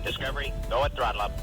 Discovery, go at throttle up.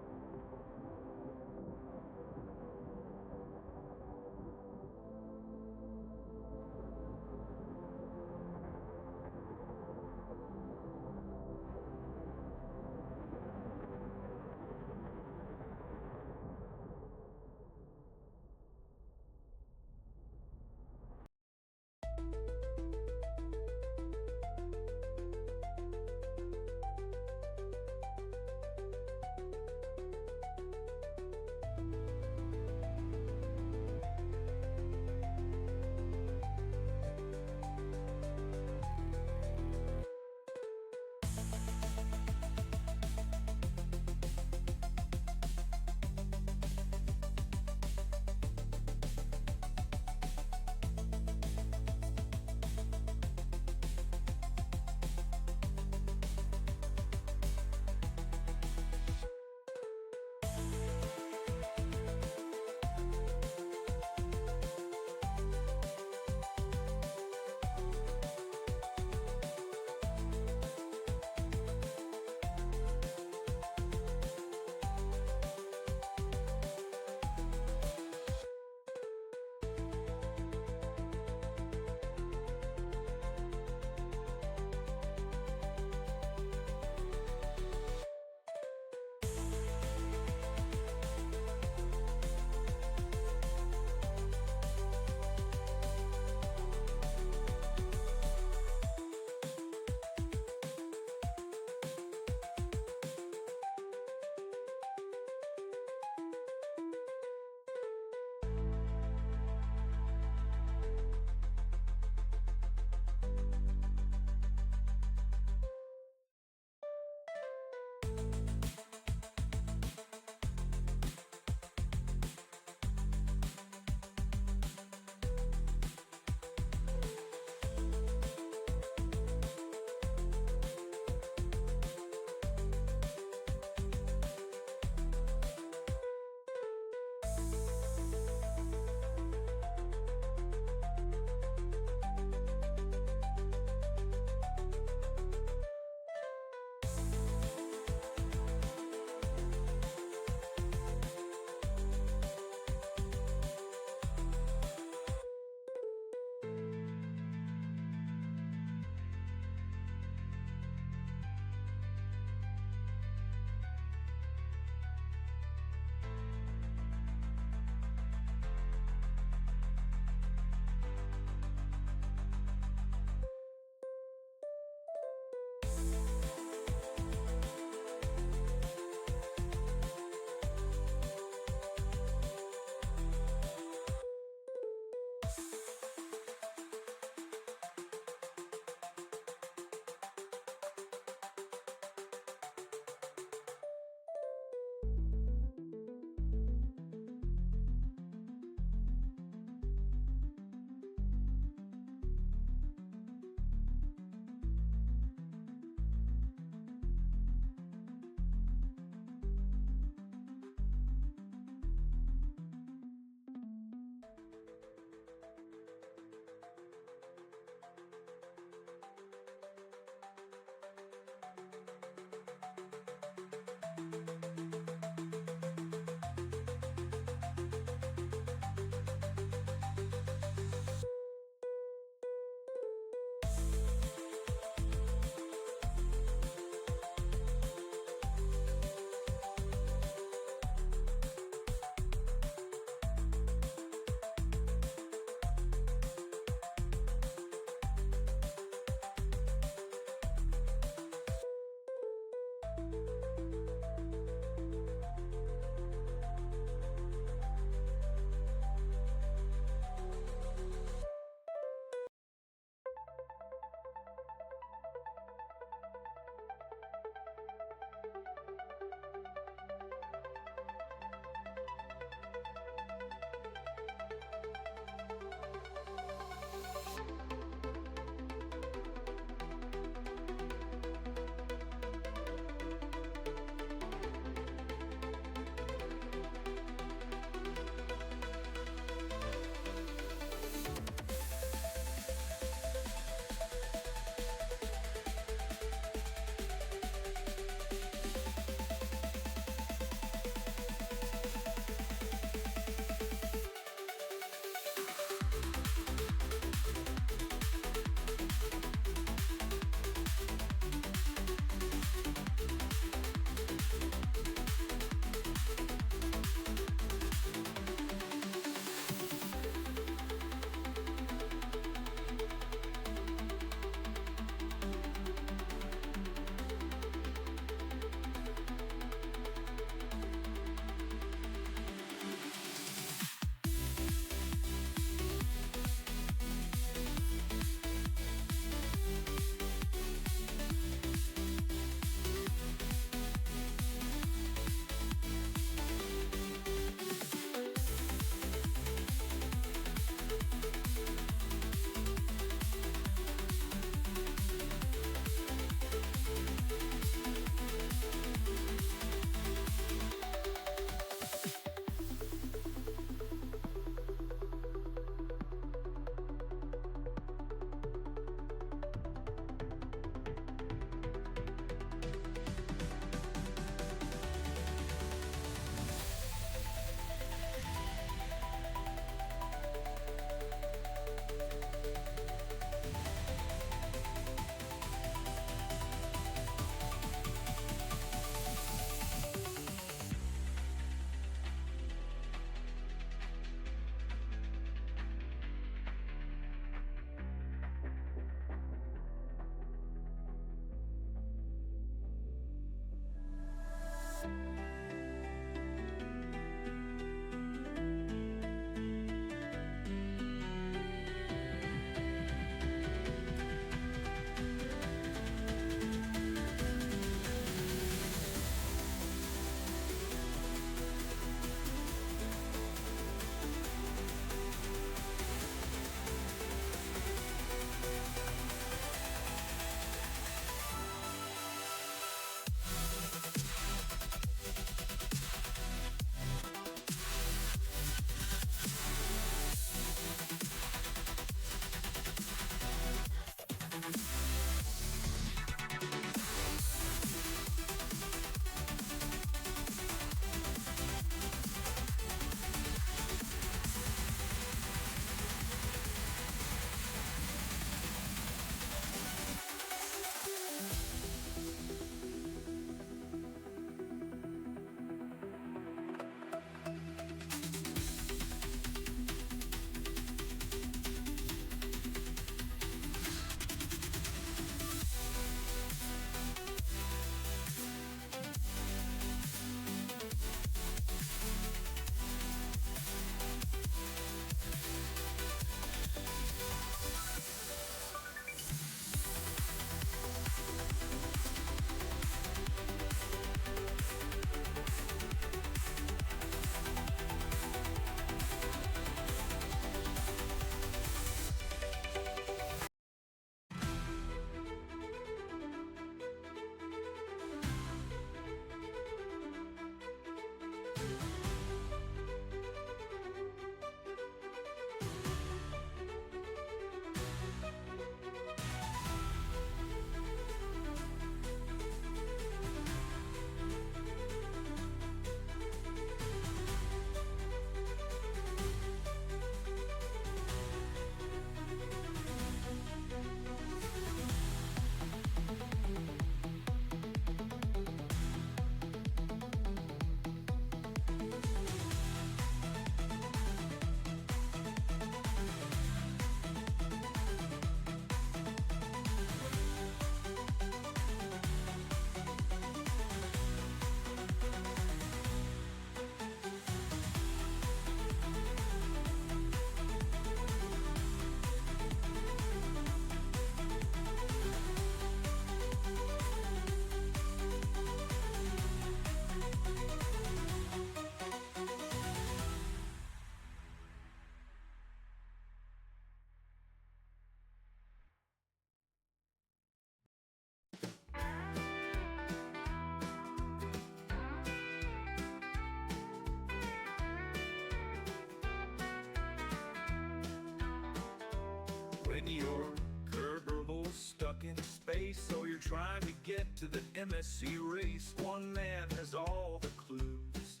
VMSC race. One man has all the clues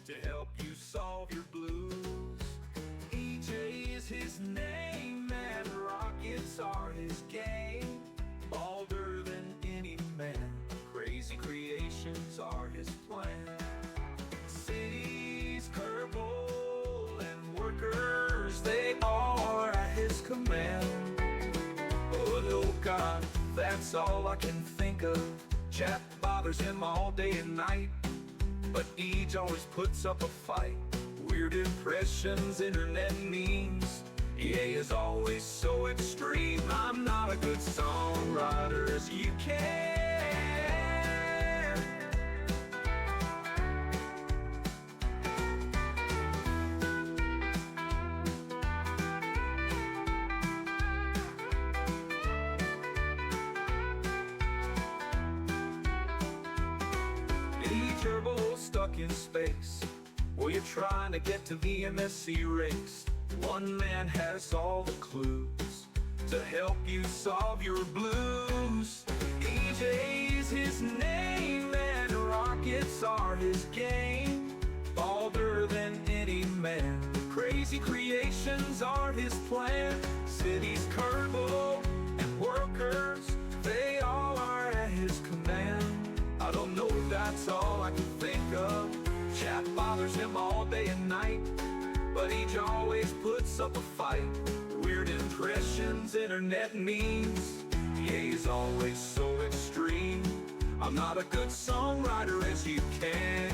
to help you solve your blues. EJ is his name, and rockets are his game. Bolder than any man, crazy creations are his plan. Cities, curveball, and workers, they all are at his command. Oh God, that's all I can think of. Chat bothers him all day and night, but Eej always puts up a fight. Weird impressions, internet memes, EA is always so extreme. I'm not a good songwriter as you can. Turbo stuck in space, well, you're trying to get to the VMSC race. One man has all the clues to help you solve your blues. EJ's his name, and rockets are his game. Bolder than any man, crazy creations are his plan. Cities, curveball, and workers, they all are at his command. I don't know if that's all I can think of. Chat bothers him all day and night, but Eej always puts up a fight. Weird impressions, internet memes, he's always so extreme. I'm not a good songwriter as you can.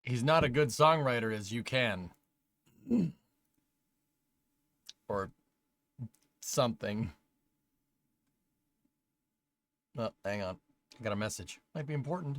He's not a good songwriter as you can. Or something. Oh, hang on. I got a message. Might be important.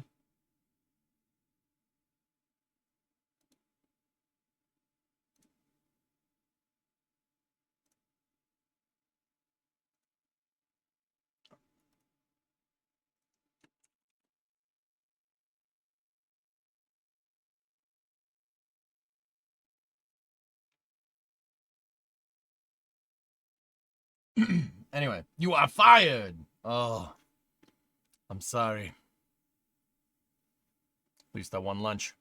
Anyway, you are fired. Oh, I'm sorry. At least I won lunch.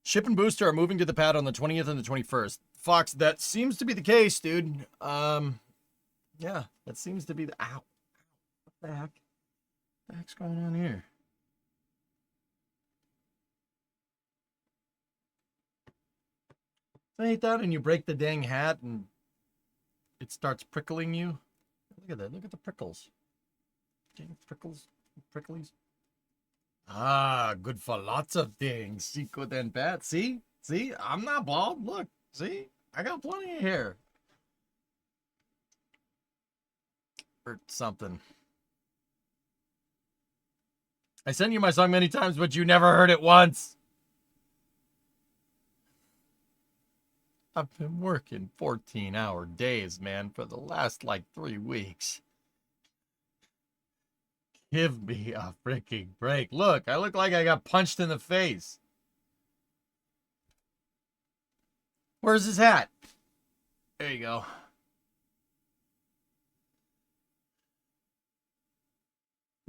Ship and Booster are moving to the pad on the 20th and the 21st. Fox, that seems to be the case, dude. Yeah, that seems to be the... Ow. What the heck? What the heck's going on here? Ain't that and you break the dang hat and it starts prickling you? Look at that. Look at the prickles. Dang prickles. Pricklies. Ah, good for lots of things. See, good and bad. See? See? I'm not bald. Look. See? I got plenty of hair. Or something. I sent you my song many times, but you never heard it once. I've been working 14-hour days, man, for the last, 3 weeks. Give me a freaking break. Look, I look like I got punched in the face. Where's his hat? There you go.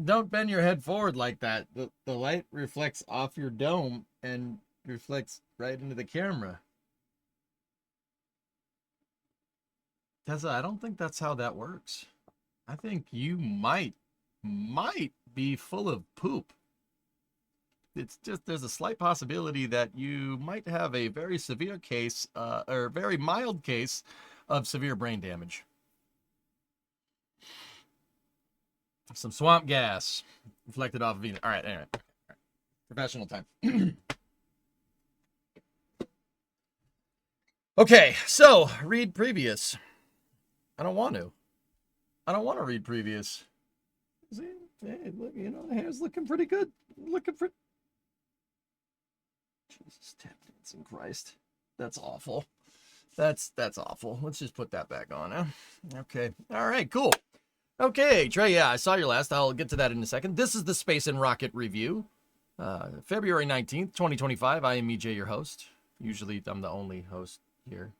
Don't bend your head forward like that. The light reflects off your dome and reflects right into the camera. Tessa, I don't think that's how that works. I think you might be full of poop. It's just, there's a slight possibility that you might have a very severe case, or very mild case of severe brain damage. Some swamp gas reflected off of Venus. All right, anyway. Professional time. Okay, so read previous. I don't want to. I don't want to read previous. See? Hey, look, you know, the hair's looking pretty good. Looking pretty. Jesus, tap dancing Christ. That's awful. That's awful. Let's just put that back on. Huh? Okay. All right, cool. Okay, Trey, yeah, I saw your last. I'll get to that in a second. This is the Space and Rocket Review. February 19th, 2025. I am EJ, your host. Usually I'm the only host here.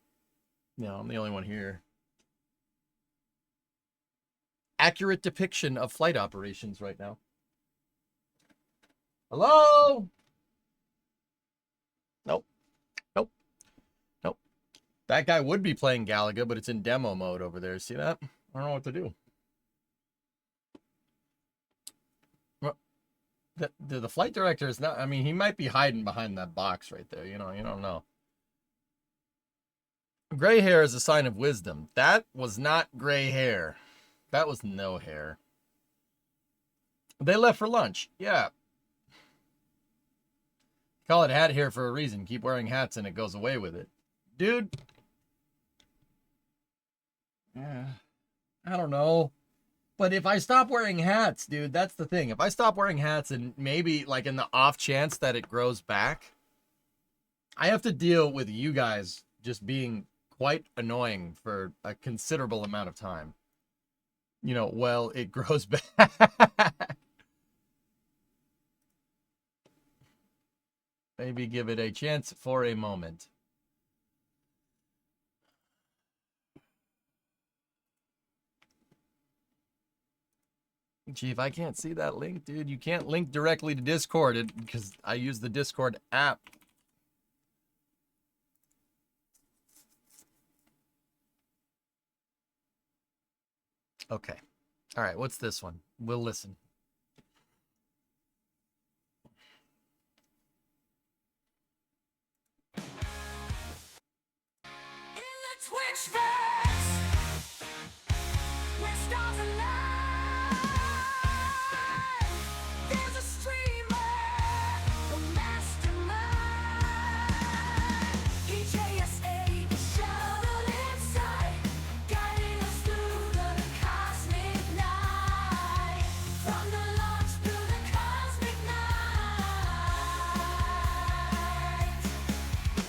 No, I'm the only one here. Accurate depiction of flight operations right now. Hello? Nope. Nope. Nope. That guy would be playing Galaga, but it's in demo mode over there. See that? I don't know what to do. The flight director is not, I mean, he might be hiding behind that box right there. You don't know. Gray hair is a sign of wisdom. That was not gray hair. That was no hair. They left for lunch. Yeah. Call it hat hair for a reason. Keep wearing hats and it goes away with it. Dude. Yeah. I don't know. But if I stop wearing hats, dude, that's the thing. If I stop wearing hats and maybe like in the off chance that it grows back, I have to deal with you guys just being quite annoying for a considerable amount of time. Well, it grows back. Maybe give it a chance for a moment. Chief, I can't see that link, dude. You can't link directly to Discord because I use the Discord app. Okay. All right, what's this one? We'll listen. In the Twitch verse, where stars align, there's a streamer, a mastermind. EJSA, shuttle inside, guiding us through the cosmic night. From the launch through the cosmic night.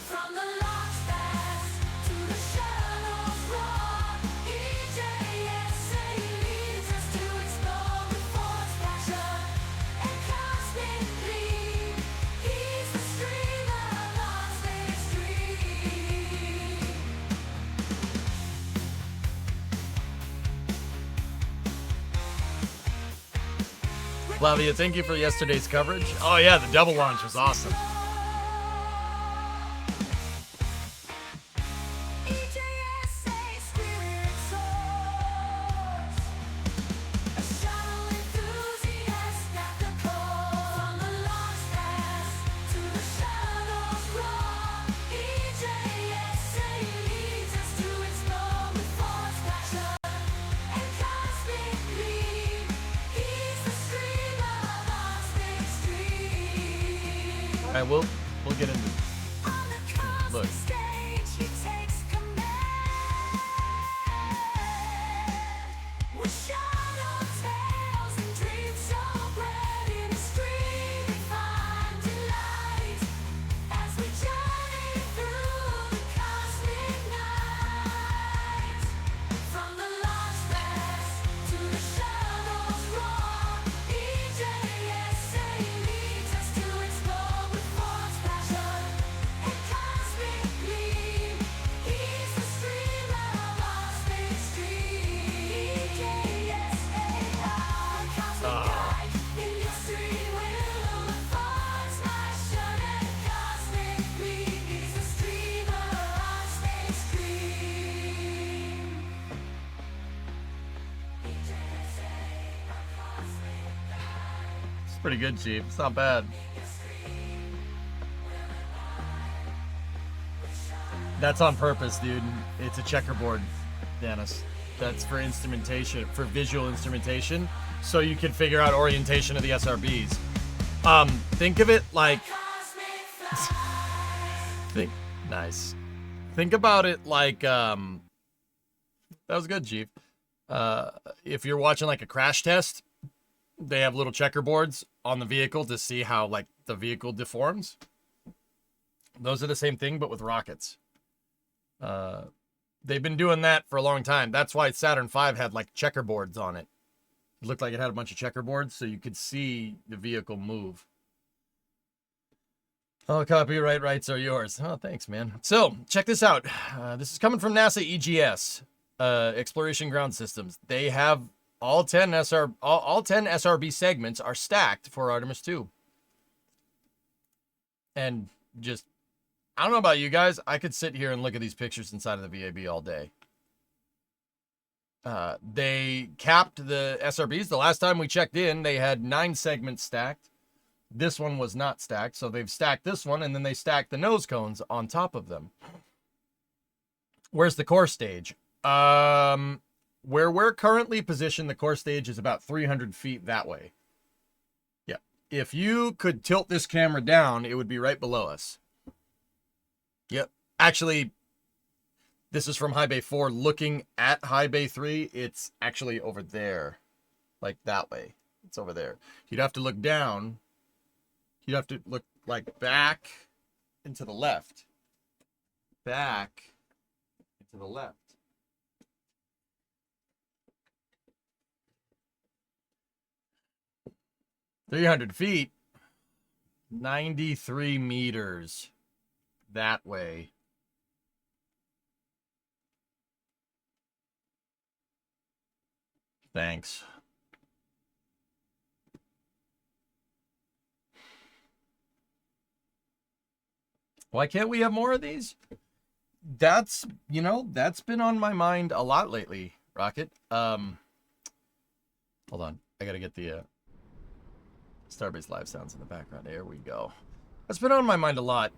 From the launch pads to the shuttle's roar, EJSA leads us to explore the force passion and cosmic gleam. He's the streamer on Space Dream. Flavia, thank you for yesterday's coverage. Oh yeah, the double launch was awesome. EJSA spirit source, a shuttle enthusiast at the core. From the launch pads to the shuttle's roar, EJSA leads us to explore with force passion and cosmic gleam. He's the streamer on Space Dream. All right, we'll get into it. On the cosmic Look. stage, he takes command. With shadow tales and dreams so bred in a stream, we find delight as we journey through the cosmic night. From the launch pads to the shuttle's roar, EJSA leads us to explore with force passion and cosmic gleam. He's the streamer of our Space Dream. EJSA, our cosmic guide. In your stream will of force passion and cosmic gleam. He's the streamer of our Space Dream. EJSA, our cosmic guide. It's pretty good, Chief. It's not bad. That's on purpose, dude. It's a checkerboard, Dennis. That's for instrumentation, for visual instrumentation, so you can figure out orientation of the SRBs. Think of it like nice. Think about it like that was good, Chief. If you're watching like a crash test, they have little checkerboards on the vehicle to see how like the vehicle deforms. Those are the same thing, but with rockets. They've been doing that for a long time. That's why Saturn V had like checkerboards on it. It looked like it had a bunch of checkerboards, so you could see the vehicle move. All copyright rights are yours. Oh, thanks, man. So, check this out. This is coming from NASA EGS, Exploration Ground Systems. They have all 10 SRB segments are stacked for Artemis 2. And just, I don't know about you guys, I could sit here and look at these pictures inside of the VAB all day. They capped the SRBs. The last time we checked in, they had 9 segments stacked. This one was not stacked, so they've stacked this one, and then they stacked the nose cones on top of them. Where's the core stage? Where we're currently positioned, the core stage is about 300 feet that way. Yeah. If you could tilt this camera down, it would be right below us. Yep. Actually, this is from High Bay 4 looking at High Bay 3. It's actually over there. Like that way. It's over there. You'd have to look down. You'd have to look like back and to the left. Back and to the left. "300 feet, 93 meters that way." Thanks. Why can't we have more of these? That's, you know, that's been on my mind a lot lately, Rocket. Hold on. I gotta get the Starbase Live sounds in the background. There we go. That's been on my mind a lot.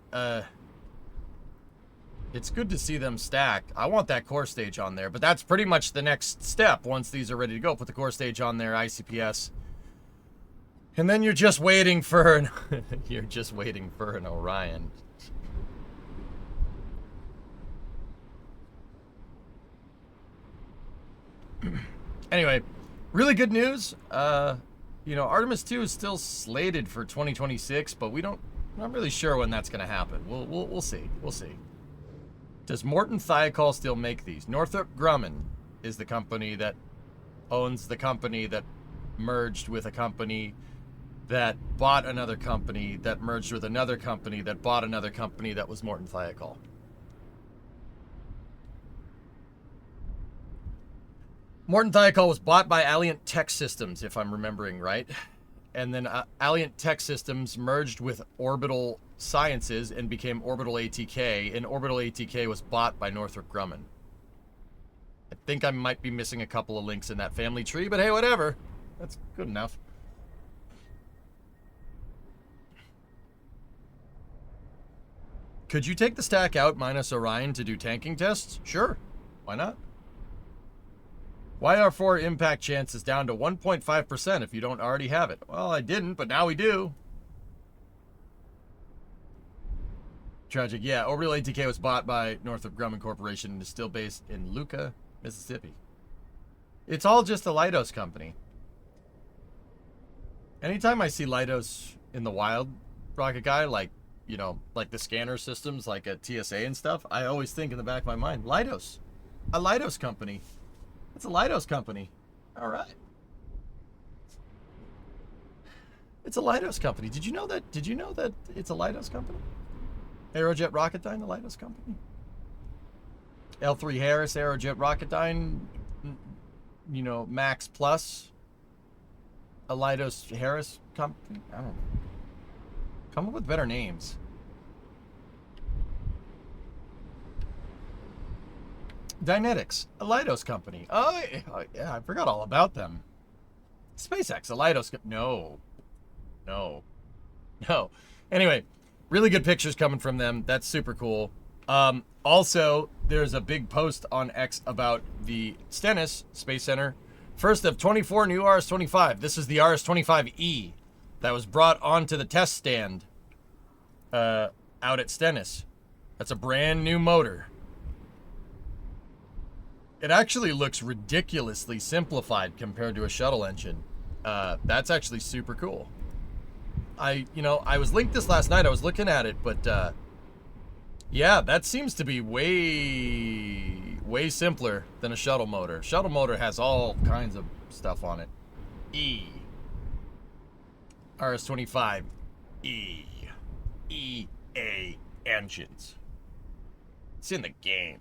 It's good to see them stacked. I want that core stage on there, but that's pretty much the next step once these are ready to go. Put the core stage on there, ICPS. And then you're just waiting for an you're just waiting for an Orion. Anyway, really good news. You know, Artemis 2 is still slated for 2026, but I'm not really sure when that's going to happen. We'll see. We'll see. Does Morton Thiokol still make these? Northrop Grumman is the company that owns the company that merged with a company that bought another company that merged with another company that bought another company that was Morton Thiokol. Morton Thiokol was bought by Alliant Tech Systems, if I'm remembering right. And then Alliant Tech Systems merged with Orbital Sciences and became Orbital ATK, and Orbital ATK was bought by Northrop Grumman. I think I might be missing a couple of links in that family tree, but hey, whatever. That's good enough. Could you take the stack out minus Orion to do tanking tests? Sure. Why not? YR4 impact chance is down to 1.5% if you don't already have it. Well, I didn't, but now we do. Tragic. Yeah, Orbital ATK was bought by Northrop Grumman Corporation and is still based in Luca, Mississippi. It's all just a Leidos company. Anytime I see Leidos in the wild, Rocket Guy, like, you know, like the scanner systems, like at TSA and stuff, I always think in the back of my mind, Leidos. A Leidos company. It's a Leidos company. All right. It's a Leidos company. Did you know that? Did you know that it's a Leidos company? Aerojet Rocketdyne, a Leidos company. L3 Harris, Aerojet Rocketdyne, you know, Max Plus, a Leidos Harris company. I don't know. Come up with better names. Dynetics, a Leidos company. Oh, yeah, I forgot all about them. SpaceX, a Leidos company. No. Anyway, really good pictures coming from them. That's super cool. Also, there's a big post on X about the Stennis Space Center. First of 24 new RS-25. This is the RS-25E that was brought onto the test stand out at Stennis. That's a brand new motor. It actually looks ridiculously simplified compared to a shuttle engine. That's actually super cool. I was linked this last night. I was looking at it, but Yeah, that seems to be way simpler than a shuttle motor. Shuttle motor has all kinds of stuff on it. E. RS-25. E. EA engines. It's in the game.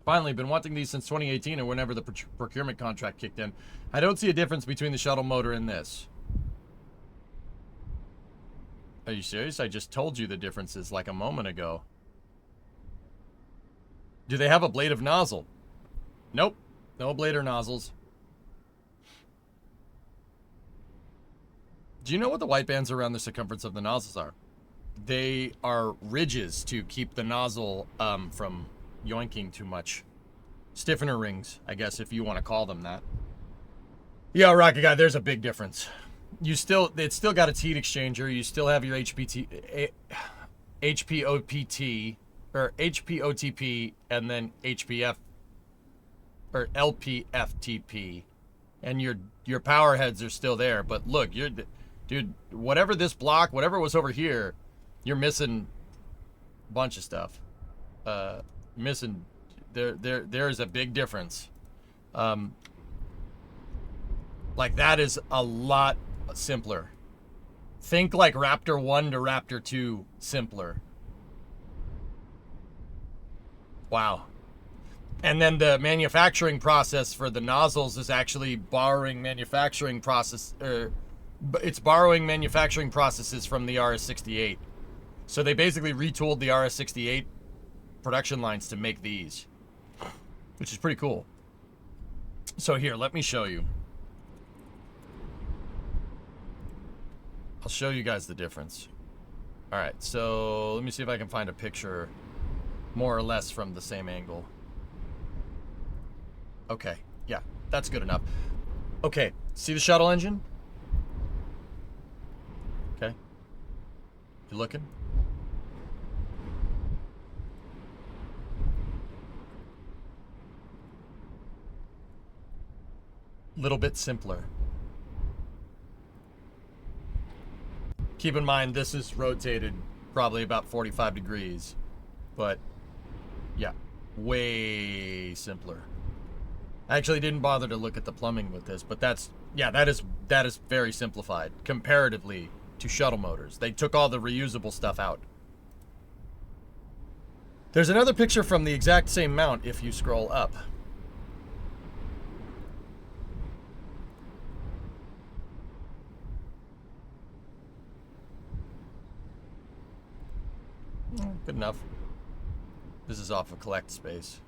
Finally, been wanting these since 2018 or whenever the procurement contract kicked in. I don't see a difference between the shuttle motor and this. Are you serious? I just told you the differences like a moment ago. Do they have a blade of nozzle? Nope. No blade or nozzles. Do you know what the white bands around the circumference of the nozzles are? They are ridges to keep the nozzle from yoinking too much. Stiffener rings, I guess, if you want to call them that. Yeah, Rocket Guy, there's a big difference. It's still got its heat exchanger. You still have your HPOPT or HPOTP and then HPF or LPFTP, and your power heads are still there. But look, dude, whatever this block, whatever was over here, you're missing a bunch of stuff. Missing there is a big difference. Like that is a lot simpler. Think like Raptor 1 to Raptor 2 simpler. Wow. And then the manufacturing process for the nozzles is actually borrowing manufacturing process, it's borrowing manufacturing processes from the RS-68. So they basically retooled the RS-68 production lines to make these, which is pretty cool. So here, let me show you. I'll show you guys the difference. All right, so let me see if I can find a picture more or less from the same angle. Okay, yeah, that's good enough. Okay, see the shuttle engine? Okay. You looking? Little bit simpler. Keep in mind, this is rotated probably about 45 degrees, but yeah, way simpler. I actually didn't bother to look at the plumbing with this, but that is very simplified comparatively to shuttle motors. They took all the reusable stuff out. There's another picture from the exact same mount if you scroll up. Good enough. This is off of collect space.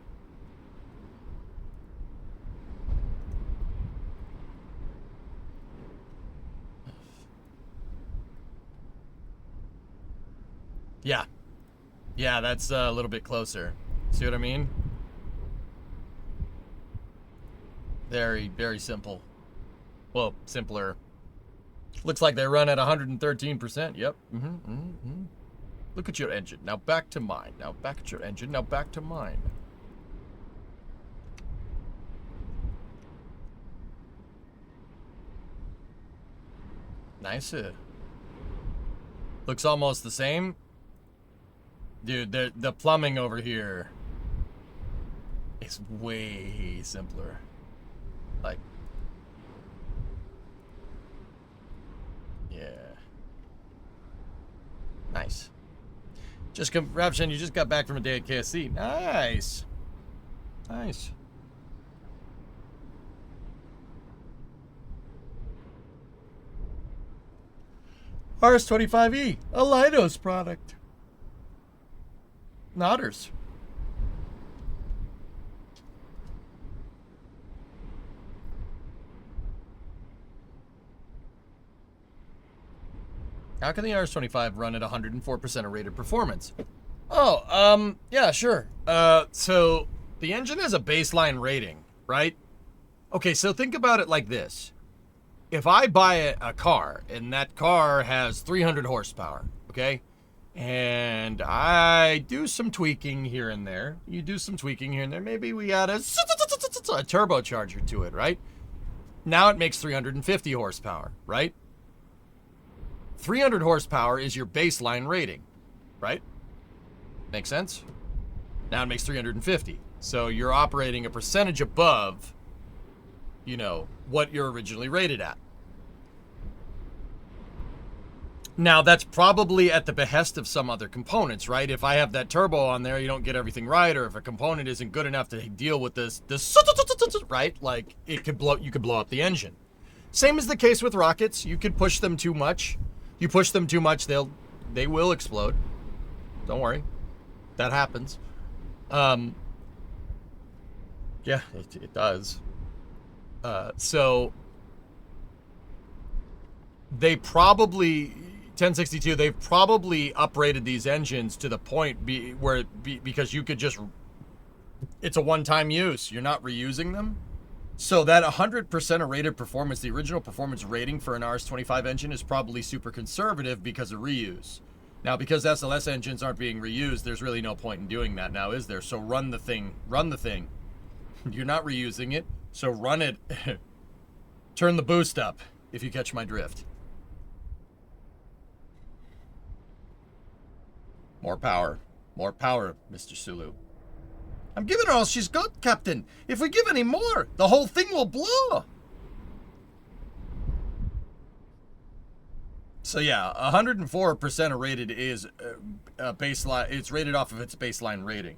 Yeah. Yeah, that's a little bit closer. See what I mean? Very, very simple. Well, simpler. Looks like they run at 113%. Yep. Look at your engine. Now back to mine. Now back at your engine. Now back to mine. Nice. Looks almost the same. Dude, the plumbing over here is way simpler. Like, yeah. Nice. Raption, you just got back from a day at KSC. Nice. Nice. RS-25E, a Leidos product. Nodders. How can the RS-25 run at 104% of rated performance? Oh, yeah, sure. So the engine has a baseline rating, right? Okay, so think about it like this. If I buy a car and that car has 300 horsepower, okay? And I do some tweaking here and there. You do some tweaking here and there. Maybe we add a turbocharger to it, right? Now it makes 350 horsepower, right? 300 horsepower is your baseline rating, right? Make sense? Now it makes 350. So you're operating a percentage above, you know, what you're originally rated at. Now, that's probably at the behest of some other components, right? If I have that turbo on there, you don't get everything right, or if a component isn't good enough to deal with this right? Like, it could blow, you could blow up the engine. Same is the case with rockets. You could push them too much. You push them too much, they will explode. Don't worry. That happens. Yeah, it does. So they probably 1062. They've probably upgraded these engines to the point because you could just. It's a one-time use. You're not reusing them. So that 100% of rated performance, the original performance rating for an RS-25 engine is probably super conservative because of reuse. Now, because SLS engines aren't being reused, there's really no point in doing that now, is there? So run the thing. Run the thing. You're not reusing it, so run it. Turn the boost up, if you catch my drift. More power. More power, Mr. Sulu. I'm giving her all she's got, Captain. If we give any more, the whole thing will blow. So yeah, 104% rated is a baseline. It's rated off of its baseline rating.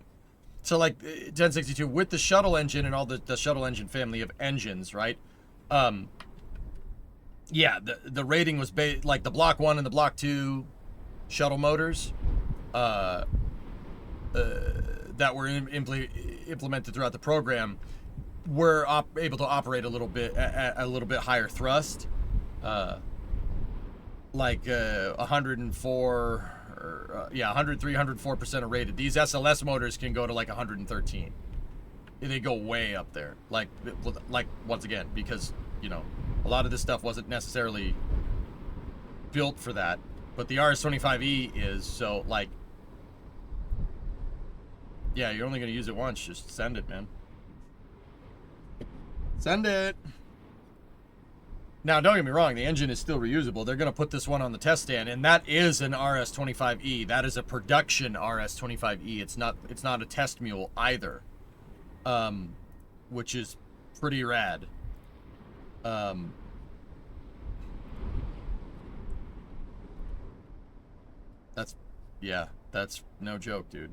So like 1062 with the shuttle engine and all the shuttle engine family of engines, right? Yeah, the rating was like the Block 1 and the Block 2 shuttle motors that were implemented throughout the program were able to operate a little bit at a little bit higher thrust, like 104 or 103, 104% rated. These SLS motors can go to like 113. They go way up there. Like once again, because you know a lot of this stuff wasn't necessarily built for that, but the RS-25E is. So like, yeah, you're only gonna use it once. Just send it, man. Send it. Now, don't get me wrong, the engine is still reusable. They're going to put this one on the test stand, and that is an RS-25E. That is a production RS-25E. It's not a test mule either, which is pretty rad. That's no joke, dude.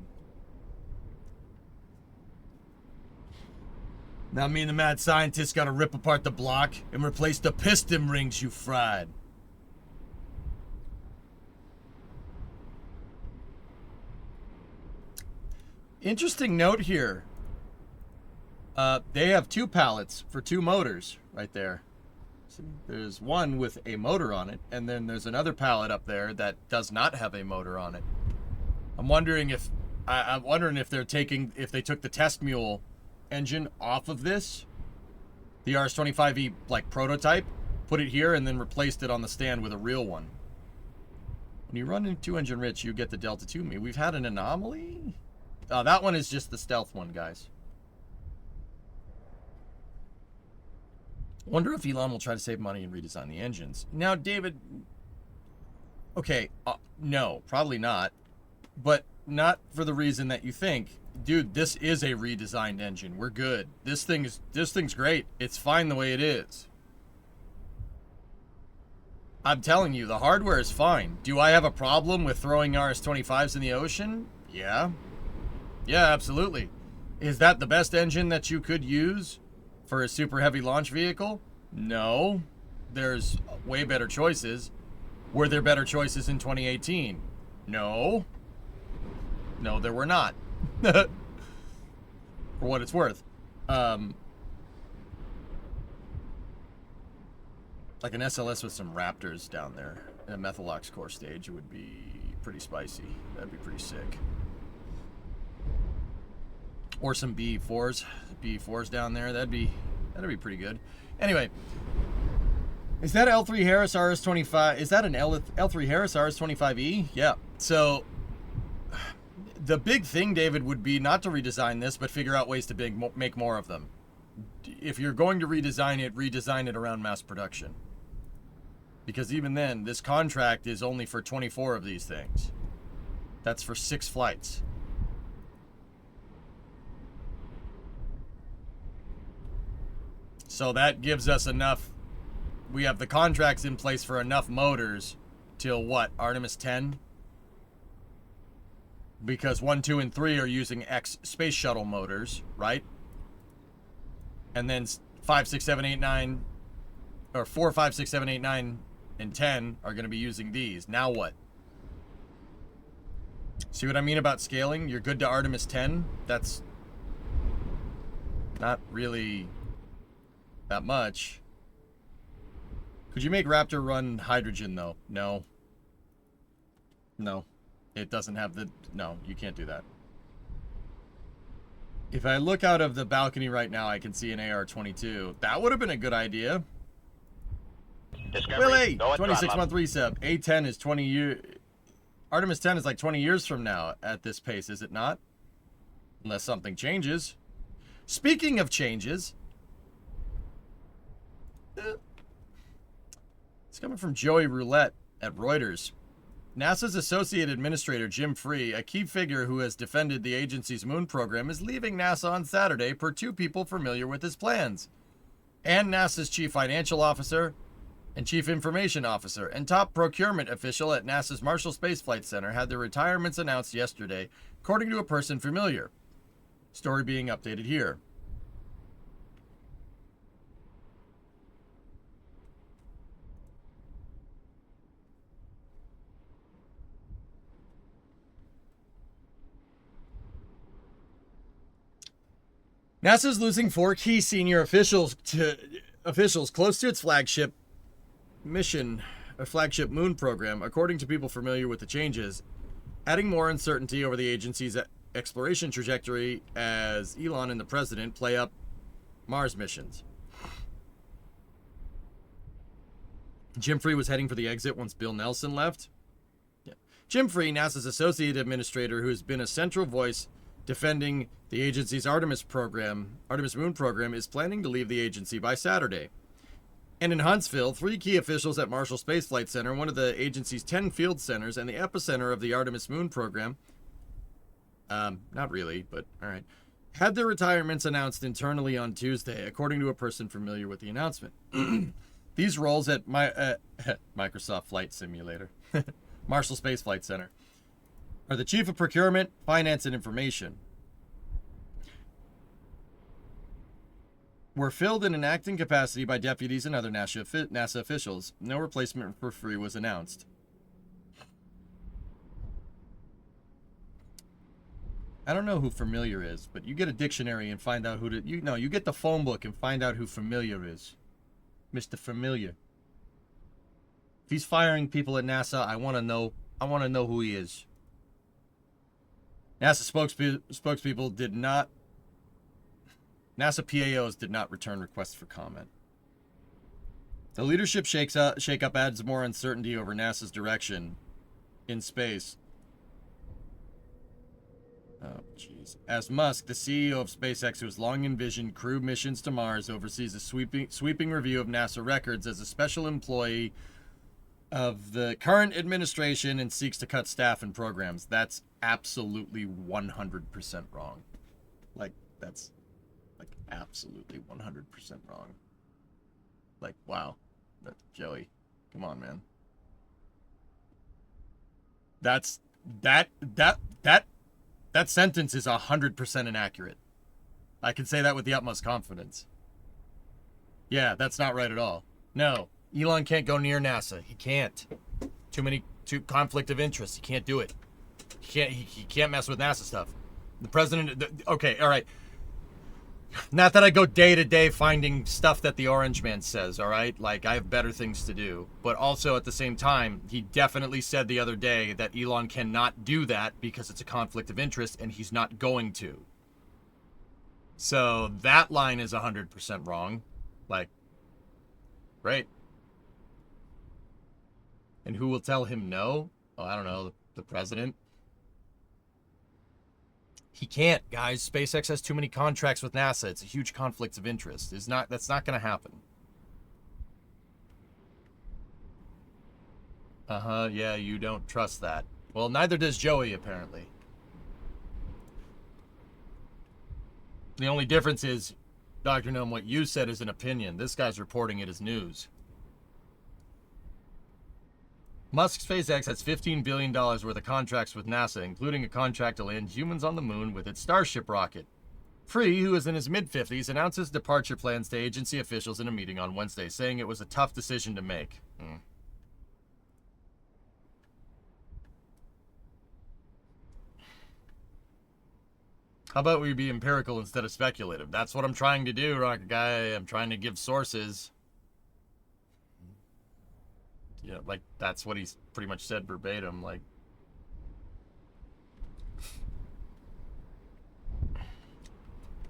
Now me and the mad scientist gotta rip apart the block and replace the piston rings you fried. Interesting note here. They have two pallets for two motors right there. See, there's one with a motor on it, and then there's another pallet up there that does not have a motor on it. I'm wondering if they took the test mule engine off of this, the RS-25E like prototype, put it here, and then replaced it on the stand with a real one. When you run into engine rich, you get the Delta 2. We've had an anomaly. That one is just the stealth one, guys. Wonder if Elon will try to save money and redesign the engines. Now, David, okay, no, probably not, but not for the reason that you think. Dude, this is a redesigned engine. We're good. This thing's great. It's fine the way it is. I'm telling you, the hardware is fine. Do I have a problem with throwing RS-25s in the ocean? Yeah. Yeah, absolutely. Is that the best engine that you could use for a super heavy launch vehicle? No. There's way better choices. Were there better choices in 2018? No. No, there were not. For what it's worth. Like an SLS with some Raptors down there in a Methalox core stage would be pretty spicy. That'd be pretty sick. Or some BE4s down there. That'd be pretty good. Anyway, is that L3 Harris RS-25? Is that an L3 Harris RS-25E? Yeah. So the big thing, David, would be not to redesign this, but figure out ways to make more of them. If you're going to redesign it around mass production. Because even then, this contract is only for 24 of these things. That's for 6 flights. So that gives us enough. We have the contracts in place for enough motors till what? Artemis 10? Because 1, 2, and 3 are using X space shuttle motors, right? And then 5, 6, 7, 8, 9, or 4, 5, 6, 7, 8, 9, and 10 are going to be using these. Now what? See what I mean about scaling? You're good to Artemis 10. That's not really that much. Could you make Raptor run hydrogen, though? No. No. It doesn't have the... No, you can't do that. If I look out of the balcony right now, I can see an AR-22. That would have been a good idea. Willie! 26-month resub. A-10 is 20 years... Artemis 10 is like 20 years from now at this pace, is it not? Unless something changes. Speaking of changes... It's coming from Joey Roulette at Reuters. NASA's Associate Administrator Jim Free, a key figure who has defended the agency's moon program, is leaving NASA on Saturday per two people familiar with his plans. And NASA's Chief Financial Officer and Chief Information Officer and top procurement official at NASA's Marshall Space Flight Center had their retirements announced yesterday, according to a person familiar. Story being updated here. NASA's losing 4 key senior officials close to its flagship mission, a flagship moon program, according to people familiar with the changes, adding more uncertainty over the agency's exploration trajectory as Elon and the president play up Mars missions. Jim Free was heading for the exit once Bill Nelson left. Yeah. Jim Free, NASA's associate administrator, who has been a central voice defending the agency's Artemis moon program, is planning to leave the agency by Saturday. And in Huntsville, 3 key officials at Marshall Space Flight Center, one of the agency's 10 field centers and the epicenter of the Artemis moon program, not really, but all right, had their retirements announced internally on Tuesday, according to a person familiar with the announcement. These roles at Microsoft Flight Simulator, Marshall Space Flight Center, are the Chief of Procurement, Finance, and Information. Were filled in an acting capacity by deputies and other NASA officials. No replacement for Free was announced. I don't know who familiar is, but you get a dictionary and find out who to... You get the phone book and find out who familiar is. Mr. Familiar. If he's firing people at NASA, I want to know who he is. NASA spokespeople did not... NASA PAOs did not return requests for comment. The leadership shakeup adds more uncertainty over NASA's direction in space. Oh, jeez. As Musk, the CEO of SpaceX, who has long envisioned crew missions to Mars, oversees a sweeping review of NASA records as a special employee of the current administration and seeks to cut staff and programs. That's absolutely 100% wrong. That's absolutely 100% wrong. Wow. Joey, come on, man. That sentence is 100% inaccurate. I can say that with the utmost confidence. Yeah, that's not right at all. No, Elon can't go near NASA. He can't. Too conflict of interest. He can't do it. He can't mess with NASA stuff. The president... Okay, all right. Not that I go day to day finding stuff that the Orange Man says, all right? I have better things to do. But also at the same time, he definitely said the other day that Elon cannot do that because it's a conflict of interest, and he's not going to. So that line is 100% wrong. Right. And who will tell him no? Oh, I don't know, the president. He can't, guys. SpaceX has too many contracts with NASA. It's a huge conflict of interest. That's not going to happen. Yeah, you don't trust that. Well, neither does Joey, apparently. The only difference is Dr. Gnome, what you said is an opinion. This guy's reporting it as news. Musk's SpaceX has $15 billion worth of contracts with NASA, including a contract to land humans on the moon with its Starship rocket. Free, who is in his mid-50s, announced his departure plans to agency officials in a meeting on Wednesday, saying it was a tough decision to make. How about we be empirical instead of speculative? That's what I'm trying to do, Rocket Guy. I'm trying to give sources. Yeah, like, that's what he's pretty much said verbatim. Like,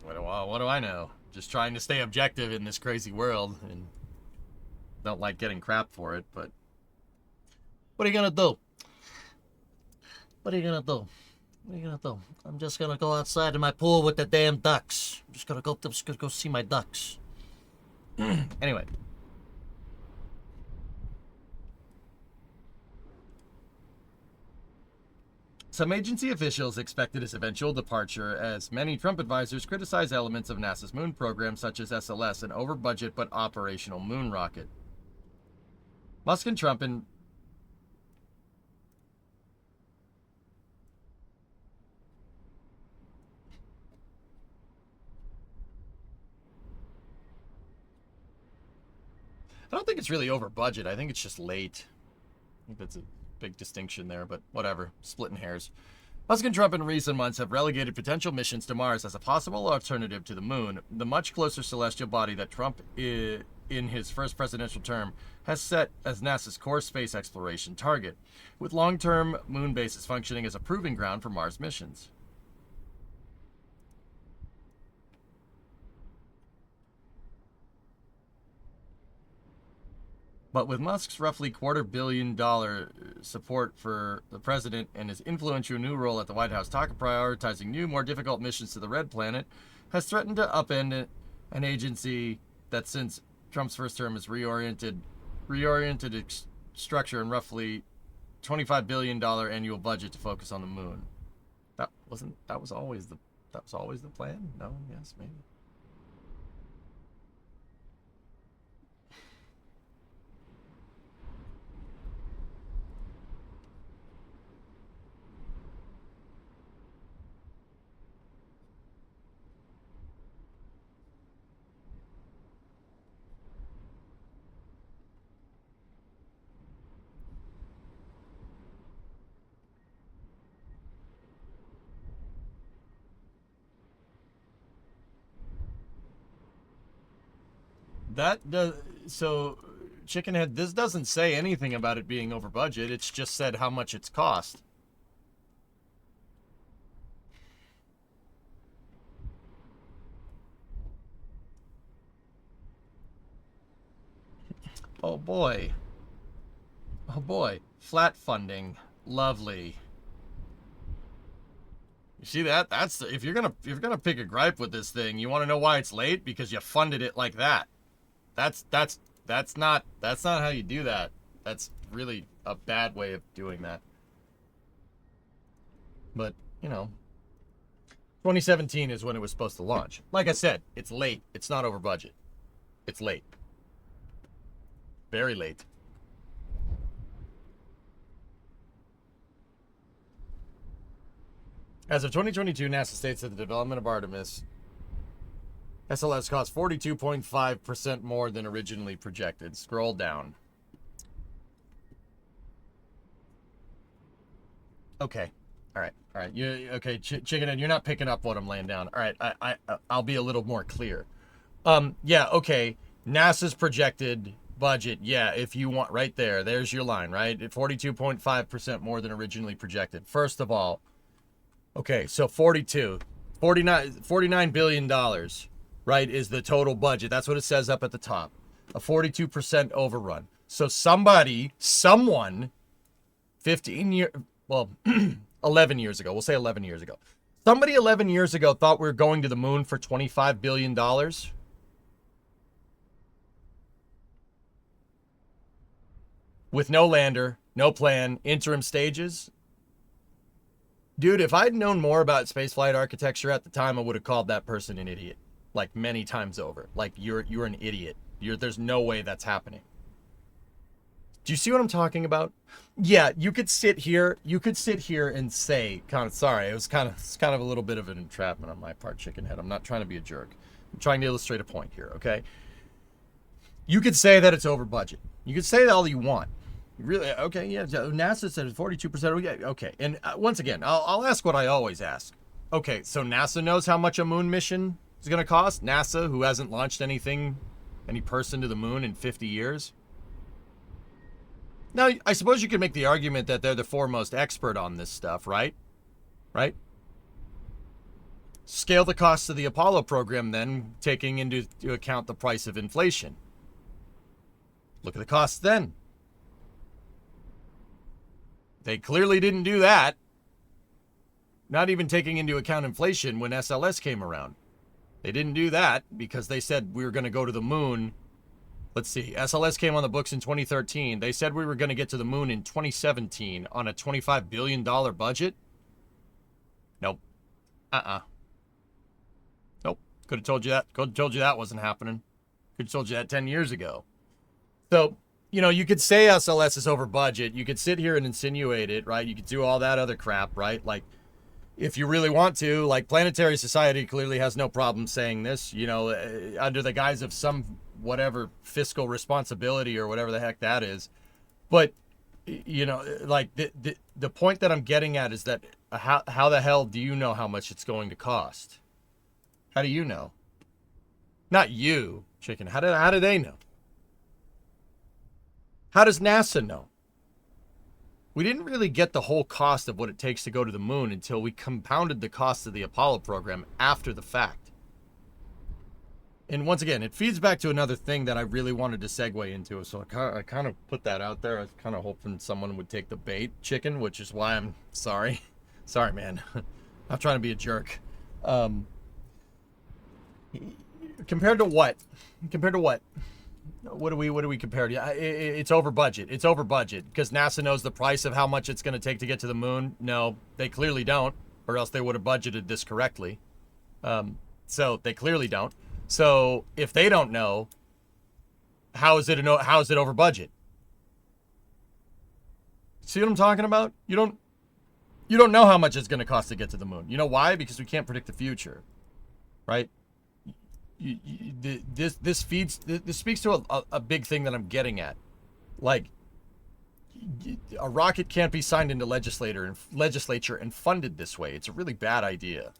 what do I know? Just trying to stay objective in this crazy world, and don't like getting crap for it, but what are you gonna do? What are you gonna do? What are you gonna do? I'm just gonna go outside in my pool with the damn ducks. I'm just gonna go see my ducks. Anyway. Some agency officials expected his eventual departure, as many Trump advisors criticize elements of NASA's moon program, such as SLS, an over-budget but operational moon rocket. Musk and Trump I don't think it's really over budget. I think it's just late. I think that's a big distinction there, but whatever. Splitting hairs. Musk and Trump in recent months have relegated potential missions to Mars as a possible alternative to the moon, the much closer celestial body that Trump, in his first presidential term, has set as NASA's core space exploration target, with long-term moon bases functioning as a proving ground for Mars missions. But with Musk's roughly $250 million support for the president and his influential new role at the White House, talk of prioritizing new, more difficult missions to the Red Planet has threatened to upend an agency that, since Trump's first term, has reoriented its structure and roughly $25 billion annual budget to focus on the moon. That was always the plan? No? Yes, maybe. That does so, Chickenhead. This doesn't say anything about it being over budget. It's just said how much it's cost. Oh boy. Oh boy. Flat funding. Lovely. You see that? That's if you're gonna pick a gripe with this thing, you want to know why it's late? Because you funded it like that. That's not how you do that. That's really a bad way of doing that. But, 2017 is when it was supposed to launch. Like I said, it's late. It's not over budget. It's late. Very late. As of 2022, NASA states that the development of Artemis SLS cost 42.5% more than originally projected. Scroll down. Okay. All right. Okay, Chicken, and you're not picking up what I'm laying down. All right. I'll be a little more clear. Yeah. Okay. NASA's projected budget. Yeah. If you want, right there. There's your line. Right. 42.5% more than originally projected. First of all. Okay. So $49 billion. Right, is the total budget. That's what it says up at the top. A 42% overrun. So someone, 11 years ago, we'll say 11 years ago. Somebody 11 years ago thought we were going to the moon for $25 billion. With no lander, no plan, interim stages. Dude, if I'd known more about spaceflight architecture at the time, I would have called that person an idiot. like many times over. Like you're an idiot. There's no way that's happening. Do you see what I'm talking about? Yeah, you could sit here and say, sorry, it's kind of a little bit of an entrapment on my part, chicken head. I'm not trying to be a jerk. I'm trying to illustrate a point here, okay? You could say that it's over budget. You could say that all you want. Really? Okay, yeah, NASA said it's 42%. Yeah, okay. And once again, I'll ask what I always ask. Okay, so NASA knows how much a moon mission is going to cost? NASA, who hasn't launched any person to the moon in 50 years? Now, I suppose you could make the argument that they're the foremost expert on this stuff, right? Right? Scale the costs of the Apollo program, then, taking into account the price of inflation. Look at the costs then. They clearly didn't do that. Not even taking into account inflation when SLS came around. They didn't do that because they said we were going to go to the moon. Let's see. SLS came on the books in 2013. They said we were going to get to the moon in 2017 on a $25 billion budget. Nope. Nope. Could have told you that. Could have told you that wasn't happening. Could have told you that 10 years ago. So, you could say SLS is over budget. You could sit here and insinuate it, right? You could do all that other crap, right? Like, if you really want to, like, Planetary Society clearly has no problem saying this, under the guise of some whatever fiscal responsibility or whatever the heck that is. But, like, the point that I'm getting at is that how the hell do you know how much it's going to cost? How do you know? Not you, chicken. How do they know? How does NASA know? We didn't really get the whole cost of what it takes to go to the moon until we compounded the cost of the Apollo program after the fact. And once again, it feeds back to another thing that I really wanted to segue into. So I kind of put that out there. I was kind of hoping someone would take the bait, chicken, which is why I'm sorry. Sorry, man. I'm trying to be a jerk. Compared to what? Compared to what? What do we compare to? It's over budget. It's over budget because NASA knows the price of how much it's going to take to get to the moon. No, they clearly don't, or else they would have budgeted this correctly. So they clearly don't. So if they don't know, how is it over budget? See what I'm talking about? You don't know how much it's going to cost to get to the moon. You know why? Because we can't predict the future, right? This speaks to a big thing that I'm getting at. Like, a rocket can't be signed into legislature and funded this way. It's a really bad idea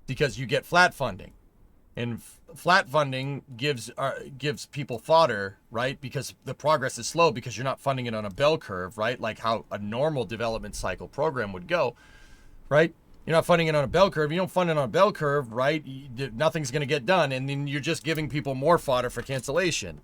because you get flat funding, and flat funding gives people fodder, right? Because the progress is slow because you're not funding it on a bell curve, right? Like how a normal development cycle program would go, right? You're not funding it on a bell curve. You don't fund it on a bell curve, right? Nothing's going to get done. And then you're just giving people more fodder for cancellation.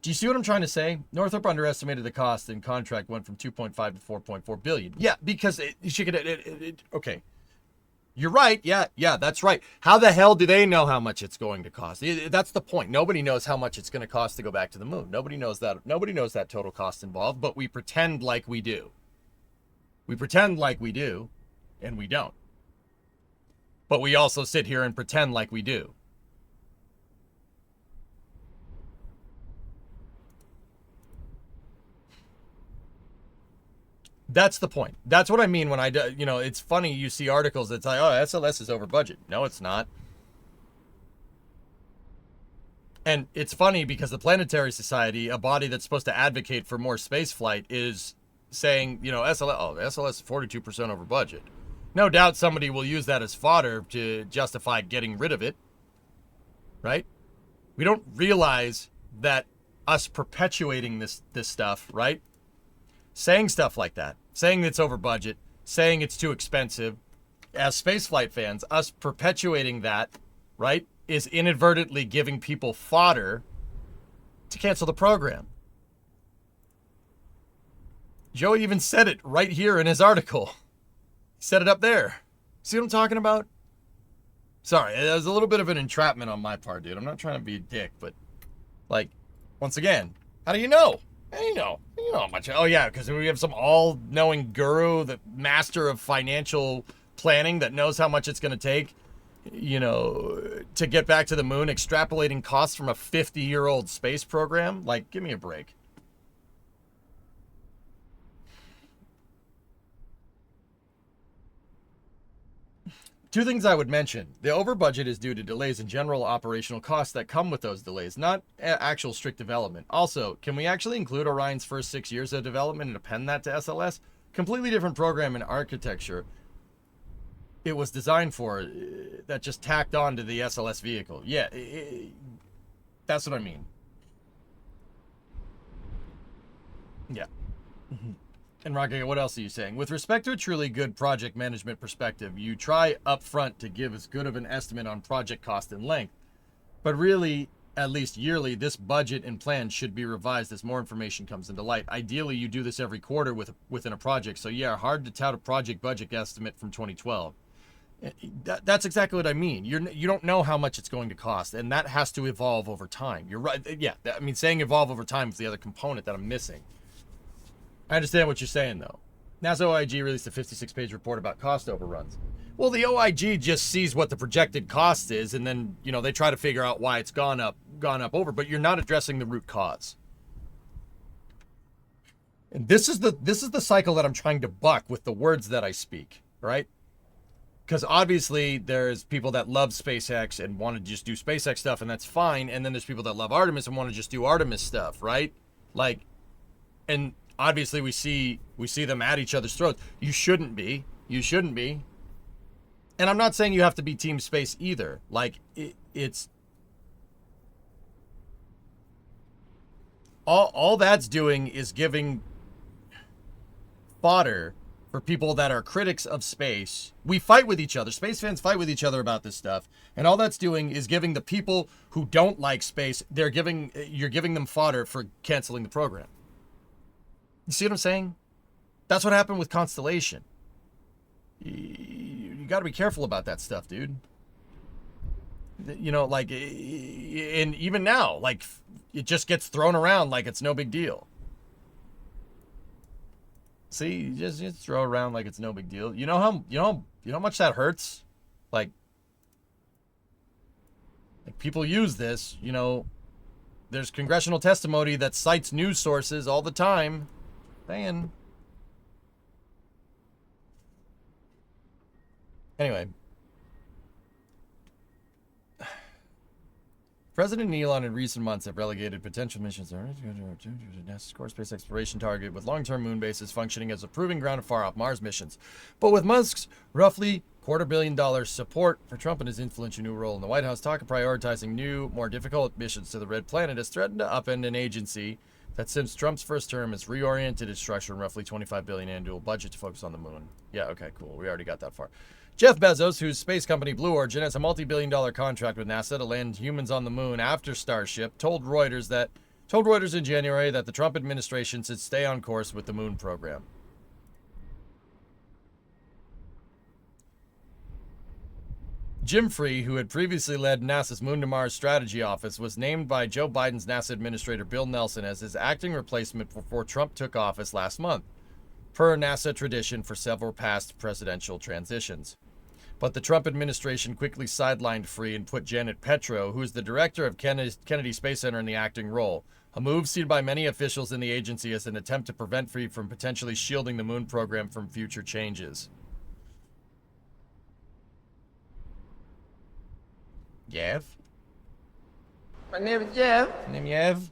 Do you see what I'm trying to say? Northrop underestimated the cost and contract went from 2.5 to 4.4 billion. Yeah, because okay. You're right. Yeah, that's right. How the hell do they know how much it's going to cost? That's the point. Nobody knows how much it's going to cost to go back to the moon. Nobody knows that. Nobody knows that total cost involved, but we pretend like we do. We pretend like we do, and we don't. But we also sit here and pretend like we do. That's the point. That's what I mean when it's funny you see articles that's like, oh, SLS is over budget. No, it's not. And it's funny because the Planetary Society, a body that's supposed to advocate for more space flight, is saying, SLS is 42% over budget. No doubt somebody will use that as fodder to justify getting rid of it. Right? We don't realize that us perpetuating this stuff, right? Saying stuff like that, saying it's over budget, saying it's too expensive, as spaceflight fans, us perpetuating that, right, is inadvertently giving people fodder to cancel the program. Joe even said it right here in his article. He said it up there. See what I'm talking about? Sorry, it was a little bit of an entrapment on my part, dude. I'm not trying to be a dick, but, like, once again, how do you know? You know how much. Oh yeah, because we have some all-knowing guru, the master of financial planning, that knows how much it's going to take, to get back to the moon, extrapolating costs from a 50-year-old space program. Like, give me a break. Two things I would mention. The over budget is due to delays in general operational costs that come with those delays, not actual strict development. Also, can we actually include Orion's first 6 years of development and append that to SLS? Completely different program and architecture it was designed for, that just tacked on to the SLS vehicle. Yeah, that's what I mean. Yeah. And Rocket, what else are you saying? With respect to a truly good project management perspective, you try up front to give as good of an estimate on project cost and length. But really, at least yearly, this budget and plan should be revised as more information comes into light. Ideally, you do this every quarter within a project. So yeah, hard to tout a project budget estimate from 2012. That's exactly what I mean. You don't know how much it's going to cost, and that has to evolve over time. You're right. Yeah, I mean, saying evolve over time is the other component that I'm missing. I understand what you're saying, though. NASA OIG released a 56-page report about cost overruns. Well, the OIG just sees what the projected cost is, and then, they try to figure out why it's gone up over, but you're not addressing the root cause. And this is the cycle that I'm trying to buck with the words that I speak, right? Because obviously there's people that love SpaceX and want to just do SpaceX stuff, and that's fine. And then there's people that love Artemis and want to just do Artemis stuff, right? And obviously we see them at each other's throats. You shouldn't be. And I'm not saying you have to be Team Space either. It's all that's doing is giving fodder for people that are critics of space. We fight with each other. Space fans fight with each other about this stuff. And all that's doing is giving the people who don't like space, you're giving them fodder for canceling the program. You see what I'm saying? That's what happened with Constellation. You got to be careful about that stuff, dude. And even now, it just gets thrown around like it's no big deal. See, you just throw around like it's no big deal. You know how much that hurts? Like people use this, there's congressional testimony that cites news sources all the time saying. Anyway, President Elon in recent months have relegated potential missions to NASA's core space exploration target, with long-term moon bases functioning as a proving ground of far-off Mars missions. But with Musk's roughly $250 million support for Trump and his influential new role in the White House, talk of prioritizing new, more difficult missions to the Red Planet has threatened to upend an agency that since Trump's first term has reoriented its structure and roughly $25 billion annual budget to focus on the moon. Yeah, okay, cool. We already got that far. Jeff Bezos, whose space company Blue Origin has a multi-billion-dollar contract with NASA to land humans on the moon after Starship, told Reuters in January that the Trump administration should stay on course with the moon program. Jim Free, who had previously led NASA's Moon to Mars Strategy Office, was named by Joe Biden's NASA Administrator Bill Nelson as his acting replacement before Trump took office last month, per NASA tradition for several past presidential transitions. But the Trump administration quickly sidelined Free and put Janet Petro, who is the director of Kennedy Space Center, in the acting role, a move seen by many officials in the agency as an attempt to prevent Free from potentially shielding the moon program from future changes. Yev? My name is Jeff. Name Yev?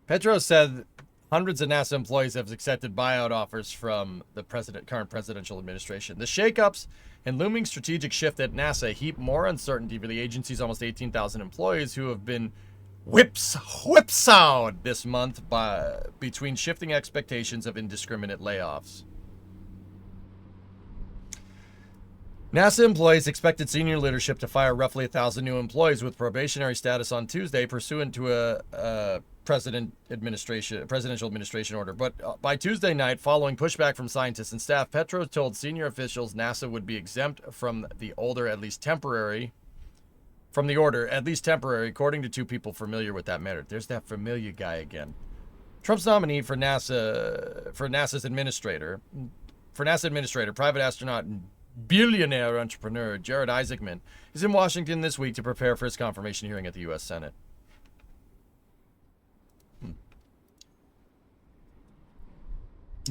Petro said hundreds of NASA employees have accepted buyout offers from the current presidential administration. The shakeups and looming strategic shift at NASA heap more uncertainty for the agency's almost 18,000 employees who have been whipsawed this month between shifting expectations of indiscriminate layoffs. NASA employees expected senior leadership to fire roughly 1,000 new employees with probationary status on Tuesday, pursuant to a presidential administration order. But by Tuesday night, following pushback from scientists and staff, Petro told senior officials NASA would be exempt from the order, at least temporary, according to two people familiar with that matter. There's that familiar guy again. Trump's nominee for NASA administrator, private astronaut and billionaire entrepreneur Jared Isaacman is in Washington this week to prepare for his confirmation hearing at the U.S. Senate.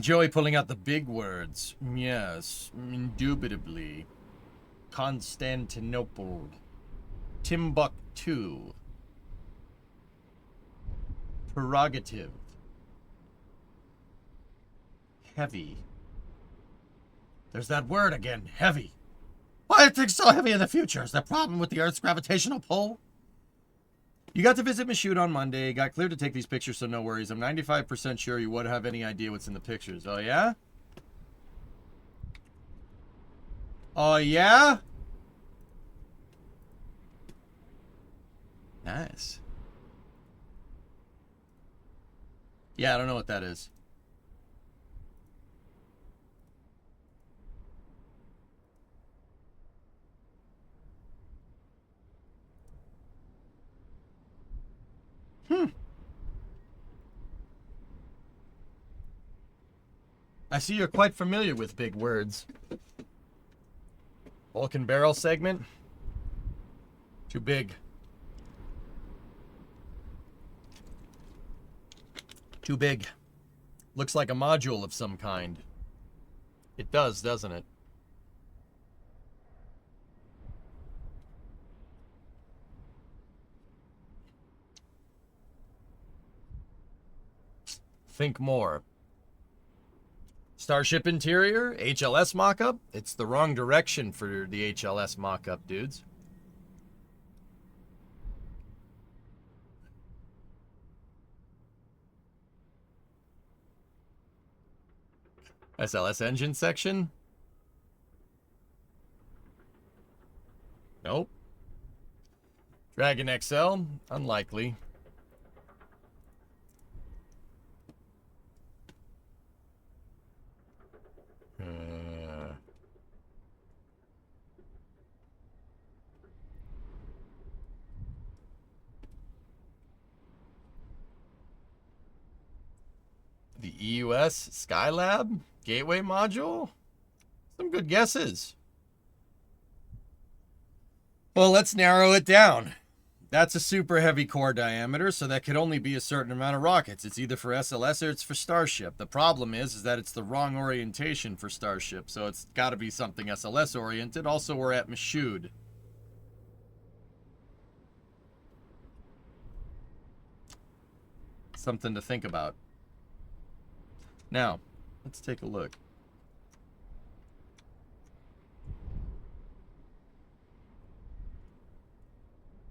Joey pulling out the big words. Yes, indubitably. Constantinople. Timbuktu. Prerogative. Heavy. There's that word again, heavy. Why are things so heavy in the future? Is that problem with the Earth's gravitational pull? You got to visit Michoud on Monday. Got cleared to take these pictures, so no worries. I'm 95% sure you wouldn't have any idea what's in the pictures. Oh, yeah? Oh, yeah? Nice. Yeah, I don't know what that is. I see you're quite familiar with big words. Vulcan barrel segment? Too big. Too big. Looks like a module of some kind. It does, doesn't it? Think more. Starship interior, HLS mock-up. It's the wrong direction for the HLS mock-up, dudes. SLS engine section? Nope. Dragon XL? Unlikely. The EUS Skylab Gateway Module? Some good guesses. Well, let's narrow it down. That's a super heavy core diameter, so that could only be a certain amount of rockets. It's either for SLS or it's for Starship. The problem is that it's the wrong orientation for Starship, so it's got to be something SLS oriented. Also, we're at Michoud. Something to think about. Now, let's take a look.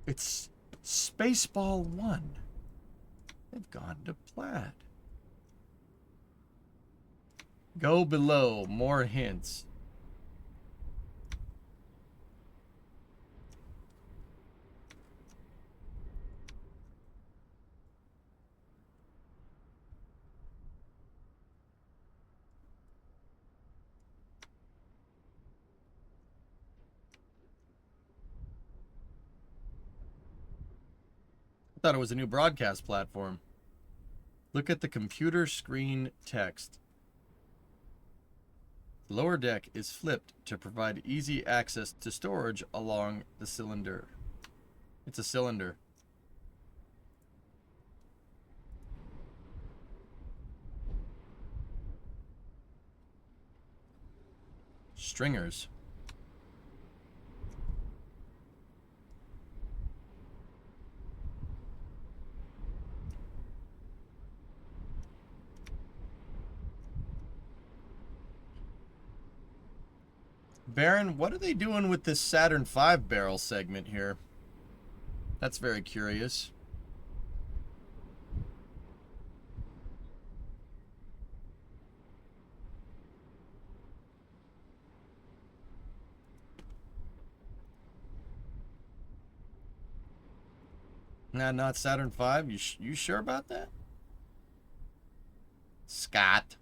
It's Spaceball 1. They've gone to plaid. Go below. More hints. I thought it was a new broadcast platform. Look at the computer screen text. The lower deck is flipped to provide easy access to storage along the cylinder. It's a cylinder. Stringers. Baron, what are they doing with this Saturn V barrel segment here? That's very curious. Nah, not Saturn V. You sure about that? Scott.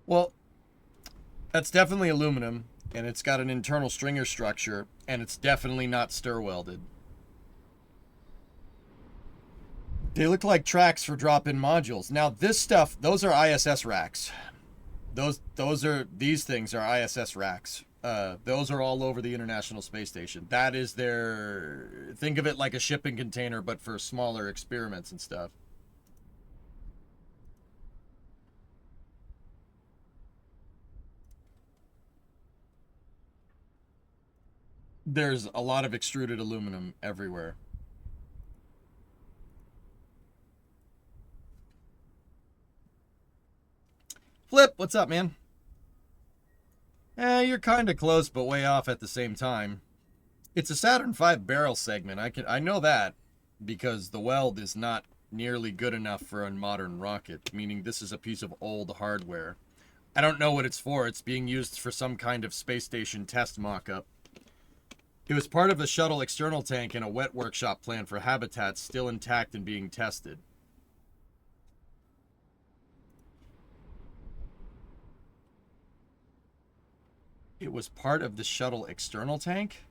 Well, that's definitely aluminum, and it's got an internal stringer structure, and it's definitely not stir welded. They look like tracks for drop-in modules. Now, this stuff, those are ISS racks. These things are ISS racks. Those are all over the International Space Station. That is their, think of it like a shipping container, but for smaller experiments and stuff. There's a lot of extruded aluminum everywhere. Flip, what's up, man? You're kind of close, but way off at the same time. It's a Saturn V barrel segment. I know that because the weld is not nearly good enough for a modern rocket, meaning this is a piece of old hardware. I don't know what it's for. It's being used for some kind of space station test mock-up. It was part of the shuttle external tank in a wet workshop plan for habitats still intact and being tested. It was part of the shuttle external tank?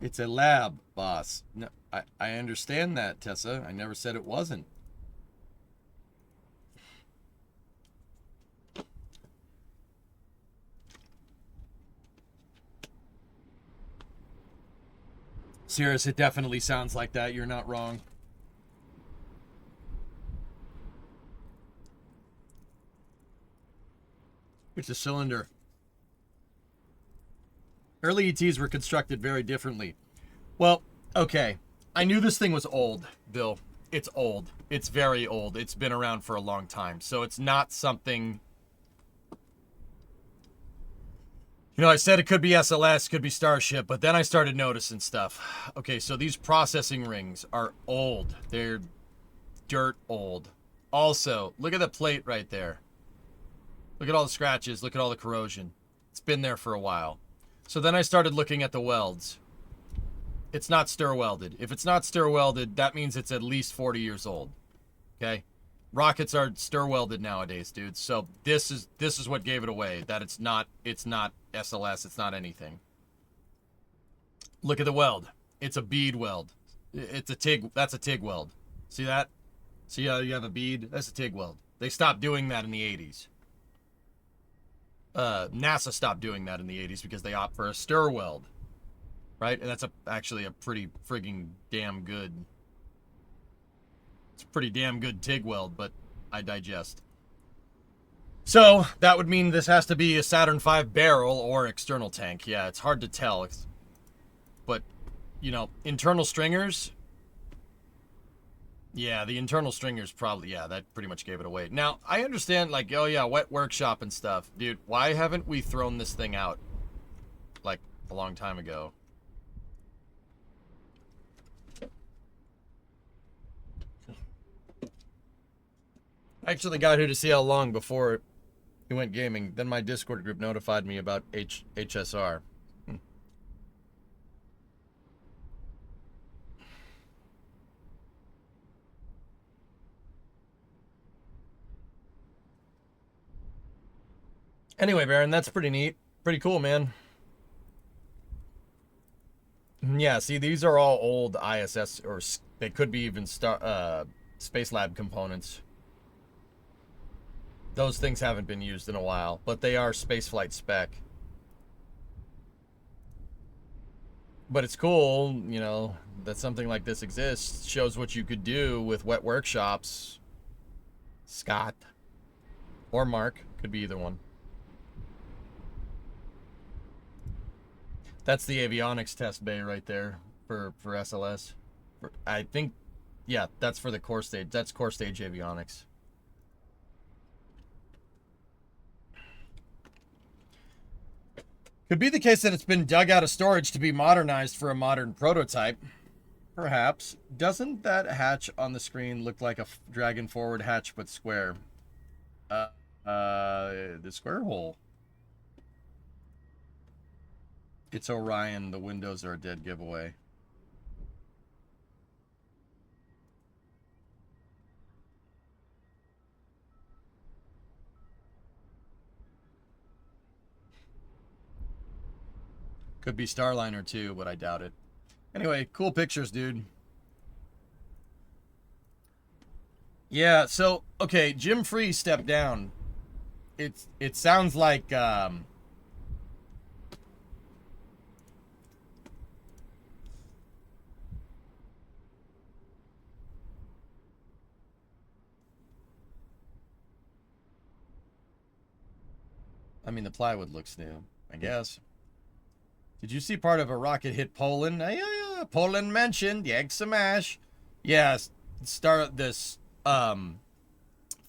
It's a lab, boss. No, I understand that, Tessa. I never said it wasn't. Sirius, it definitely sounds like that. You're not wrong. It's a cylinder. Early ETs were constructed very differently. Well, okay. I knew this thing was old, Bill. It's old. It's very old. It's been around for a long time. So it's not something... You know, I said it could be SLS, could be Starship, but then I started noticing stuff. Okay, so these processing rings are old. They're dirt old. Also, look at the plate right there. Look at all the scratches. Look at all the corrosion. It's been there for a while. So then I started looking at the welds. It's not stir welded. If it's not stir welded, that means it's at least 40 years old. Okay? Rockets are stir welded nowadays, dude. So this is what gave it away. That it's not SLS, it's not anything. Look at the weld. It's a bead weld. It's a TIG, that's a TIG weld. See that? See how you have a bead? That's a TIG weld. They stopped doing that in the 80s. NASA stopped doing that in the 80s because they opt for a stir weld. Right? And that's actually a pretty frigging damn good... It's a pretty damn good TIG weld, but I digest. So, that would mean this has to be a Saturn V barrel or external tank. Yeah, it's hard to tell. But, you know, internal stringers... Yeah, the internal stringers probably... Yeah, that pretty much gave it away. Now, I understand, like, oh yeah, wet workshop and stuff. Dude, why haven't we thrown this thing out, like, a long time ago? I actually got here to see how long before he went gaming. Then my Discord group notified me about HSR. Anyway, Baron, that's pretty neat. Pretty cool, man. Yeah, see, these are all old ISS, or they could be even Space Lab components. Those things haven't been used in a while, but they are spaceflight spec. But it's cool, you know, that something like this exists. Shows what you could do with wet workshops. Scott. Or Mark. Could be either one. That's the avionics test bay right there for SLS. I think, yeah, that's for the core stage. That's core stage avionics. Could be the case that it's been dug out of storage to be modernized for a modern prototype. Perhaps. Doesn't that hatch on the screen look like a dragon forward hatch but square? The square hole. It's Orion. The windows are a dead giveaway. Could be Starliner too, but I doubt it. Anyway, cool pictures, dude. Yeah, so, okay, Jim Free stepped down. It sounds like, I mean, the plywood looks new, I guess. Did you see part of a rocket hit Poland? Yeah, Poland mentioned. Yanks a mash. Yes, this Falcon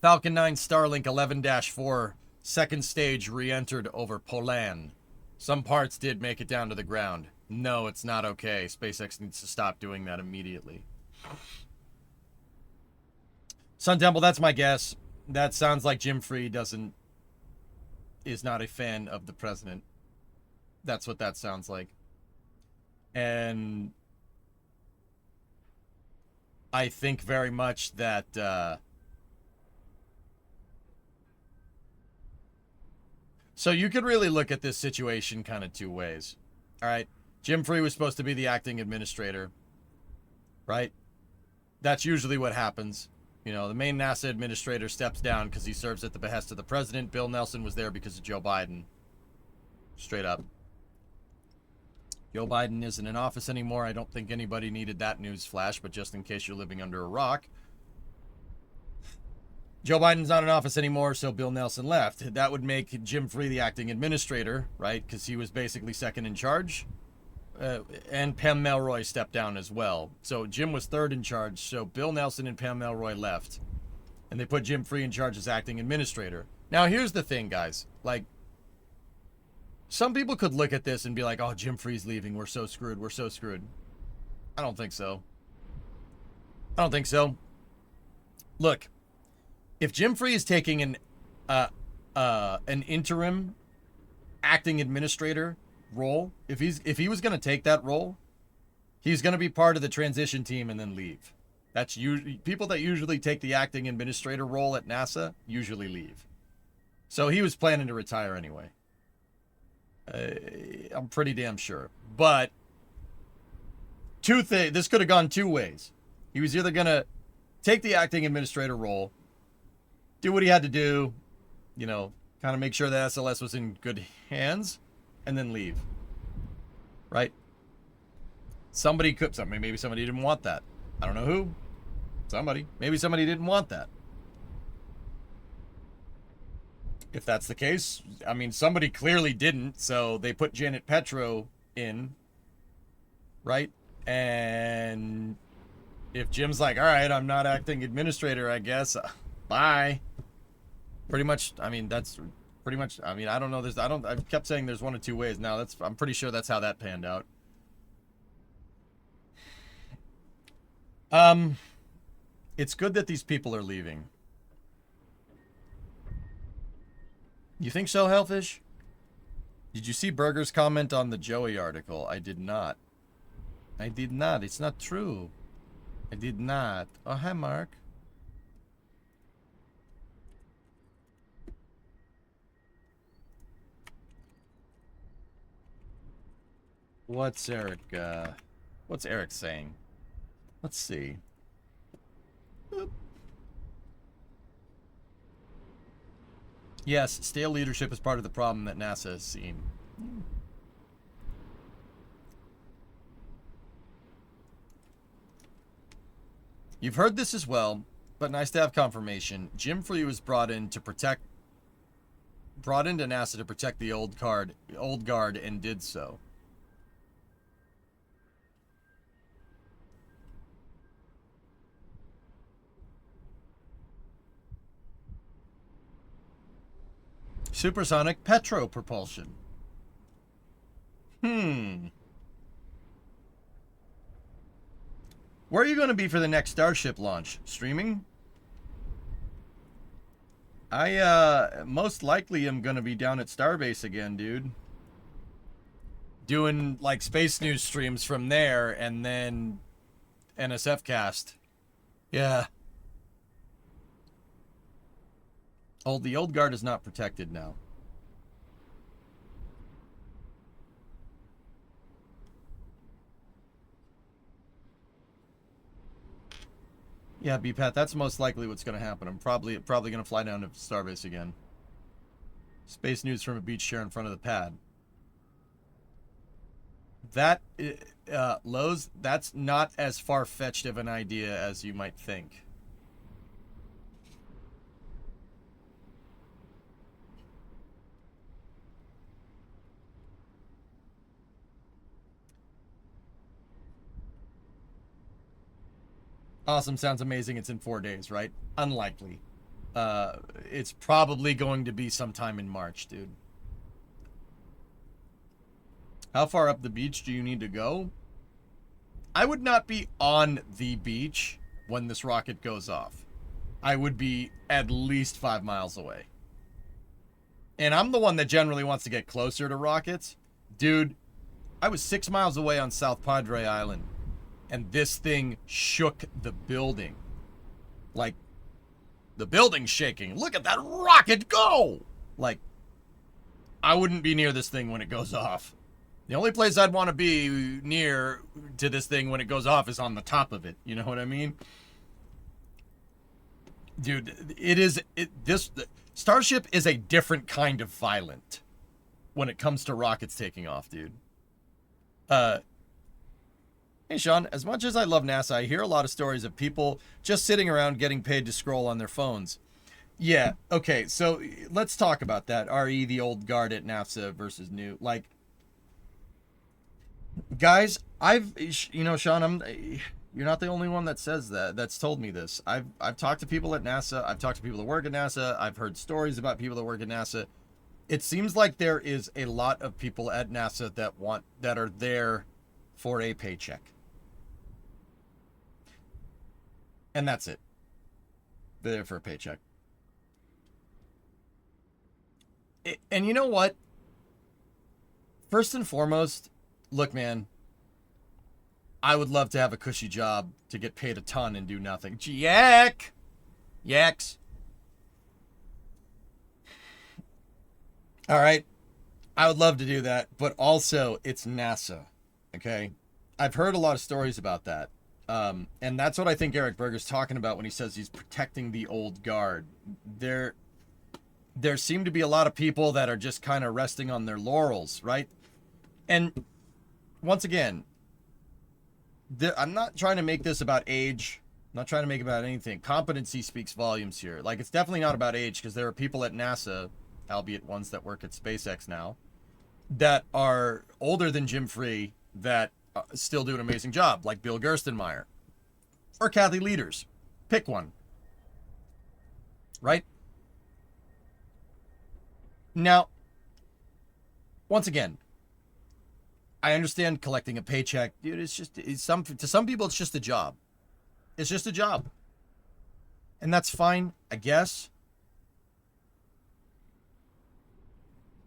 9 Starlink 11-4 second stage re-entered over Poland. Some parts did make it down to the ground. No, it's not okay. SpaceX needs to stop doing that immediately. Sun Temple, that's my guess. That sounds like Jim Free is not a fan of the president. That's what that sounds like. And I think very much that so you could really look at this situation kind of two ways. All right. Jim Free was supposed to be the acting administrator, right? That's usually what happens. You know, the main NASA administrator steps down because he serves at the behest of the president. Bill Nelson was there because of Joe Biden. Straight up. Joe Biden isn't in office anymore. I don't think anybody needed that news flash, but just in case you're living under a rock. Joe Biden's not in office anymore, so Bill Nelson left. That would make Jim Free the acting administrator, right? Because he was basically second in charge. And Pam Melroy stepped down as well. So Jim was third in charge, so Bill Nelson and Pam Melroy left. And they put Jim Free in charge as acting administrator. Now, here's the thing, guys. Like, some people could look at this and be like, oh, Jim Free's leaving. We're so screwed. We're so screwed. I don't think so. I don't think so. Look, if Jim Free is taking an interim acting administrator role, if he was going to take that role, he's going to be part of the transition team and then leave. That's usually people that usually take the acting administrator role at NASA usually leave. So he was planning to retire anyway. I'm pretty damn sure. But this could have gone two ways. He was either going to take the acting administrator role, do what he had to do, you know, kind of make sure the SLS was in good hands, and then leave. Right? Maybe somebody didn't want that. I don't know who. Maybe somebody didn't want that. If that's the case, I mean, somebody clearly didn't, so they put Janet Petro in, right? And if Jim's like, all right, I'm not acting administrator, I guess, bye. Pretty much, I mean, that's pretty much, I mean, I don't know, I've kept saying there's one of two ways. Now, I'm pretty sure that's how that panned out. It's good that these people are leaving. You think so, Hellfish? Did you see Berger's comment on the Joey article? I did not. I did not. It's not true. I did not. Oh, hi, Mark. What's Eric saying? Let's see. Boop. Yes, stale leadership is part of the problem that NASA has seen. You've heard this as well, but nice to have confirmation. Jim Free was brought into NASA to protect the old guard, and did so. Supersonic petro propulsion. Where are you going to be for the next Starship launch? Streaming? I most likely am going to be down at Starbase again, dude. Doing like space news streams from there and then NSF cast. Yeah. Oh, the old guard is not protected now. Yeah, B-Pat, that's most likely what's going to happen. I'm probably going to fly down to Starbase again. Space news from a beach chair in front of the pad. That, Lowe's, that's not as far-fetched of an idea as you might think. Awesome, sounds amazing. It's in 4 days, right? Unlikely. It's probably going to be sometime in March, dude. How far up the beach do you need to go? I would not be on the beach when this rocket goes off. I would be at least 5 miles away. And I'm the one that generally wants to get closer to rockets. Dude, I was 6 miles away on South Padre Island. And this thing shook the building. Like, the building's shaking. Look at that rocket go! Like, I wouldn't be near this thing when it goes off. The only place I'd want to be near to this thing when it goes off is on the top of it. You know what I mean? Dude, Starship is a different kind of violent when it comes to rockets taking off, dude. Hey, Sean, as much as I love NASA, I hear a lot of stories of people just sitting around getting paid to scroll on their phones. Yeah, okay, so let's talk about that. RE, the old guard at NASA versus new. Like, guys, Sean, you're not the only one that says that, that's told me this. I've talked to people at NASA. I've talked to people that work at NASA. I've heard stories about people that work at NASA. It seems like there is a lot of people at NASA that are there for a paycheck. And that's it. They're there for a paycheck. And you know what? First and foremost, look, man, I would love to have a cushy job to get paid a ton and do nothing. Yak! Yaks. All right. I would love to do that, but also it's NASA. Okay? I've heard a lot of stories about that. And that's what I think Eric Berger's talking about when he says he's protecting the old guard. There seem to be a lot of people that are just kind of resting on their laurels, right? And once again, I'm not trying to make this about age. I'm not trying to make it about anything. Competency speaks volumes here. Like, it's definitely not about age, because there are people at NASA, albeit ones that work at SpaceX now, that are older than Jim Free that still do an amazing job, like Bill Gerstenmaier or Kathy Leaders. Pick one. Right? Now, once again, I understand collecting a paycheck. Dude, to some people, it's just a job. It's just a job. And that's fine, I guess.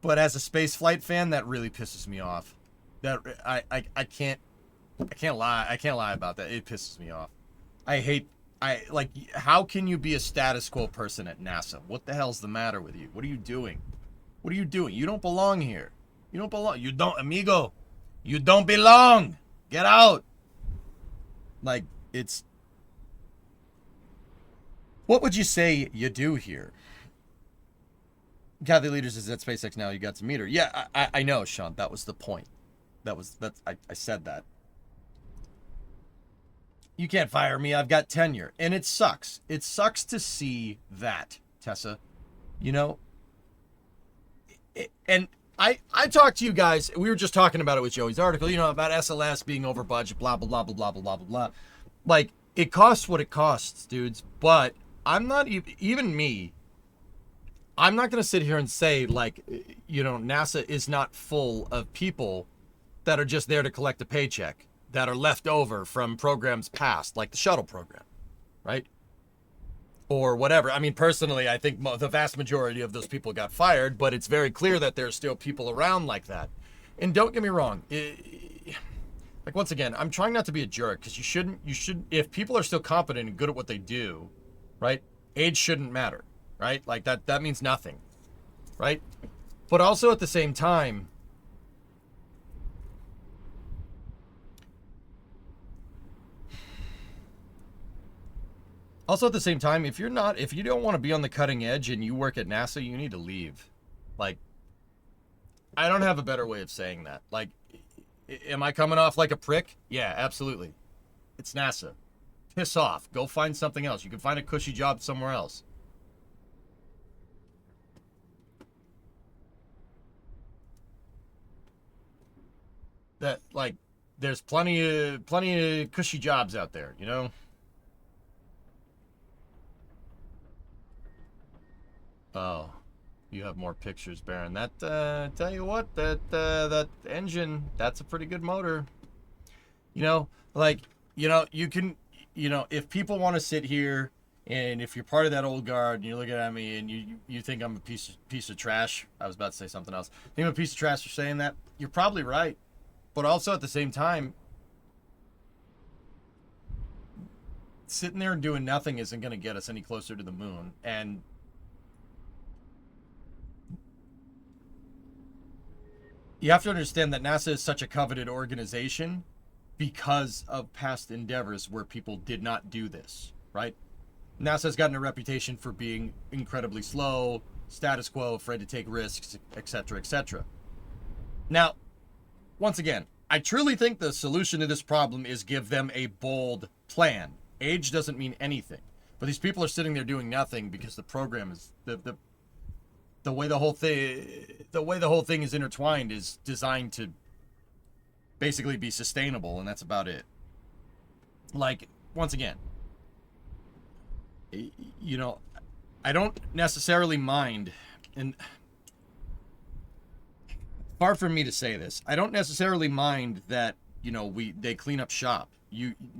But as a spaceflight fan, that really pisses me off. That I can't lie about that. It pisses me off. How can you be a status quo person at NASA? What the hell's the matter with you? What are you doing? What are you doing? You don't belong here. You don't belong. You don't, amigo. You don't belong. Get out. Like, it's... What would you say you do here? Kathy Leaders is at SpaceX now. You got to meet her. Yeah, I know, Sean. That was the point. I said that. You can't fire me. I've got tenure. And it sucks. It sucks to see that, Tessa. You know? And I talked to you guys. We were just talking about it with Joey's article, you know, about SLS being over budget, blah, blah, blah, blah, blah, blah, blah, blah. Like, it costs what it costs, dudes. But I'm not even me. I'm not going to sit here and say, like, you know, NASA is not full of people that are just there to collect a paycheck. that are left over from programs past, like the shuttle program, right? Or whatever. I mean, personally, I think the vast majority of those people got fired, but it's very clear that there's still people around like that. And don't get me wrong, like, once again, I'm trying not to be a jerk, because you should, if people are still competent and good at what they do, right, age shouldn't matter, right? Like, that means nothing, right? But also at the same time, if you don't want to be on the cutting edge and you work at NASA, you need to leave. Like, I don't have a better way of saying that. Like, am I coming off like a prick? Yeah, absolutely. It's NASA. Piss off. Go find something else. You can find a cushy job somewhere else. That, like, there's plenty of cushy jobs out there, you know? Oh, you have more pictures, Baron. That, tell you what, that engine, that's a pretty good motor. You know, like, you know, you can, you know, if people want to sit here, and if you're part of that old guard, and you're looking at me, and you think I'm a piece of trash, I was about to say something else. Think I'm a piece of trash for saying that? You're probably right. But also at the same time, sitting there and doing nothing isn't going to get us any closer to the moon. And you have to understand that NASA is such a coveted organization because of past endeavors where people did not do this, right? NASA's gotten a reputation for being incredibly slow, status quo, afraid to take risks, etc., etc. Now, once again, I truly think the solution to this problem is give them a bold plan. Age doesn't mean anything. But these people are sitting there doing nothing because the program is the way the whole thing is intertwined is designed to basically be sustainable, and that's about it. Like, once again, you know, I don't necessarily mind, and far from me to say this, I don't necessarily mind that, you know, they clean up shop.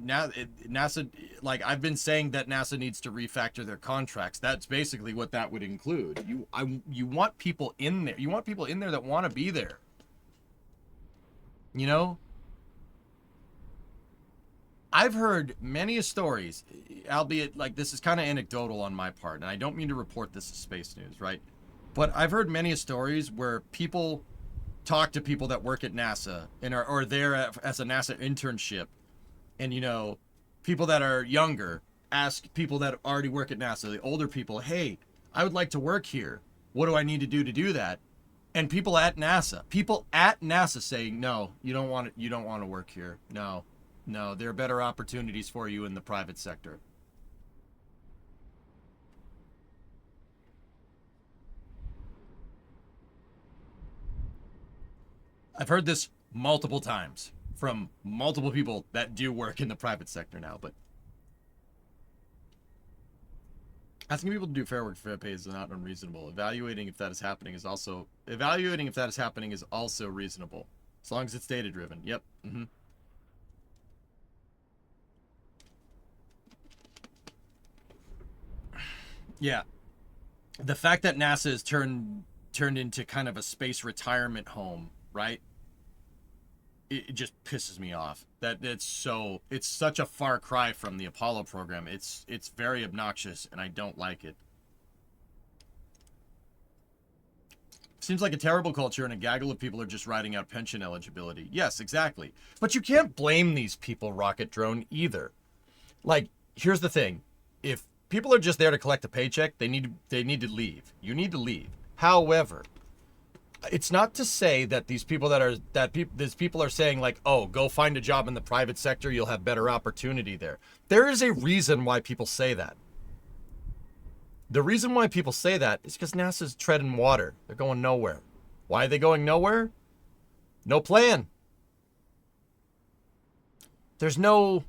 NASA, like, I've been saying that NASA needs to refactor their contracts. That's basically what that would include. You want people in there. You want people in there that want to be there. You know? I've heard many stories, albeit, like, this is kind of anecdotal on my part, and I don't mean to report this as space news, right? But I've heard many stories where people talk to people that work at NASA and are there as a NASA internship, and, you know, people that are younger ask people that already work at NASA, the older people, hey, I would like to work here. What do I need to do that? And people at NASA saying, no, you don't want to work here. No, there are better opportunities for you in the private sector. I've heard this multiple times from multiple people that do work in the private sector now, but asking people to do fair work for fair pay is not unreasonable. Evaluating if that is happening is also reasonable, as long as it's data driven. Yep. Yeah. The fact that NASA is turned into kind of a space retirement home, right? It just pisses me off. That it's such a far cry from the Apollo program. It's very obnoxious, and I don't like it. Seems like a terrible culture, and a gaggle of people are just riding out pension eligibility. Yes, exactly. But you can't blame these people, Rocket Drone, either. Like, here's the thing. If people are just there to collect a paycheck, they need to leave. You need to leave. However, it's not to say that these people are saying, like, oh, go find a job in the private sector, you'll have better opportunity there. There is a reason why people say that. The reason why people say that is because NASA's treading water. They're going nowhere. Why are they going nowhere? No plan. You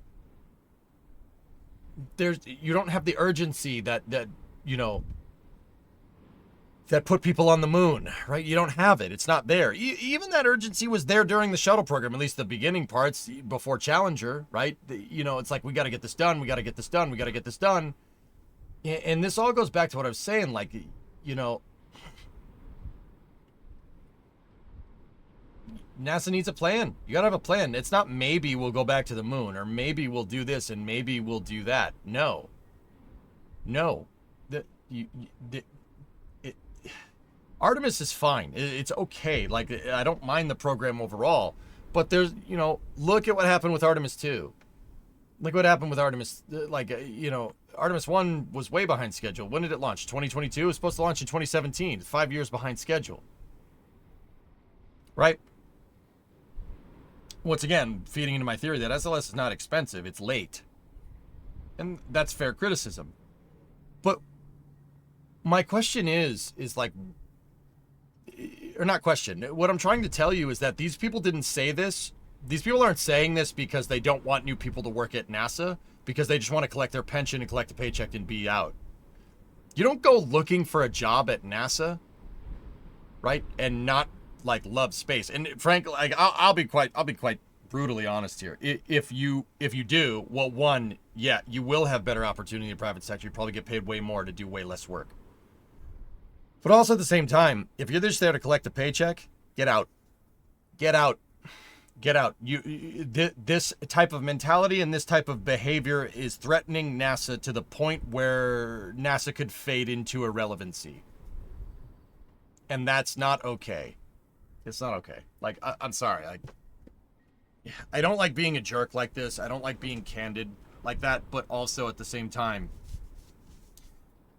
don't have the urgency that you know, that put people on the moon, right? You don't have it. It's not there. Even that urgency was there during the shuttle program, at least the beginning parts before Challenger, right? It's like, we got to get this done. We got to get this done. We got to get this done. And this all goes back to what I was saying. Like, NASA needs a plan. You got to have a plan. It's not maybe we'll go back to the moon, or maybe we'll do this and maybe we'll do that. No. Artemis is fine. It's okay. Like, I don't mind the program overall, but there's, look at what happened with Artemis 2. Look what happened with Artemis. Artemis 1 was way behind schedule. When did it launch? 2022? It was supposed to launch in 2017. 5 years behind schedule. Right? Once again, feeding into my theory that SLS is not expensive. It's late. And that's fair criticism. But my question is like, or not question, what I'm trying to tell you is that these people didn't say this. These people aren't saying this because they don't want new people to work at NASA, because they just want to collect their pension and collect a paycheck and be out. You don't go looking for a job at NASA, right? And not like love space. And frankly, like, I'll be quite brutally honest here. If you do, well, one, yeah, you will have better opportunity in the private sector. You probably get paid way more to do way less work. But also at the same time, if you're just there to collect a paycheck, get out. Get out. Get out. This type of mentality and this type of behavior is threatening NASA to the point where NASA could fade into irrelevancy. And that's not okay. It's not okay. Like, I'm sorry. I don't like being a jerk like this. I don't like being candid like that. But also at the same time,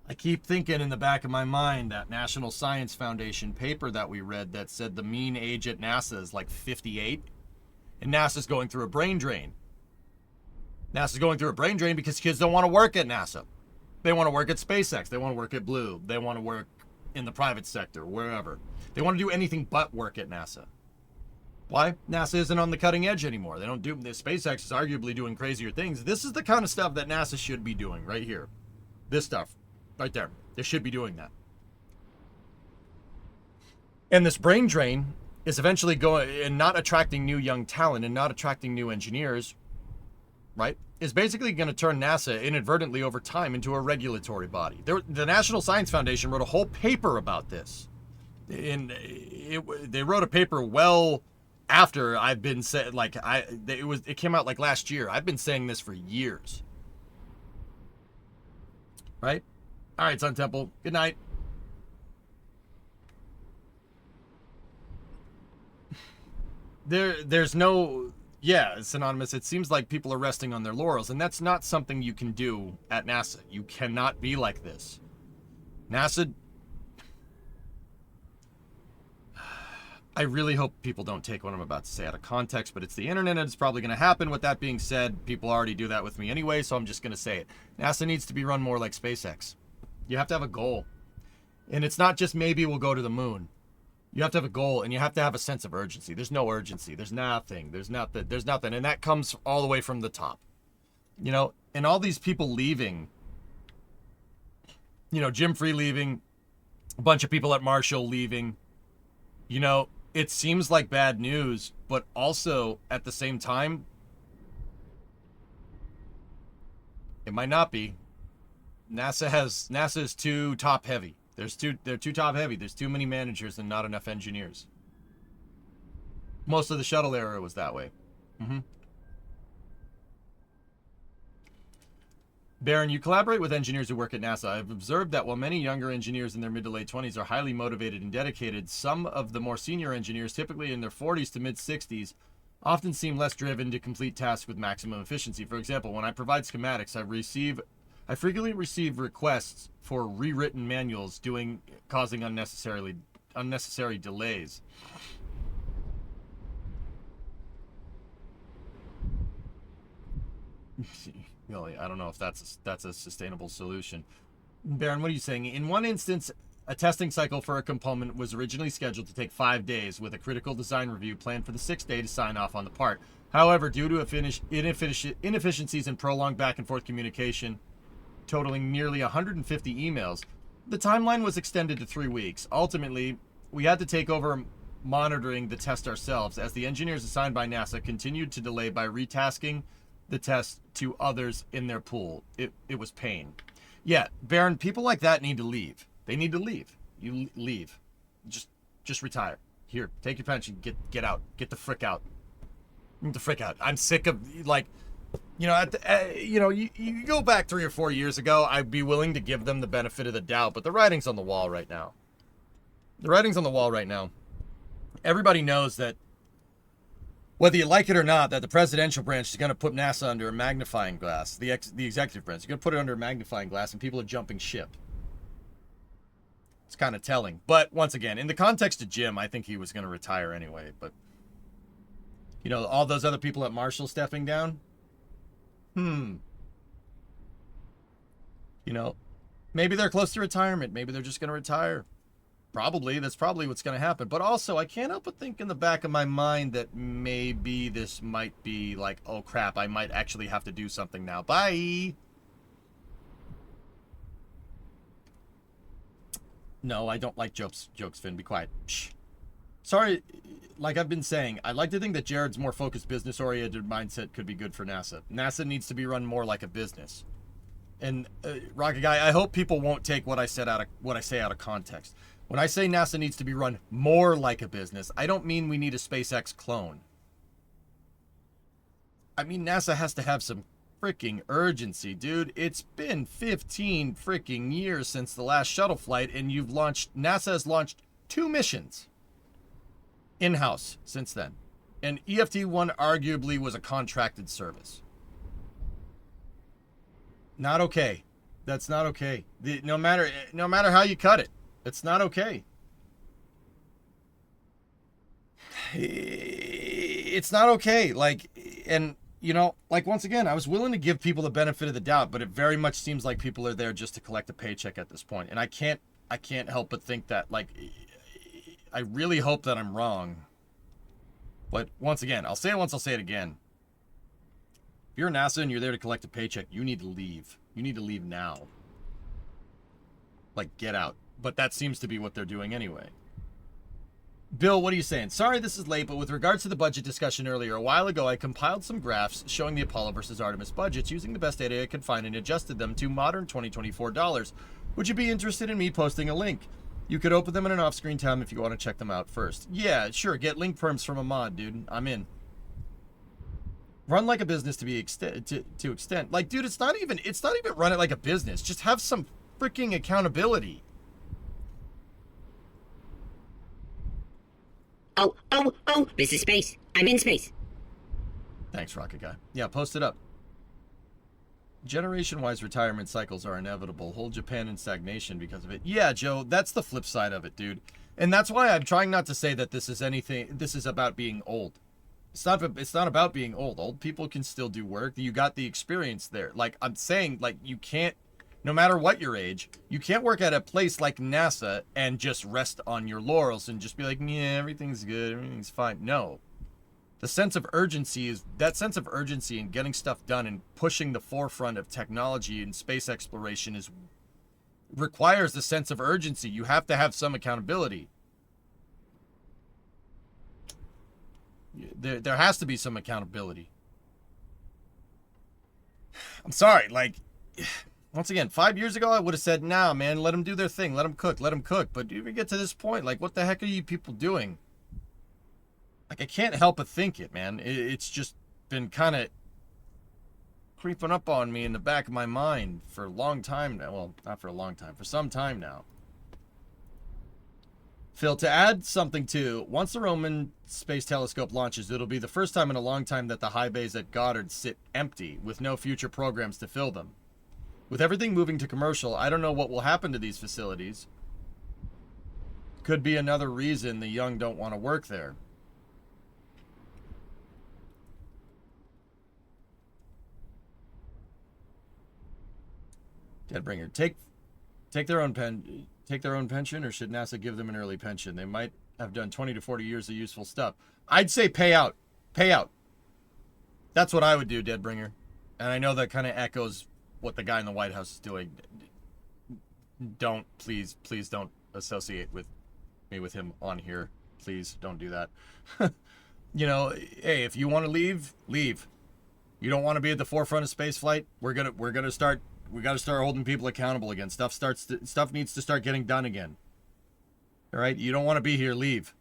I keep thinking in the back of my mind that National Science Foundation paper that we read that said the mean age at NASA is like 58. And NASA's going through a brain drain. NASA's going through a brain drain because kids don't want to work at NASA. They want to work at SpaceX. They want to work at Blue. They want to work in the private sector, wherever. They want to do anything but work at NASA. Why? NASA isn't on the cutting edge anymore. They don't do. SpaceX is arguably doing crazier things. This is the kind of stuff that NASA should be doing right here. This stuff. Right there. They should be doing that. And this brain drain is eventually going and not attracting new young talent and not attracting new engineers, right? Is basically going to turn NASA inadvertently over time into a regulatory body. The National Science Foundation wrote a whole paper about this. And they wrote a paper well after I've been said, like, it came out like last year. I've been saying this for years. Right? All right, Sun Temple. Good night. There's no, yeah, it's anonymous. It seems like people are resting on their laurels, and that's not something you can do at NASA. You cannot be like this. NASA, I really hope people don't take what I'm about to say out of context, but it's the internet and it's probably going to happen. With that being said, people already do that with me anyway, so I'm just going to say it. NASA needs to be run more like SpaceX. You have to have a goal. And it's not just maybe we'll go to the moon. You have to have a goal, and you have to have a sense of urgency. There's no urgency. There's nothing. There's nothing. And that comes all the way from the top. And all these people leaving, Jim Free leaving, a bunch of people at Marshall leaving, it seems like bad news, but also at the same time, it might not be. NASA is too top heavy. They're too top heavy. There's too many managers and not enough engineers. Most of the shuttle era was that way. Baron, you collaborate with engineers who work at NASA. I've observed that while many younger engineers in their mid to late 20s are highly motivated and dedicated, some of the more senior engineers, typically in their 40s to mid 60s, often seem less driven to complete tasks with maximum efficiency. For example, when I provide schematics, I frequently receive requests for rewritten manuals causing unnecessary delays. I don't know if that's a sustainable solution. Baron, what are you saying? In one instance, a testing cycle for a component was originally scheduled to take 5 days, with a critical design review planned for the 6th day to sign off on the part. However, due to inefficiencies and prolonged back and forth communication, totaling nearly 150 emails, the timeline was extended to 3 weeks. Ultimately, we had to take over monitoring the test ourselves as the engineers assigned by NASA continued to delay by retasking the test to others in their pool. It was pain. Yeah, Baron, people like that need to leave. They need to leave. You leave. Just retire. Here, take your pension. Get out. Get the frick out. Get the frick out. I'm sick of, like, you know, you go back 3 or 4 years ago, I'd be willing to give them the benefit of the doubt, but the writing's on the wall right now. The writing's on the wall right now. Everybody knows that, whether you like it or not, that the presidential branch is going to put NASA under a magnifying glass. The executive branch is going to put it under a magnifying glass, and people are jumping ship. It's kind of telling. But once again, in the context of Jim, I think he was going to retire anyway. But, you know, all those other people at Marshall stepping down. You know, maybe they're close to retirement. Maybe they're just going to retire. Probably. That's probably what's going to happen. But also, I can't help but think in the back of my mind that maybe this might be like, oh, crap, I might actually have to do something now. Bye. No, I don't like jokes, Finn. Be quiet. Shh. Sorry, like I've been saying, I'd like to think that Jared's more focused, business-oriented mindset could be good for NASA. NASA needs to be run more like a business. And Rocket Guy, I hope people won't take what I say out of context. When I say NASA needs to be run more like a business, I don't mean we need a SpaceX clone. I mean NASA has to have some freaking urgency, dude. It's been 15 freaking years since the last shuttle flight, and NASA has launched 2 missions in-house since then. And EFT-1 arguably was a contracted service. Not okay. That's not okay. No matter how you cut it, it's not okay. It's not okay. Like, and you know, like, once again, I was willing to give people the benefit of the doubt, but it very much seems like people are there just to collect a paycheck at this point. And I can't help but think that, like, I really hope that I'm wrong. But once again, I'll say it once, I'll say it again. If you're NASA and you're there to collect a paycheck, you need to leave. You need to leave now. Like, get out. But that seems to be what they're doing anyway. Bill, what are you saying? Sorry this is late, but with regards to the budget discussion earlier, a while ago I compiled some graphs showing the Apollo versus Artemis budgets using the best data I could find and adjusted them to modern 2024 dollars. Would you be interested in me posting a link? You could open them in an off-screen tab if you want to check them out first. Yeah, sure, get link perms from a mod, dude. I'm in. Run like a business to extent. Like, dude, it's not even run it like a business. Just have some freaking accountability. Oh, this is space. I'm in space. Thanks, Rocket Guy. Yeah, post it up. Generation-wise retirement cycles are inevitable. Hold Japan in stagnation because of it. Yeah, Joe, that's the flip side of it, dude. And that's why I'm trying not to say that this is about being old. It's not about being old. Old people can still do work. You got the experience there. Like, I'm saying, like, you can't, no matter what your age, you can't work at a place like NASA and just rest on your laurels and just be like, yeah, everything's good, everything's fine. No. The sense of urgency in getting stuff done and pushing the forefront of technology and space exploration requires a sense of urgency. You have to have some accountability. There has to be some accountability. I'm sorry, like, once again, 5 years ago, I would have said, nah, man, let them do their thing. Let them cook. But you get to this point, like, what the heck are you people doing? Like, I can't help but think it, man. It's just been kind of creeping up on me in the back of my mind for a long time now. Well, not for a long time, for some time now. Phil, to add something too, once the Roman Space Telescope launches, it'll be the first time in a long time that the high bays at Goddard sit empty, with no future programs to fill them. With everything moving to commercial, I don't know what will happen to these facilities. Could be another reason the young don't want to work there. Deadbringer, take their own pension, or should NASA give them an early pension? They might have done 20 to 40 years of useful stuff. I'd say pay out. That's what I would do, Deadbringer. And I know that kind of echoes what the guy in the White House is doing. don't, please don't associate with me with him on here. Please don't do that. You know, hey, if you want to leave, leave. You don't want to be at the forefront of space flight, we got to start holding people accountable again. Stuff needs to start getting done again. All right? You don't want to be here, leave.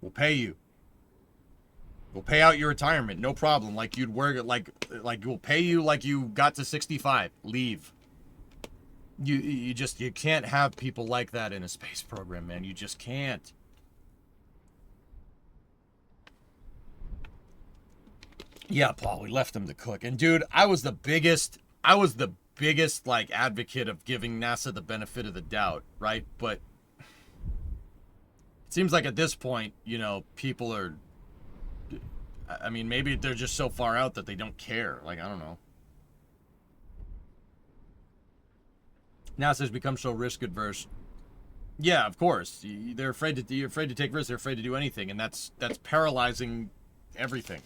We'll pay you. We'll pay out your retirement, no problem. Like you'd work, like we'll pay you like you got to 65. Leave. You can't have people like that in a space program, man. You just can't. Yeah, Paul, we left them to cook. And dude, I was the biggest like advocate of giving NASA the benefit of the doubt, right? But it seems like at this point, you know, people are, I mean, maybe they're just so far out that they don't care. Like, I don't know. NASA's become so risk adverse. Yeah, of course. You're afraid to take risks. They're afraid to do anything, and that's paralyzing everything.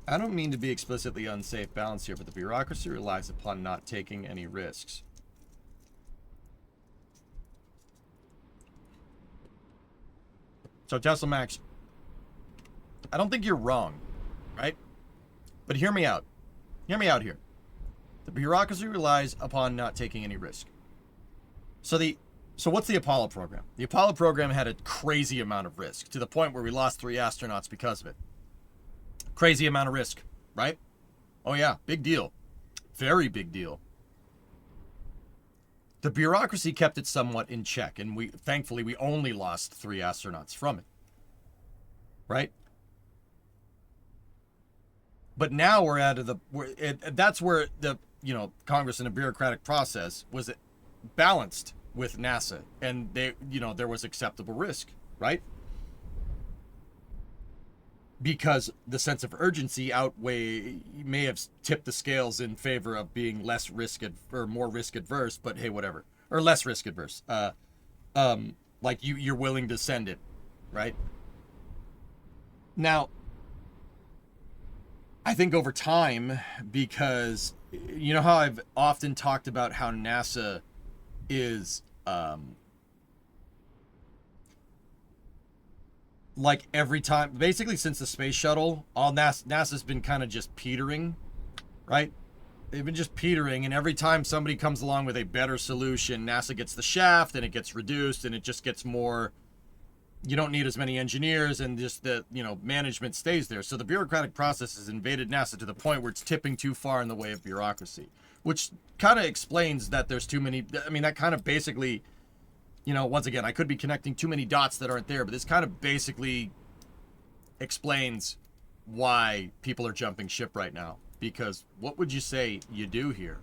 I don't mean to be explicitly unsafe balance here, but the bureaucracy relies upon not taking any risks. So Tesla Max, I don't think you're wrong, right? But hear me out. Hear me out here. The bureaucracy relies upon not taking any risk. So what's the Apollo program? The Apollo program had a crazy amount of risk to the point where we lost 3 astronauts because of it. Crazy amount of risk, right? Oh yeah, big deal. Very big deal. The bureaucracy kept it somewhat in check, and thankfully we only lost 3 astronauts from it. Right? But now we're out of that's where the, you know, Congress and the bureaucratic process was balanced with NASA, and they, you know, there was acceptable risk, right? Because the sense of urgency may have tipped the scales in favor of being less or more risk adverse, but hey, whatever. Or less risk adverse. Like you're willing to send it, right? Now, I think over time, because you know how I've often talked about how NASA is like every time, basically since the space shuttle, all NASA's been kind of just petering, right? They've been just petering, and every time somebody comes along with a better solution, NASA gets the shaft, and it gets reduced, and it just gets more, you don't need as many engineers, and just the, you know, management stays there. So the bureaucratic process has invaded NASA to the point where it's tipping too far in the way of bureaucracy, which kind of explains that there's too many, I mean, that kind of basically, you know, once again, I could be connecting too many dots that aren't there, but this kind of basically explains why people are jumping ship right now. Because what would you say you do here?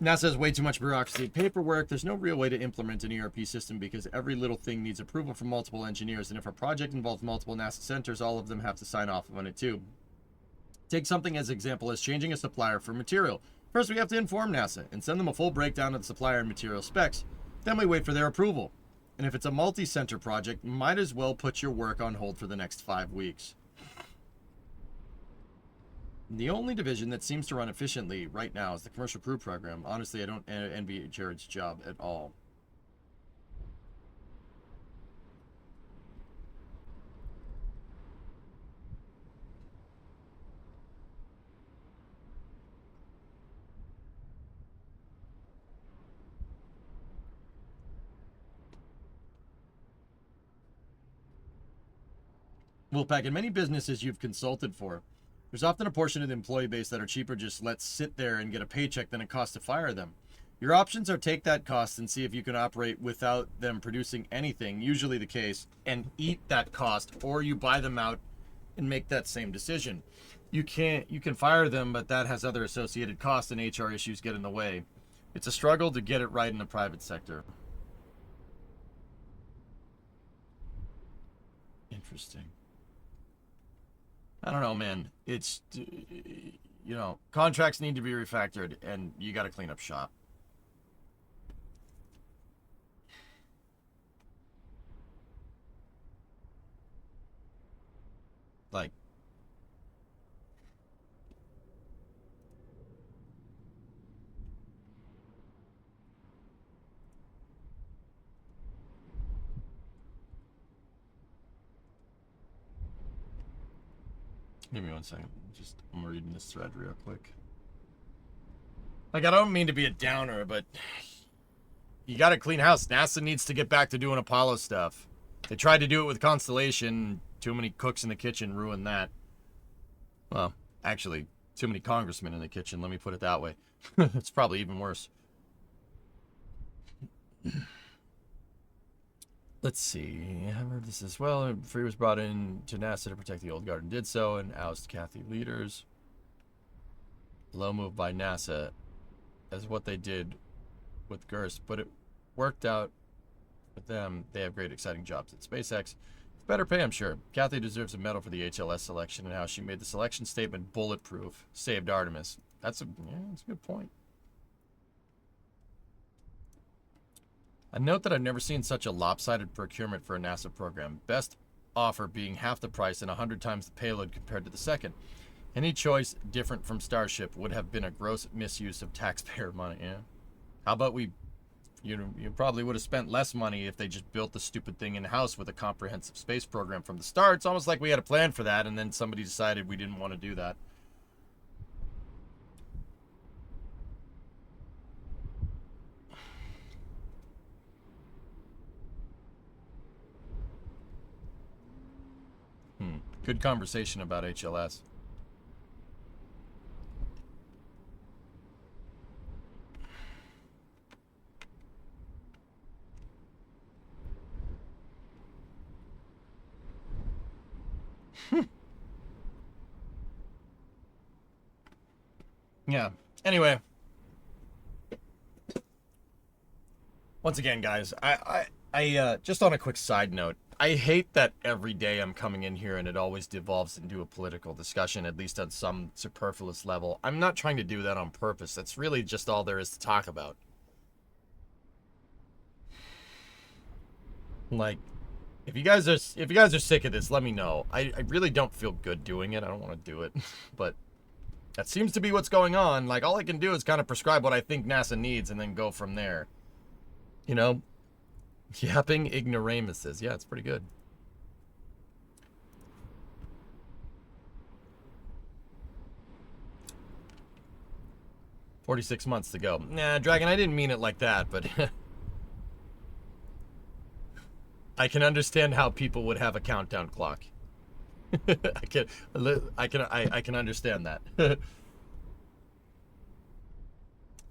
NASA has way too much bureaucracy and paperwork. There's no real way to implement an ERP system because every little thing needs approval from multiple engineers. And if a project involves multiple NASA centers, all of them have to sign off on it too. Take something as example as changing a supplier for material. First, we have to inform NASA and send them a full breakdown of the supplier and material specs. Then we wait for their approval. And if it's a multi-center project, might as well put your work on hold for the next 5 weeks. The only division that seems to run efficiently right now is the commercial crew program. Honestly, I don't envy Jared's job at all. Wolfpack, in many businesses you've consulted for, there's often a portion of the employee base that are cheaper just let sit there and get a paycheck than it costs to fire them. Your options are take that cost and see if you can operate without them producing anything, usually the case, and eat that cost, or you buy them out and make that same decision. You can fire them, but that has other associated costs and HR issues get in the way. It's a struggle to get it right in the private sector. Interesting. I don't know, man. It's, you know, contracts need to be refactored, and you got to clean up shop. Give me 1 second. I'm reading this thread real quick. Like, I don't mean to be a downer, but you got to clean house. NASA needs to get back to doing Apollo stuff. They tried to do it with Constellation. Too many cooks in the kitchen ruined that. Well, actually, too many congressmen in the kitchen. Let me put it that way. It's probably even worse. Let's see. I've heard this as well. Free was brought in to NASA to protect the old guard and did so and oust Kathy leaders. Low move by NASA as what they did with Gerst, but it worked out with them. They have great, exciting jobs at SpaceX. It's better pay, I'm sure. Kathy deserves a medal for the HLS selection and how she made the selection statement bulletproof. Saved Artemis. That's a good point. A note that I've never seen such a lopsided procurement for a NASA program. Best offer being half the price and 100 times the payload compared to the second. Any choice different from Starship would have been a gross misuse of taxpayer money. Yeah. How about you probably would have spent less money if they just built the stupid thing in-house with a comprehensive space program from the start. It's almost like we had a plan for that, and then somebody decided we didn't want to do that. Good conversation about HLS. Yeah. Anyway. Once again, guys, I just on a quick side note, I hate that every day I'm coming in here and it always devolves into a political discussion, at least on some superfluous level. I'm not trying to do that on purpose. That's really just all there is to talk about. Like, if you guys are sick of this, let me know. I really don't feel good doing it. I don't want to do it, but that seems to be what's going on. Like, all I can do is kind of prescribe what I think NASA needs and then go from there. You know? Yapping ignoramuses. Yeah, it's pretty good. "46 months to go." Nah, Dragon, I didn't mean it like that, but I can understand how people would have a countdown clock. I can understand that.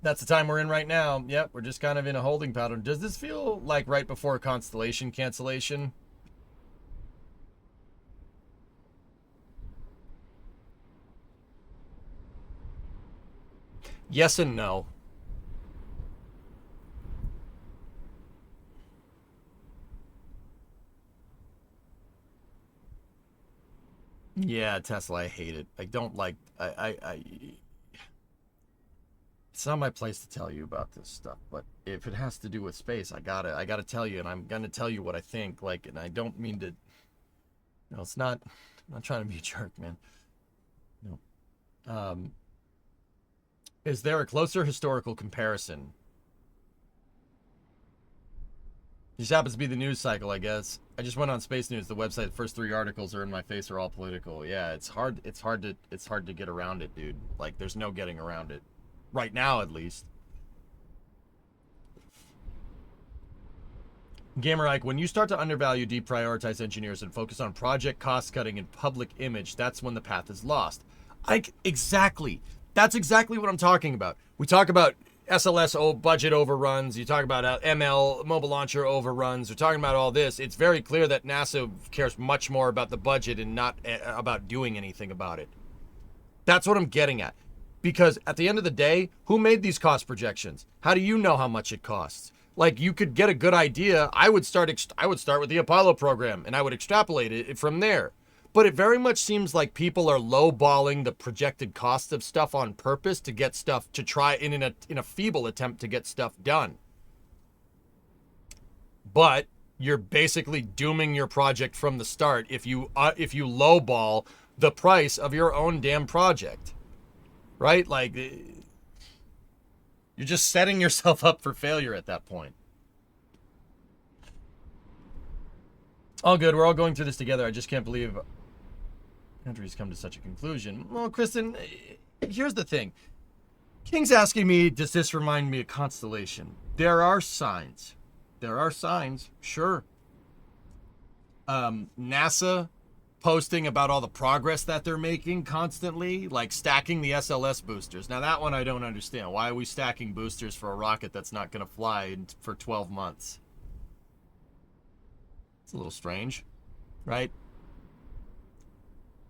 That's the time we're in right now. Yep, we're just kind of in a holding pattern. Does this feel like right before Constellation cancellation? Yes and no. Yeah, Tesla, I hate it. I don't like... It's not my place to tell you about this stuff, but if it has to do with space, I gotta tell you, and I'm gonna tell you what I think. Like, and I don't mean to. No, it's not. I'm not trying to be a jerk, man. No. Is there a closer historical comparison? This happens to be the news cycle, I guess. I just went on Space News, the website. The first 3 articles are in my face, are all political. Yeah, it's hard to get around it, dude. Like, there's no getting around it. Right now, at least. Gamer Ike, when you start to undervalue, deprioritize engineers and focus on project cost cutting and public image, that's when the path is lost. Ike, exactly. That's exactly what I'm talking about. We talk about SLS budget overruns. You talk about ML mobile launcher overruns. We're talking about all this. It's very clear that NASA cares much more about the budget and not about doing anything about it. That's what I'm getting at. Because at the end of the day, who made these cost projections? How do you know how much it costs? Like, you could get a good idea. I would start with the Apollo program, and I would extrapolate it from there. But it very much seems like people are lowballing the projected cost of stuff on purpose to get stuff, to try in a feeble attempt to get stuff done. But you're basically dooming your project from the start if you lowball the price of your own damn project. Right? Like, you're just setting yourself up for failure at that point. All good. We're all going through this together. I just can't believe countries come to such a conclusion. Well, Kristen, here's the thing. King's asking me, does this remind me of Constellation? There are signs. There are signs, sure. NASA posting about all the progress that they're making constantly, like stacking the SLS boosters. Now that one I don't understand. Why are we stacking boosters for a rocket that's not going to fly for 12 months? It's a little strange, right?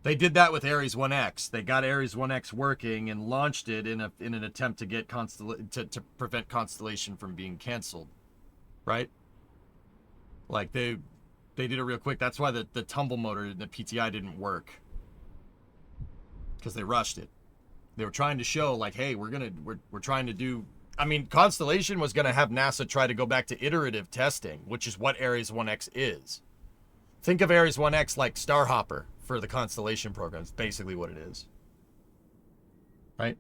They did that with Ares 1X. They got Ares 1X working and launched it in an attempt to get to prevent Constellation from being canceled, right? Like they did it real quick. That's why the tumble motor in the PTI didn't work, because they rushed it. They were trying to show like, hey, we're trying to do. I mean, Constellation was going to have NASA try to go back to iterative testing, which is what Ares 1X is. Think of Ares 1X like Starhopper for the Constellation program. It's basically what it is, right?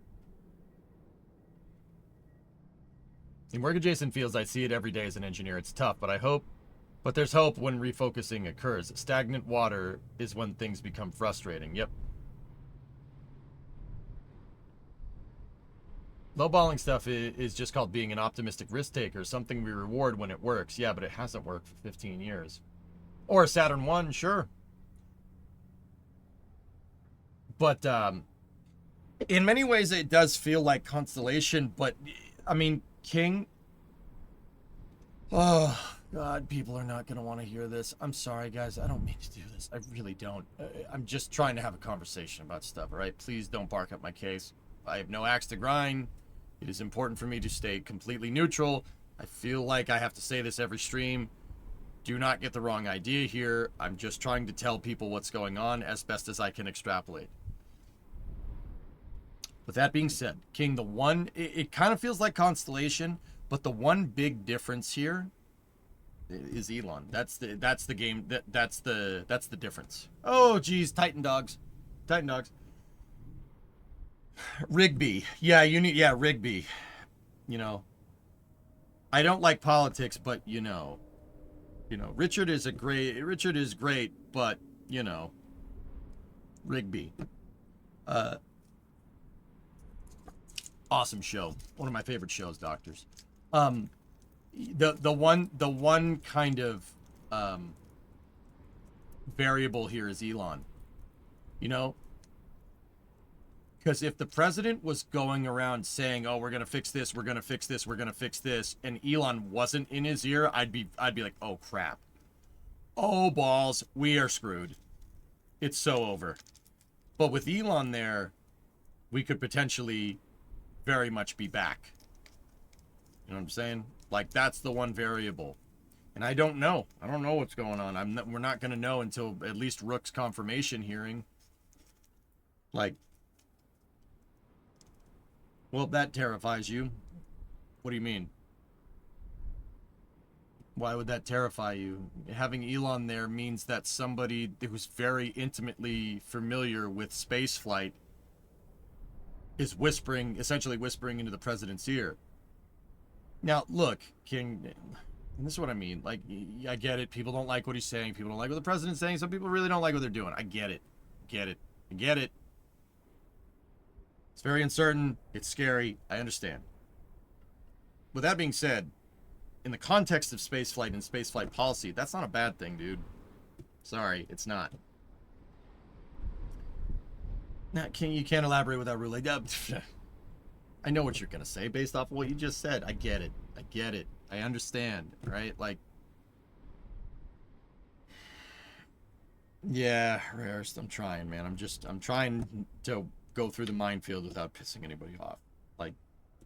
In work adjacent fields, I see it every day as an engineer. It's tough, but there's hope when refocusing occurs. Stagnant water is when things become frustrating. Yep. Lowballing stuff is just called being an optimistic risk taker, something we reward when it works. Yeah, but it hasn't worked for 15 years. Or Saturn 1, sure. But in many ways, it does feel like Constellation. But, I mean, King... Oh, God, people are not going to want to hear this. I'm sorry, guys. I don't mean to do this. I really don't. I'm just trying to have a conversation about stuff, all right? Please don't bark up my case. I have no axe to grind. It is important for me to stay completely neutral. I feel like I have to say this every stream. Do not get the wrong idea here. I'm just trying to tell people what's going on as best as I can extrapolate. With that being said, King, the one, it kind of feels like Constellation, but the one big difference here is Elon. That's the game. That's the difference. Oh, geez, Titan dogs. Rigby. Yeah, Rigby. You know, I don't like politics, but you know, Richard is great, but you know, Rigby. Awesome show. One of my favorite shows, Doctors. The one kind of variable here is Elon. You know, because if the president was going around saying, "Oh, we're gonna fix this, we're gonna fix this, we're gonna fix this," and Elon wasn't in his ear, I'd be like, "Oh crap, oh balls, we are screwed. It's so over." But with Elon there, we could potentially very much be back. You know what I'm saying? Like, that's the one variable. And I don't know. I don't know what's going on. We're not going to know until at least Rook's confirmation hearing. Like, well, that terrifies you. What do you mean? Why would that terrify you? Having Elon there means that somebody who's very intimately familiar with spaceflight is essentially whispering into the president's ear. Now, look, King, and this is what I mean. Like, I get it. People don't like what he's saying. People don't like what the president's saying. Some people really don't like what they're doing. I get it. I get it. It's very uncertain. It's scary. I understand. With that being said, in the context of spaceflight and spaceflight policy, that's not a bad thing, dude. Sorry, it's not. Now, you can't elaborate without ruling. I know what you're going to say based off of what you just said. I get it. I understand, right? Like, yeah, Rarest, I'm trying, man. I'm trying to go through the minefield without pissing anybody off. Like,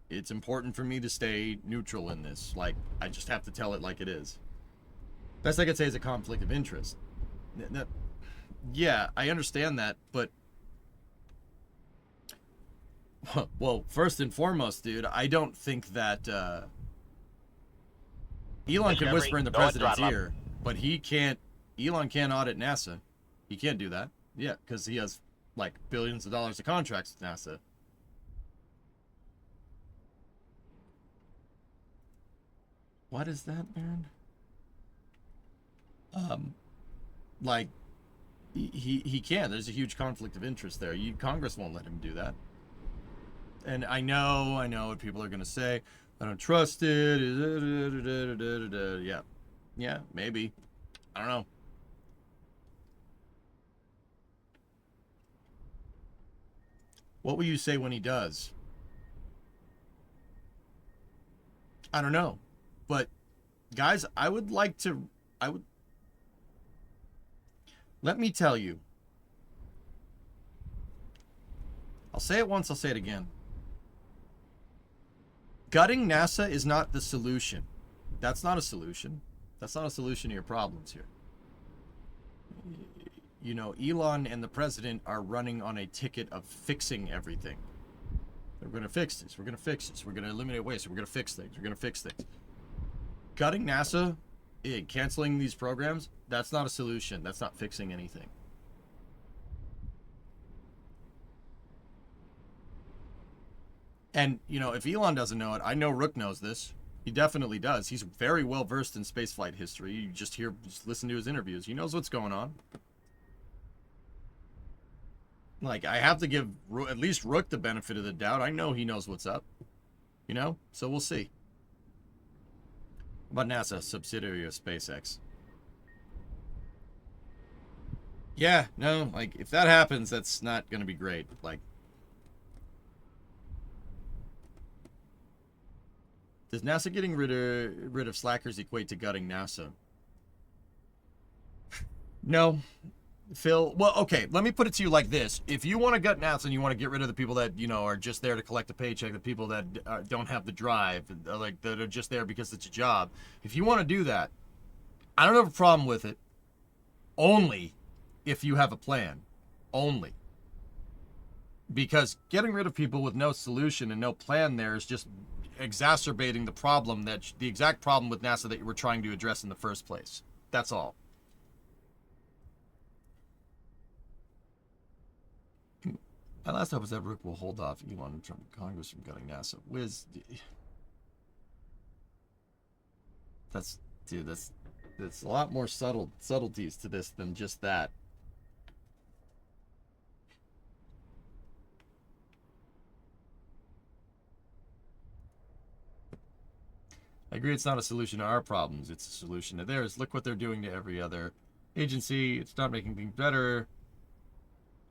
it's important for me to stay neutral in this. Like, I just have to tell it like it is. Best I could say is a conflict of interest. Yeah, I understand that, but well, first and foremost, dude, I don't think that Elon can whisper in the president's ear, but Elon can't audit NASA. He can't do that. Yeah, because he has like billions of dollars of contracts with NASA. What is that, man? Like, He can't. There's a huge conflict of interest there. Congress won't let him do that. And I know what people are going to say. I don't trust it. Yeah, maybe. I don't know. What will you say when he does? I don't know. But guys, let me tell you. I'll say it once, I'll say it again. Gutting NASA is not the solution. That's not a solution. That's not a solution to your problems here. You know, Elon and the president are running on a ticket of fixing everything. We're going to fix this. We're going to fix this. We're going to eliminate waste. We're going to fix things. We're going to fix things. Gutting NASA, canceling these programs, that's not a solution. That's not fixing anything. And, you know, if Elon doesn't know it, I know Rook knows this. He definitely does. He's very well versed in spaceflight history. You just listen to his interviews. He knows what's going on. Like, I have to give at least Rook the benefit of the doubt. I know he knows what's up. You know? So we'll see. About NASA, subsidiary of SpaceX. Yeah, no, like, if that happens, that's not going to be great. Like, does NASA getting rid of slackers equate to gutting NASA? No. Phil, well, okay, let me put it to you like this. If you want to gut NASA and you want to get rid of the people that, you know, are just there to collect a paycheck, the people that don't have the drive, like, that are just there because it's a job, if you want to do that, I don't have a problem with it. Only if you have a plan. Only. Because getting rid of people with no solution and no plan there is just exacerbating the problem, the exact problem with NASA that you were trying to address in the first place. That's all. My last hope is that Rook will hold off Elon and Trump Congress from gutting NASA. That's a lot more subtleties to this than just that. I agree it's not a solution to our problems, it's a solution to theirs. Look what they're doing to every other agency. It's not making things better.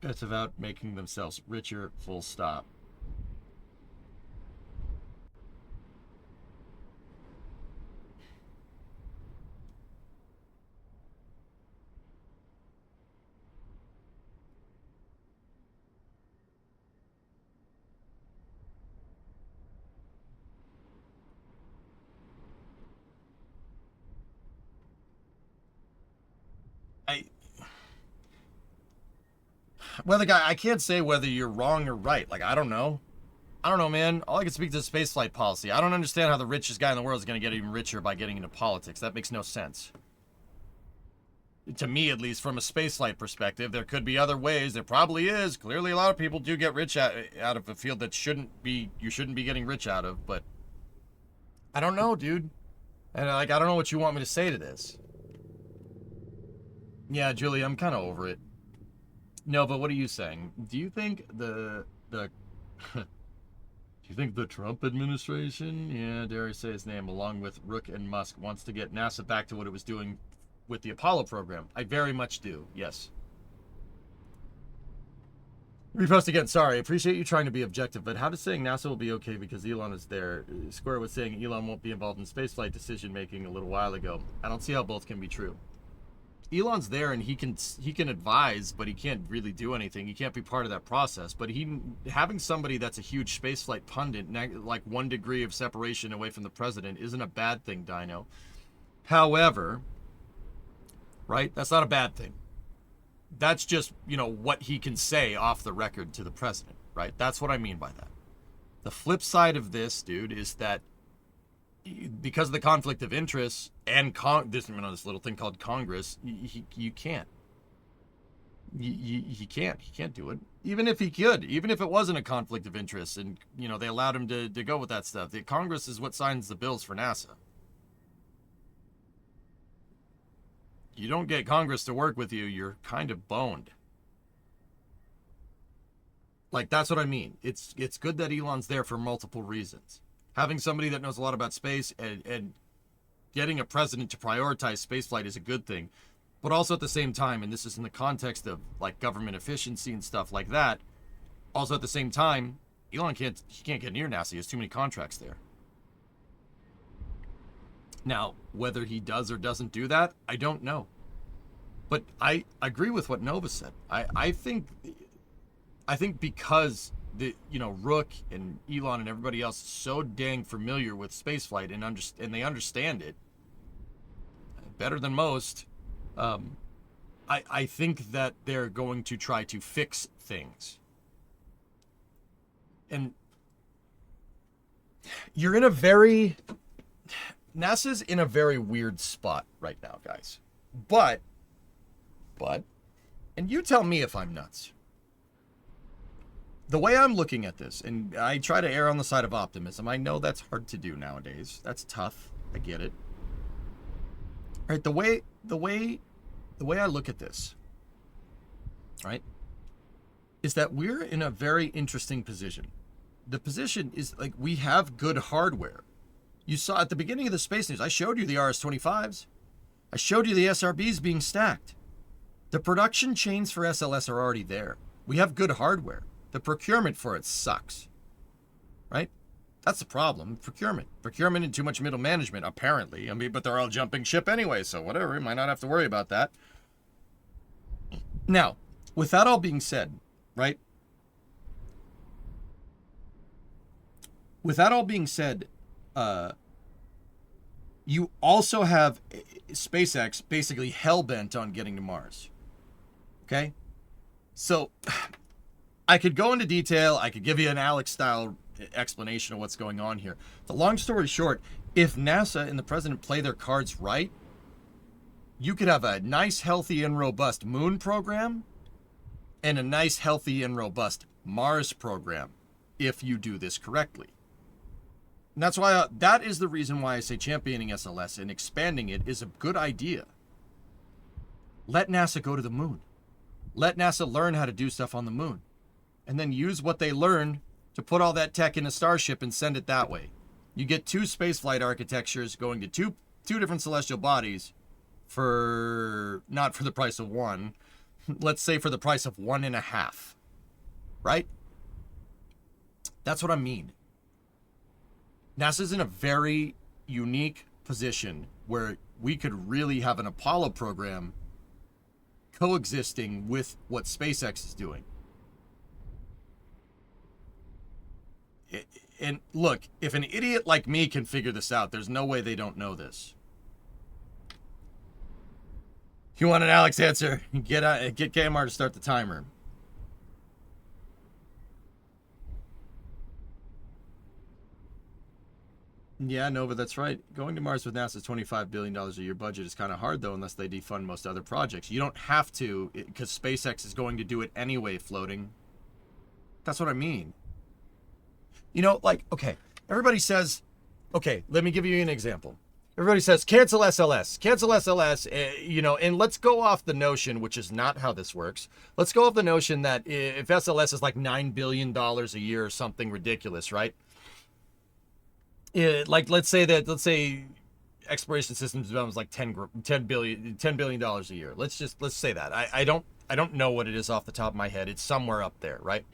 It's about making themselves richer, full stop. I can't say whether you're wrong or right. Like, I don't know, man. All I can speak to is spaceflight policy. I don't understand how the richest guy in the world is going to get even richer by getting into politics. That makes no sense. To me, at least, from a spaceflight perspective, there could be other ways. There probably is. Clearly, a lot of people do get rich out of a field that you shouldn't be getting rich out of. But I don't know, dude. And, like, I don't know what you want me to say to this. Yeah, Julie, I'm kind of over it. No, but what are you saying? Do you think do you think the Trump administration, yeah, dare I say his name, along with Rook and Musk, wants to get NASA back to what it was doing with the Apollo program? I very much do, yes. Repost again, sorry. Appreciate you trying to be objective, but how does saying NASA will be okay because Elon is there square with saying Elon won't be involved in spaceflight decision-making a little while ago? I don't see how both can be true. Elon's there and he can advise, but he can't really do anything. He can't be part of that process. But having somebody that's a huge spaceflight pundit, like 1 degree of separation away from the president, isn't a bad thing, Dino. However, right, that's not a bad thing. That's just, you know, what he can say off the record to the president, right? That's what I mean by that. The flip side of this, dude, is that because of the conflict of interest and this little thing called Congress, you can't. He can't do it. Even if he could, even if it wasn't a conflict of interest and, you know, they allowed him to go with that stuff. The Congress is what signs the bills for NASA. you don't get Congress to work with you, you're kind of boned. Like, that's what I mean. It's good that Elon's there for multiple reasons. Having somebody that knows a lot about space and getting a president to prioritize spaceflight is a good thing. But also at the same time, and this is in the context of like government efficiency and stuff like that, also at the same time, Elon can't get near NASA. He has too many contracts there. Now, whether he does or doesn't do that, I don't know. But I agree with what Nova said. I think because Rook and Elon and everybody else is so dang familiar with spaceflight and they understand it better than most. I think that they're going to try to fix things. And NASA's in a very weird spot right now, guys. But, and you tell me if I'm nuts. The way I'm looking at this, and I try to err on the side of optimism. I know that's hard to do nowadays. That's tough. I get it. Right, the way I look at this, right, is that we're in a very interesting position. The position is like we have good hardware. You saw at the beginning of the space news, I showed you the RS-25s. I showed you the SRBs being stacked. The production chains for SLS are already there. We have good hardware. The procurement for it sucks, right? That's the problem. Procurement and too much middle management, apparently. I mean, but they're all jumping ship anyway, so whatever. You might not have to worry about that. Now, with that all being said, right? With that all being said, you also have SpaceX basically hell-bent on getting to Mars. Okay? So, I could go into detail. I could give you an Alex-style explanation of what's going on here. The long story short, if NASA and the president play their cards right, you could have a nice, healthy, and robust moon program and a nice, healthy, and robust Mars program if you do this correctly. And that's why that is the reason why I say championing SLS and expanding it is a good idea. Let NASA go to the moon. Let NASA learn how to do stuff on the moon. And then use what they learned to put all that tech in a Starship and send it that way. You get two spaceflight architectures going to two different celestial bodies for not for the price of one. Let's say for the price of 1.5. Right? That's what I mean. NASA's in a very unique position where we could really have an Apollo program coexisting with what SpaceX is doing. And look, if an idiot like me can figure this out, there's no way they don't know this. You want an Alex answer? Get KMR to start the timer. Yeah, Nova, that's right. Going to Mars with NASA's $25 billion a year budget is kind of hard, though, unless they defund most other projects. You don't have to, because SpaceX is going to do it anyway, floating. That's what I mean. You know, like, okay, everybody says, okay, let me give you an example. Everybody says, cancel SLS, and let's go off the notion, which is not how this works. Let's go off the notion that if SLS is like $9 billion a year or something ridiculous, right? Let's say exploration systems development is like $10 billion a year. Let's say that. I don't know what it is off the top of my head. It's somewhere up there, right?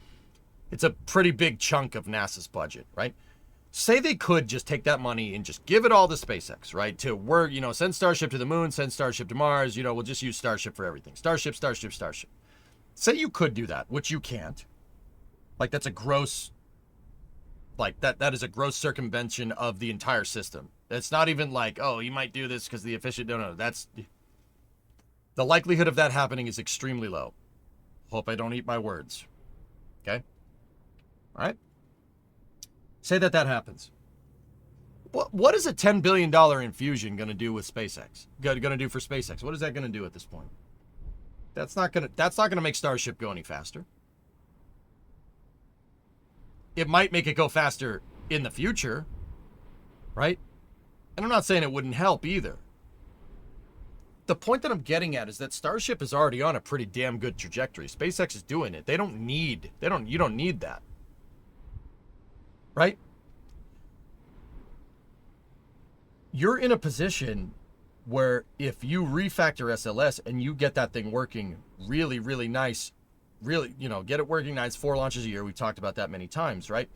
It's a pretty big chunk of NASA's budget, right? Say they could just take that money and just give it all to SpaceX, right? To work, send Starship to the moon, send Starship to Mars, we'll just use Starship for everything. Starship. Say you could do that, which you can't. Like, that's a gross, that is a gross circumvention of the entire system. It's not even like, oh, you might do this because the efficient, no, that's, the likelihood of that happening is extremely low. Hope I don't eat my words. Okay? All right? Say that happens. What is a $10 billion infusion going to do with SpaceX? Going to do for SpaceX? What is that going to do at this point? That's not going to make Starship go any faster. It might make it go faster in the future, right? And I'm not saying it wouldn't help either. the point that I'm getting at is that Starship is already on a pretty damn good trajectory. SpaceX is doing it. You don't need that. Right? You're in a position where if you refactor SLS and you get that thing working really, really nice, really, get it working nice, 4 launches a year. We've talked about that many times, right?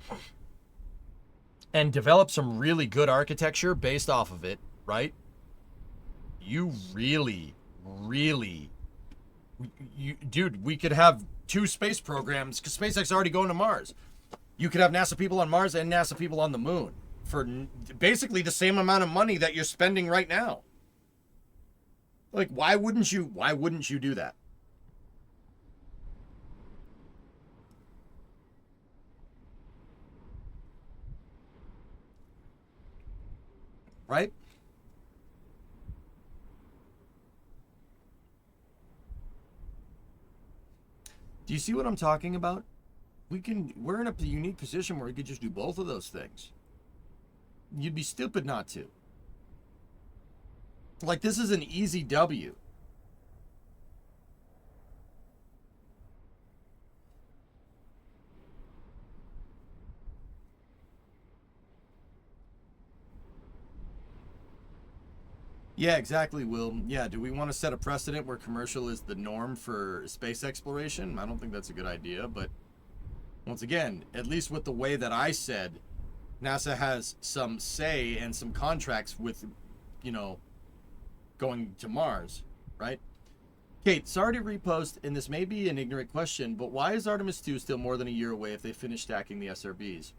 And develop some really good architecture based off of it, right? You really, really, dude, we could have 2 space programs because SpaceX is already going to Mars. You could have NASA people on Mars and NASA people on the moon for basically the same amount of money that you're spending right now. Like, why wouldn't you do that? Right? Do you see what I'm talking about? We're in a unique position where we could just do both of those things. You'd be stupid not to. Like, this is an easy W. Yeah, exactly, Will. Yeah, do we want to set a precedent where commercial is the norm for space exploration? I don't think that's a good idea, but once again, at least with the way that I said, NASA has some say and some contracts with, going to Mars, right? Kate, sorry to repost, and this may be an ignorant question, but why is Artemis 2 still more than a year away if they finish stacking the SRBs?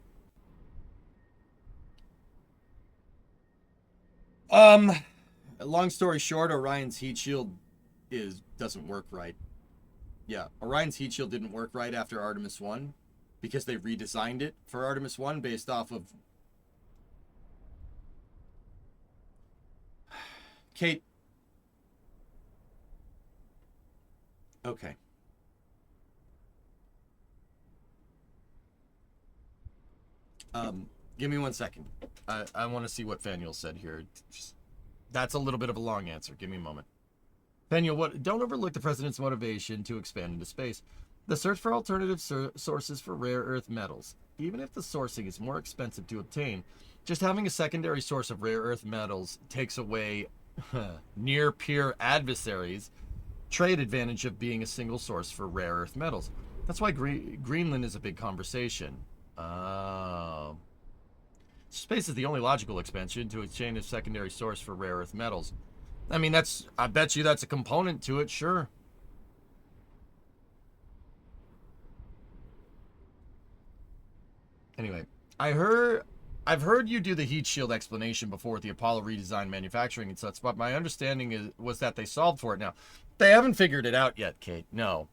Long story short, Orion's heat shield doesn't work right. Yeah, Orion's heat shield didn't work right after Artemis 1 because they redesigned it for Artemis 1 based off of... Kate. Okay. Give me 1 second. I want to see what Faniel said here. That's a little bit of a long answer. Give me a moment. Faniel, don't overlook the president's motivation to expand into space. The search for alternative sources for rare earth metals. Even if the sourcing is more expensive to obtain, just having a secondary source of rare earth metals takes away near peer adversaries' trade advantage of being a single source for rare earth metals. That's why Greenland is a big conversation. Space is the only logical expansion to a chain of secondary source for rare earth metals. I mean, I bet you that's a component to it, sure. Anyway, I've heard you do the heat shield explanation before with the Apollo redesign manufacturing and such, but my understanding was that they solved for it now. They haven't figured it out yet, Kate. No.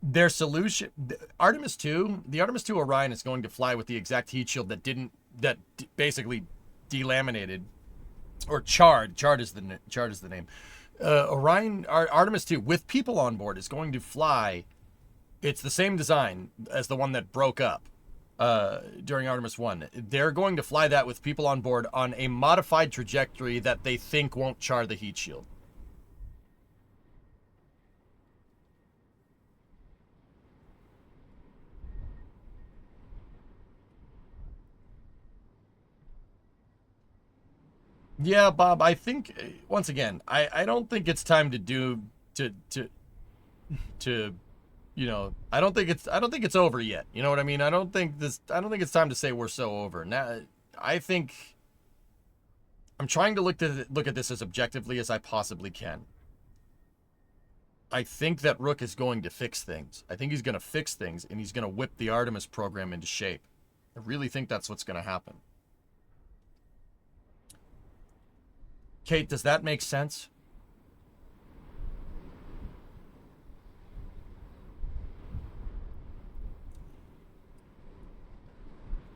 Their solution, the Artemis 2 Orion is going to fly with the exact heat shield that basically delaminated or charred. Charred is the name. Artemis 2 with people on board is going to fly. It's the same design as the one that broke up during Artemis 1. They're going to fly that with people on board on a modified trajectory that they think won't char the heat shield. Yeah, Bob, I think once again, I don't think it's time to I don't think it's over yet. You know what I mean? I don't think it's time to say we're so over. Now I think I'm trying to look at this as objectively as I possibly can. I think that Rook is going to fix things. I think he's going to fix things and he's going to whip the Artemis program into shape. I really think that's what's going to happen. Kate, does that make sense?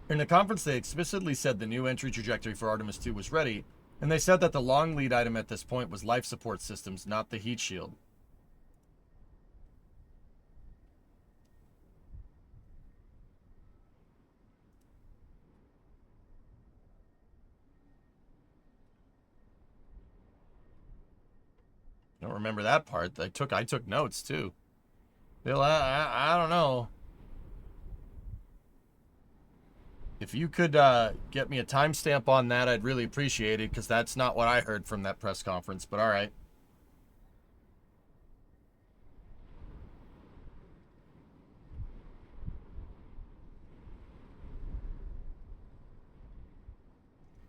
In the conference, they explicitly said the new entry trajectory for Artemis 2 was ready, and they said that the long lead item at this point was life support systems, not the heat shield. I don't remember that part. I took notes too. Bill, I don't know. If you could get me a timestamp on that, I'd really appreciate it, because that's not what I heard from that press conference, but all right.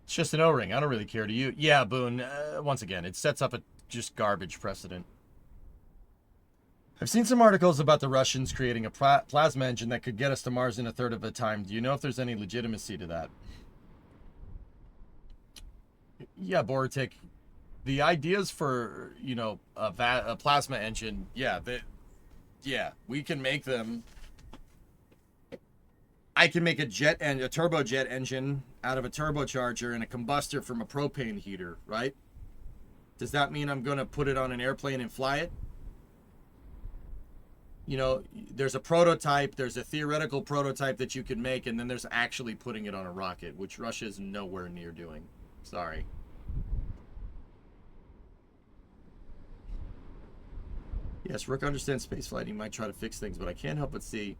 It's just an O-ring. I don't really care. To you? Yeah, Boone. Once again, it sets up a just garbage precedent. I've seen some articles about the Russians creating a plasma engine that could get us to Mars in a third of the time. Do you know if there's any legitimacy to that? Yeah, Boritic. The ideas for, you know, a plasma engine, yeah, we can make them. I can make a turbojet engine out of a turbocharger and a combustor from a propane heater, right? Does that mean I'm going to put it on an airplane and fly it? You know, there's a prototype, there's a theoretical prototype that you can make, and then there's actually putting it on a rocket, which Russia is nowhere near doing. Sorry. Yes, Rook understands spaceflight. He might try to fix things, but I can't help but see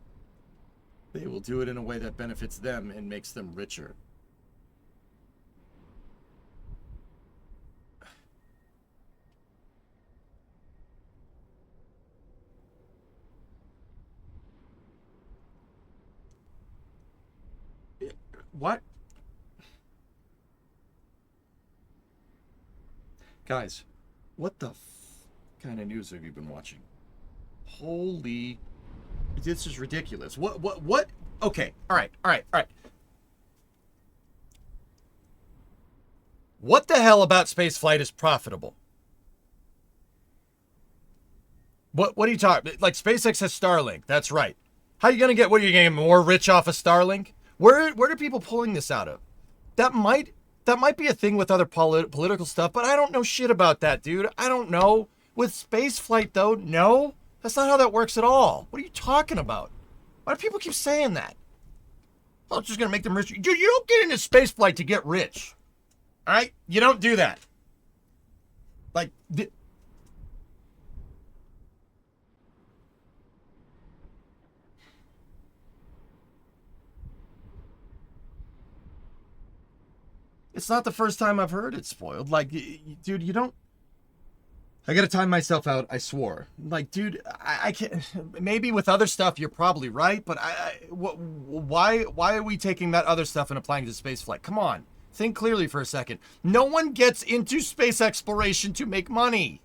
they will do it in a way that benefits them and makes them richer. What? Guys, what the kind of news have you been watching? Holy, this is ridiculous. What? Okay, all right. What the hell about spaceflight is profitable? What are you talking? Like, SpaceX has Starlink. That's right. How are you gonna get? What are you gonna get more rich off of Starlink? Where are people pulling this out of? That might be a thing with other political stuff, but I don't know shit about that, dude. I don't know. With spaceflight, though, no, that's not how that works at all. What are you talking about? Why do people keep saying that? Oh, it's just gonna make them rich. Dude, you don't get into spaceflight to get rich. All right, you don't do that. Like. It's not the first time I've heard it spoiled. Like, dude, you don't. I gotta time myself out. I swore. Like, dude, I can't. Maybe with other stuff, you're probably right, but why are we taking that other stuff and applying it to spaceflight? Come on, think clearly for a second. No one gets into space exploration to make money.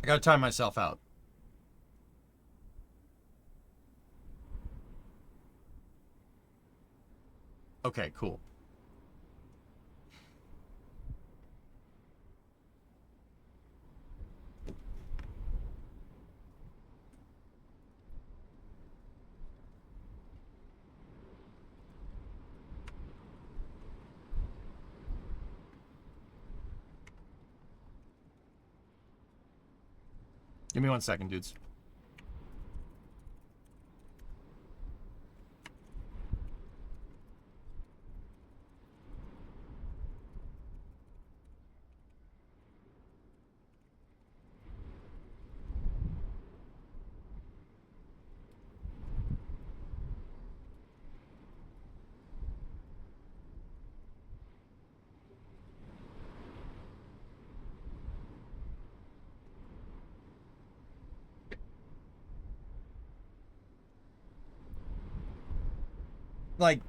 I gotta time myself out. Okay, cool. Give me 1 second, dudes. Like,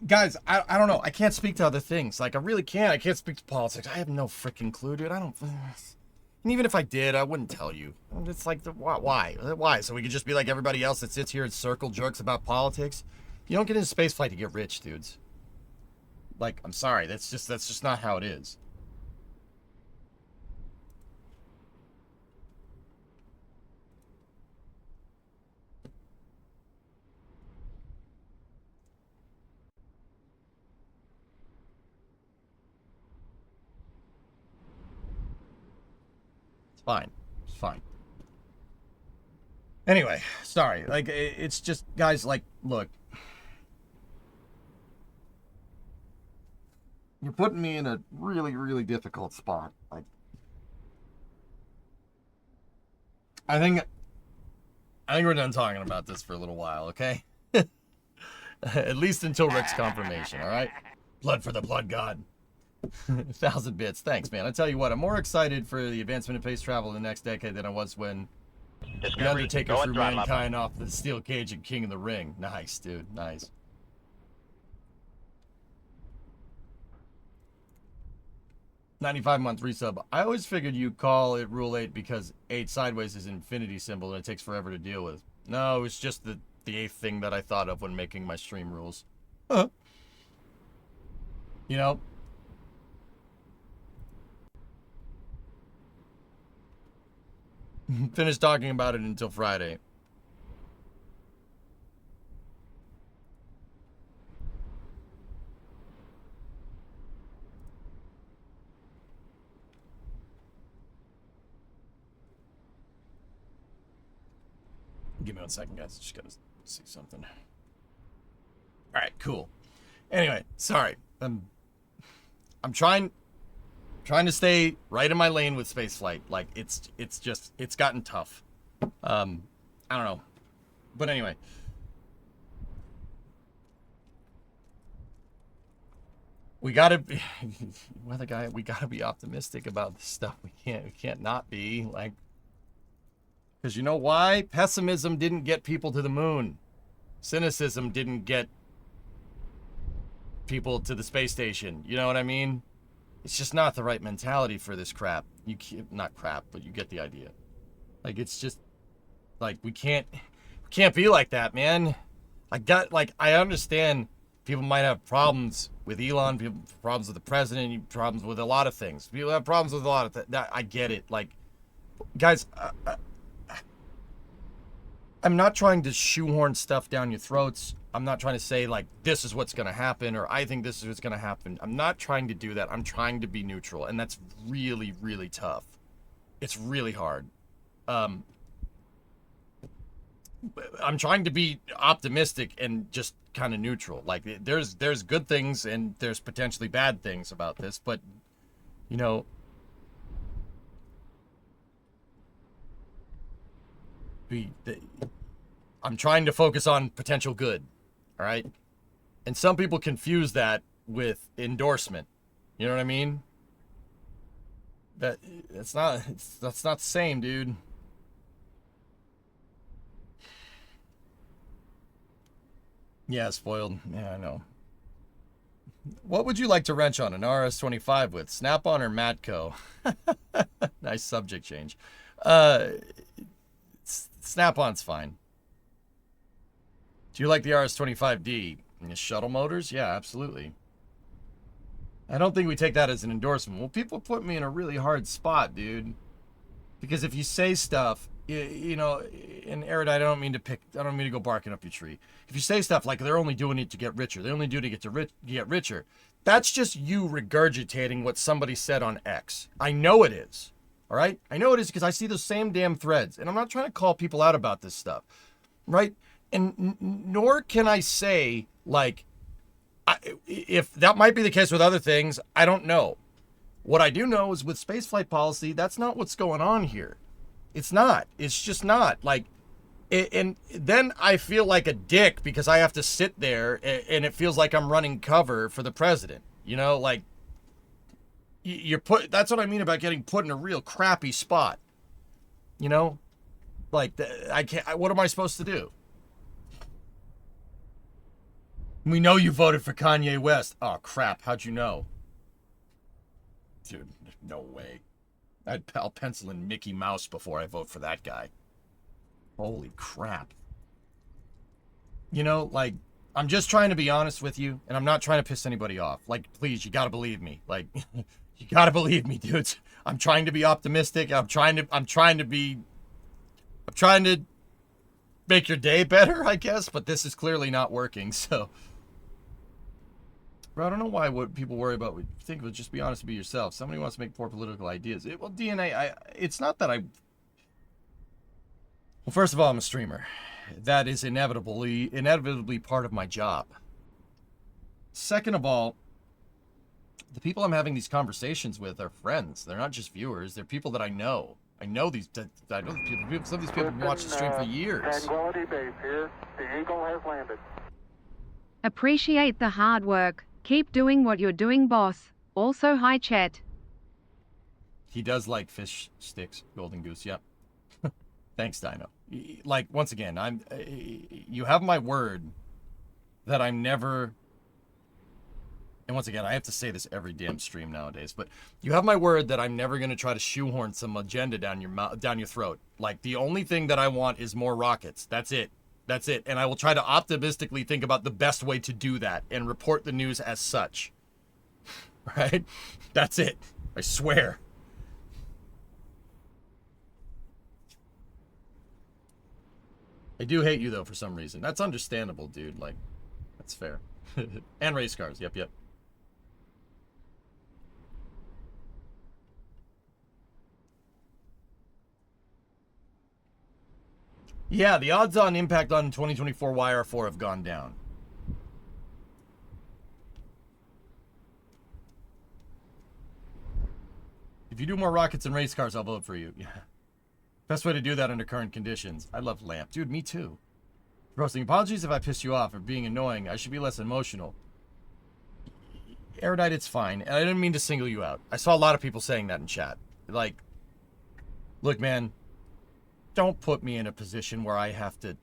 guys, I don't know. I can't speak to other things. Like, I really can't. I can't speak to politics. I have no freaking clue, dude. I don't. And even if I did, I wouldn't tell you. It's like, why? So we could just be like everybody else that sits here and circle jerks about politics? You don't get into spaceflight to get rich, dudes. Like, I'm sorry. That's just not how it is. Fine. It's fine. Anyway, sorry. Like, it's just, guys, like, look. You're putting me in a really, really difficult spot. Like, I think we're done talking about this for a little while, okay? At least until Rick's confirmation, all right? Blood for the blood god. 1,000 bits. Thanks, man. I tell you what, I'm more excited for the advancement of space travel in the next decade than I was when The Undertaker threw mankind off the steel cage and King of the Ring. Nice, dude. Nice. $95-month resub. I always figured you call it Rule 8 because 8 sideways is an infinity symbol and it takes forever to deal with. No, it's just the 8th thing that I thought of when making my stream rules. Huh. You know? Finish talking about it until Friday. Give me 1 second, guys. Just gotta see something. All right, cool. Anyway, sorry. I'm trying to stay right in my lane with spaceflight. Like it's gotten tough. I don't know, but anyway. We gotta be, we gotta be optimistic about this stuff. We can't not be, like, because you know why? Pessimism didn't get people to the moon. Cynicism didn't get people to the space station. You know what I mean? It's just not the right mentality for this crap. Not crap, but you get the idea. Like, it's just, like, we can't be like that, man. I understand people might have problems with Elon, people have problems with the president, problems with a lot of things. People have problems with a lot of that. I get it. Like, guys, I'm not trying to shoehorn stuff down your throats. I'm not trying to say, like, this is what's going to happen, or I think this is what's going to happen. I'm not trying to do that. I'm trying to be neutral, and that's really, really tough. It's really hard. I'm trying to be optimistic and just kind of neutral. Like, there's good things and there's potentially bad things about this, but, you know, I'm trying to focus on potential good, all right? And some people confuse that with endorsement. You know what I mean? That's not the same, dude. Yeah, spoiled. Yeah, I know. What would you like to wrench on an RS-25 with? Snap-on or Matco? Nice subject change. Snap-on's fine. Do you like the RS-25D? Shuttle motors? Yeah, absolutely. I don't think we take that as an endorsement. Well, people put me in a really hard spot, dude. Because if you say stuff, you know, in Erudite, I don't mean to go barking up your tree. If you say stuff like they're only doing it to get richer, they only do it to get richer, that's just you regurgitating what somebody said on X. I know it is. All right? I know it is because I see those same damn threads. And I'm not trying to call people out about this stuff. Right? And nor can I say, like, if that might be the case with other things, I don't know. What I do know is with spaceflight policy, that's not what's going on here. It's not. It's just not. Like, and then I feel like a dick because I have to sit there and it feels like I'm running cover for the president. You know, like, that's what I mean about getting put in a real crappy spot. You know? Like, what am I supposed to do? We know you voted for Kanye West. Oh, crap. How'd you know? Dude, no way. I'll pencil in Mickey Mouse before I vote for that guy. Holy crap. You know, like, I'm just trying to be honest with you, and I'm not trying to piss anybody off. Like, please, you gotta believe me. Like, you gotta believe me, dudes. I'm trying to be optimistic. I'm trying to make your day better, I guess, but this is clearly not working, so. Bro, I don't know why what people worry about. We think, well, just be honest and be yourself. Somebody wants to make poor political ideas. Well, DNA, it's not that I... Well, first of all, I'm a streamer. That is inevitably part of my job. Second of all, The people I'm having these conversations with are friends. They're not just viewers. They're people that I know. I know these people. Some of these people have watched the stream for years. Tranquility Base here. The Eagle has landed. Appreciate the hard work. Keep doing what you're doing, boss. Also, hi, Chet. He does like fish sticks, Golden Goose. Yep. Thanks, Dino. Like, once again, you have my word that I'm never, and once again, I have to say this every damn stream nowadays, but you have my word that I'm never going to try to shoehorn some agenda down your throat. Like, the only thing that I want is more rockets. That's it. That's it. And I will try to optimistically think about the best way to do that and report the news as such. Right? That's it. I swear. I do hate you, though, for some reason. That's understandable, dude. Like, that's fair. And race cars. Yep, yep. Yeah, the odds on impact on 2024 YR4 have gone down. If you do more rockets and race cars, I'll vote for you. Yeah. Best way to do that under current conditions. I love Lamp. Dude, me too. Roasting, apologies if I pissed you off or being annoying. I should be less emotional. Erudite, it's fine. And I didn't mean to single you out. I saw a lot of people saying that in chat. Like, look, man, don't put me in a position where I have to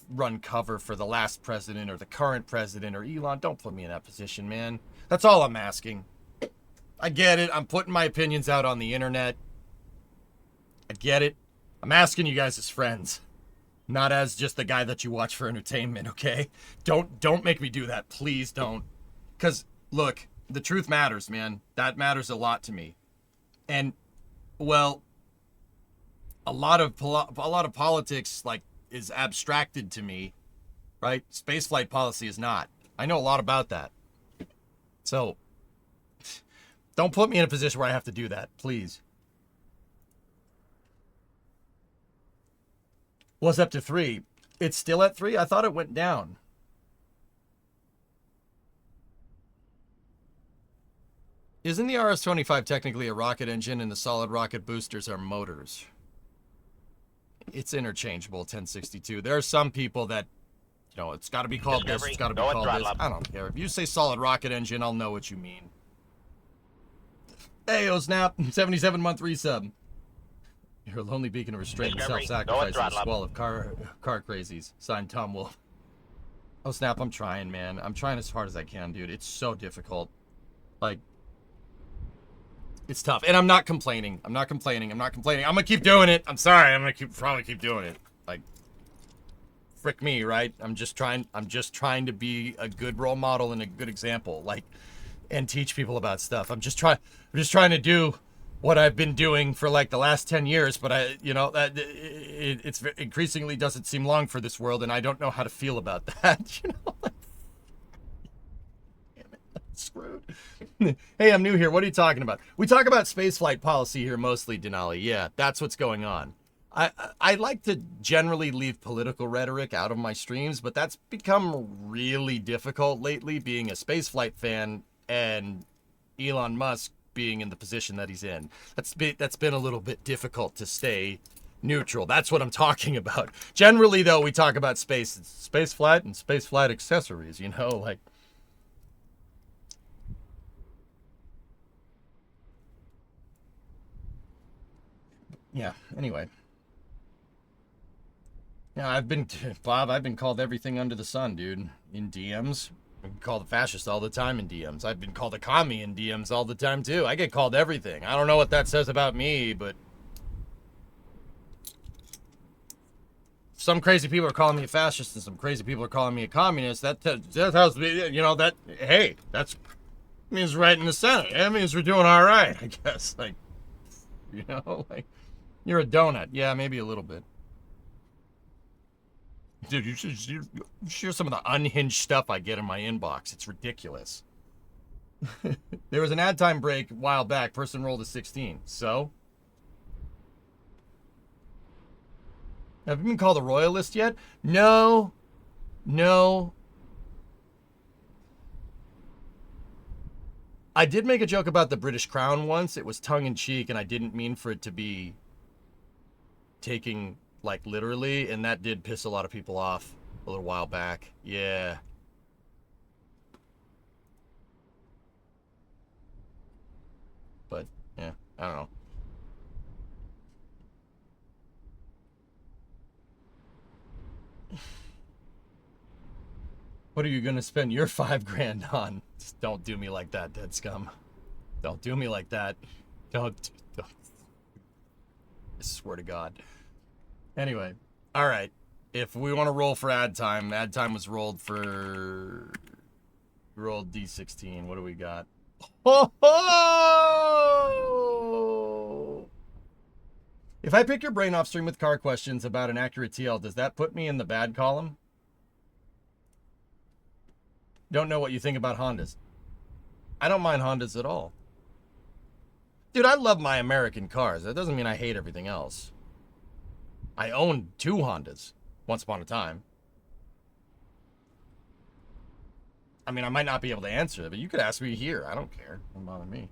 run cover for the last president or the current president or Elon. Don't put me in that position, man. That's all I'm asking. I get it. I'm putting my opinions out on the internet. I get it. I'm asking you guys as friends, not as just the guy that you watch for entertainment, okay? Don't make me do that. Please don't. Because, look, the truth matters, man. That matters a lot to me. And, well, a lot of politics, like, is abstracted to me, right? Spaceflight policy is not. I know a lot about that. So, don't put me in a position where I have to do that, please. Was up to 3. It's still at 3? I thought it went down. Isn't the RS-25 technically a rocket engine and the solid rocket boosters are motors? It's interchangeable, 1062. There are some people that, you know, it's got to be called this, it's got to be called this. I don't care. If you say solid rocket engine, I'll know what you mean. Hey, Snap, 77-month resub. You're a lonely beacon of restraint and self-sacrifice in a squall of car crazies. Signed, Tom Wolf. Oh, Snap, I'm trying, man. I'm trying as hard as I can, dude. It's so difficult. Like, it's tough. And I'm not complaining. I'm not complaining. I'm going to keep doing it. I'm sorry. I'm going to probably keep doing it. Like, frick me, right? I'm just trying to be a good role model and a good example. Like, and teach people about stuff. I'm just trying to do what I've been doing for like the last 10 years, but it's increasingly doesn't seem long for this world, and I don't know how to feel about that. You know, like, damn it, I'm screwed. Hey, I'm new here. What are you talking about? We talk about spaceflight policy here mostly, Denali. Yeah, that's what's going on. I like to generally leave political rhetoric out of my streams, but that's become really difficult lately, being a spaceflight fan and Elon Musk being in the position that he's in. That's been a little bit difficult to stay neutral. That's what I'm talking about. Generally, though, we talk about space flight and space flight accessories, you know, like. Yeah, anyway. Yeah, I've been called everything under the sun, dude, in DMs. I've been called a fascist all the time in DMs. I've been called a commie in DMs all the time, too. I get called everything. I don't know what that says about me, but some crazy people are calling me a fascist and some crazy people are calling me a communist. That tells me, you know, that, hey, that means right in the center. That means we're doing all right, I guess. Like, you know, like, you're a donut. Yeah, maybe a little bit. Dude, you should share some of the unhinged stuff I get in my inbox. It's ridiculous. There was an ad time break a while back. Person rolled a 16. So? Have you been called a royalist yet? No. No. I did make a joke about the British Crown once. It was tongue in cheek, and I didn't mean for it to be taking like literally, and that did piss a lot of people off a little while back. Yeah. But yeah, I don't know. What are you gonna spend your $5,000 on? Just don't do me like that, dead scum. Don't do me like that. Don't. I swear to God. Anyway, all right. If we want to roll for ad time was rolled D16. What do we got? Oh! If I pick your brain off stream with car questions about an accurate TL, does that put me in the bad column? Don't know what you think about Hondas. I don't mind Hondas at all. Dude, I love my American cars. That doesn't mean I hate everything else. I owned 2 Hondas once upon a time. I mean, I might not be able to answer it, but you could ask me here. I don't care. Don't bother me.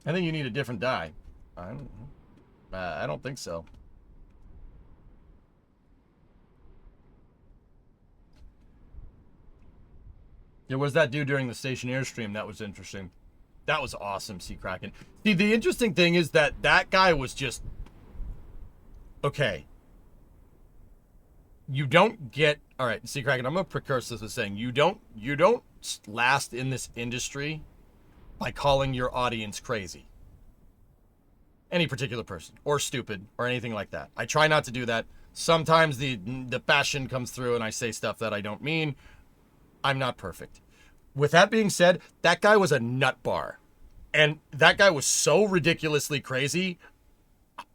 I think you need a different die. I don't think so. Yeah, what does that do during the Stationeer stream? That was interesting. That was awesome, Sea Kraken. See, the interesting thing is that guy was just... Okay. You don't get... All right, Sea Kraken, I'm going to precursor this with saying you don't last in this industry by calling your audience crazy. Any particular person. Or stupid. Or anything like that. I try not to do that. Sometimes the passion comes through and I say stuff that I don't mean. I'm not perfect. With that being said, that guy was a nut bar. And that guy was so ridiculously crazy,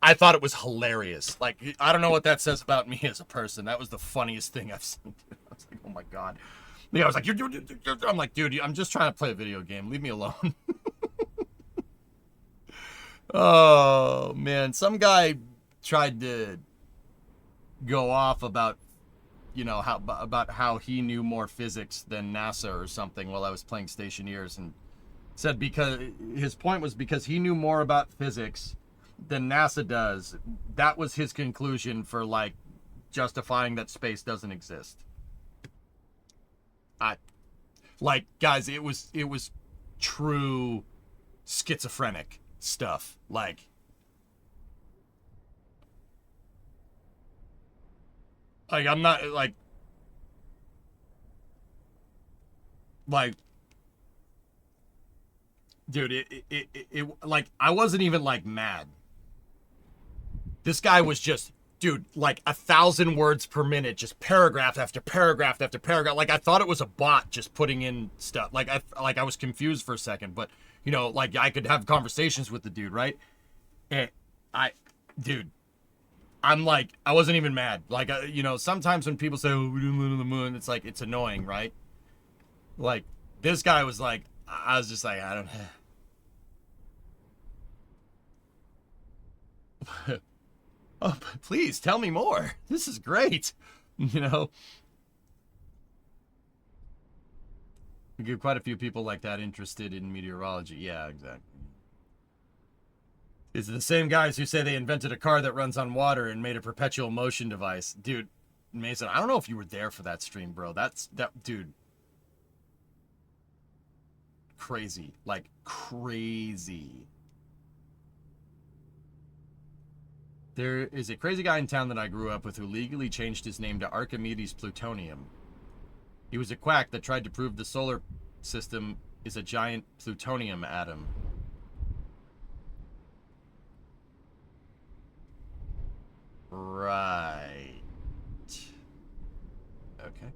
I thought it was hilarious. Like, I don't know what that says about me as a person. That was the funniest thing I've seen. I was like, oh my God. Yeah, I was like, I'm like, dude, I'm just trying to play a video game. Leave me alone. Oh, man. Some guy tried to go off about, you know, how he knew more physics than NASA or something while I was playing Stationeers, and said because his point was because he knew more about physics than NASA does. That was his conclusion for like justifying that space doesn't exist. Guys, it was true schizophrenic stuff. Like I'm not like dude, it like I wasn't even like mad. This guy was just, dude, like 1,000 words per minute, just paragraph after paragraph after paragraph. Like I thought it was a bot just putting in stuff. Like I was confused for a second, but you know, like I could have conversations with the dude, right? And dude, I'm like, I wasn't even mad. Like, you know, sometimes when people say, oh, we didn't land on the moon, it's like, it's annoying, right? Like, this guy was like, I was just like, I don't know. Oh, please tell me more. This is great. You know? We get quite a few people like that interested in meteorology. Yeah, exactly. It's the same guys who say they invented a car that runs on water and made a perpetual motion device. Dude, Mason, I don't know if you were there for that stream, bro. That dude. Crazy. Like, crazy. There is a crazy guy in town that I grew up with who legally changed his name to Archimedes Plutonium. He was a quack that tried to prove the solar system is a giant plutonium atom. Right. Okay.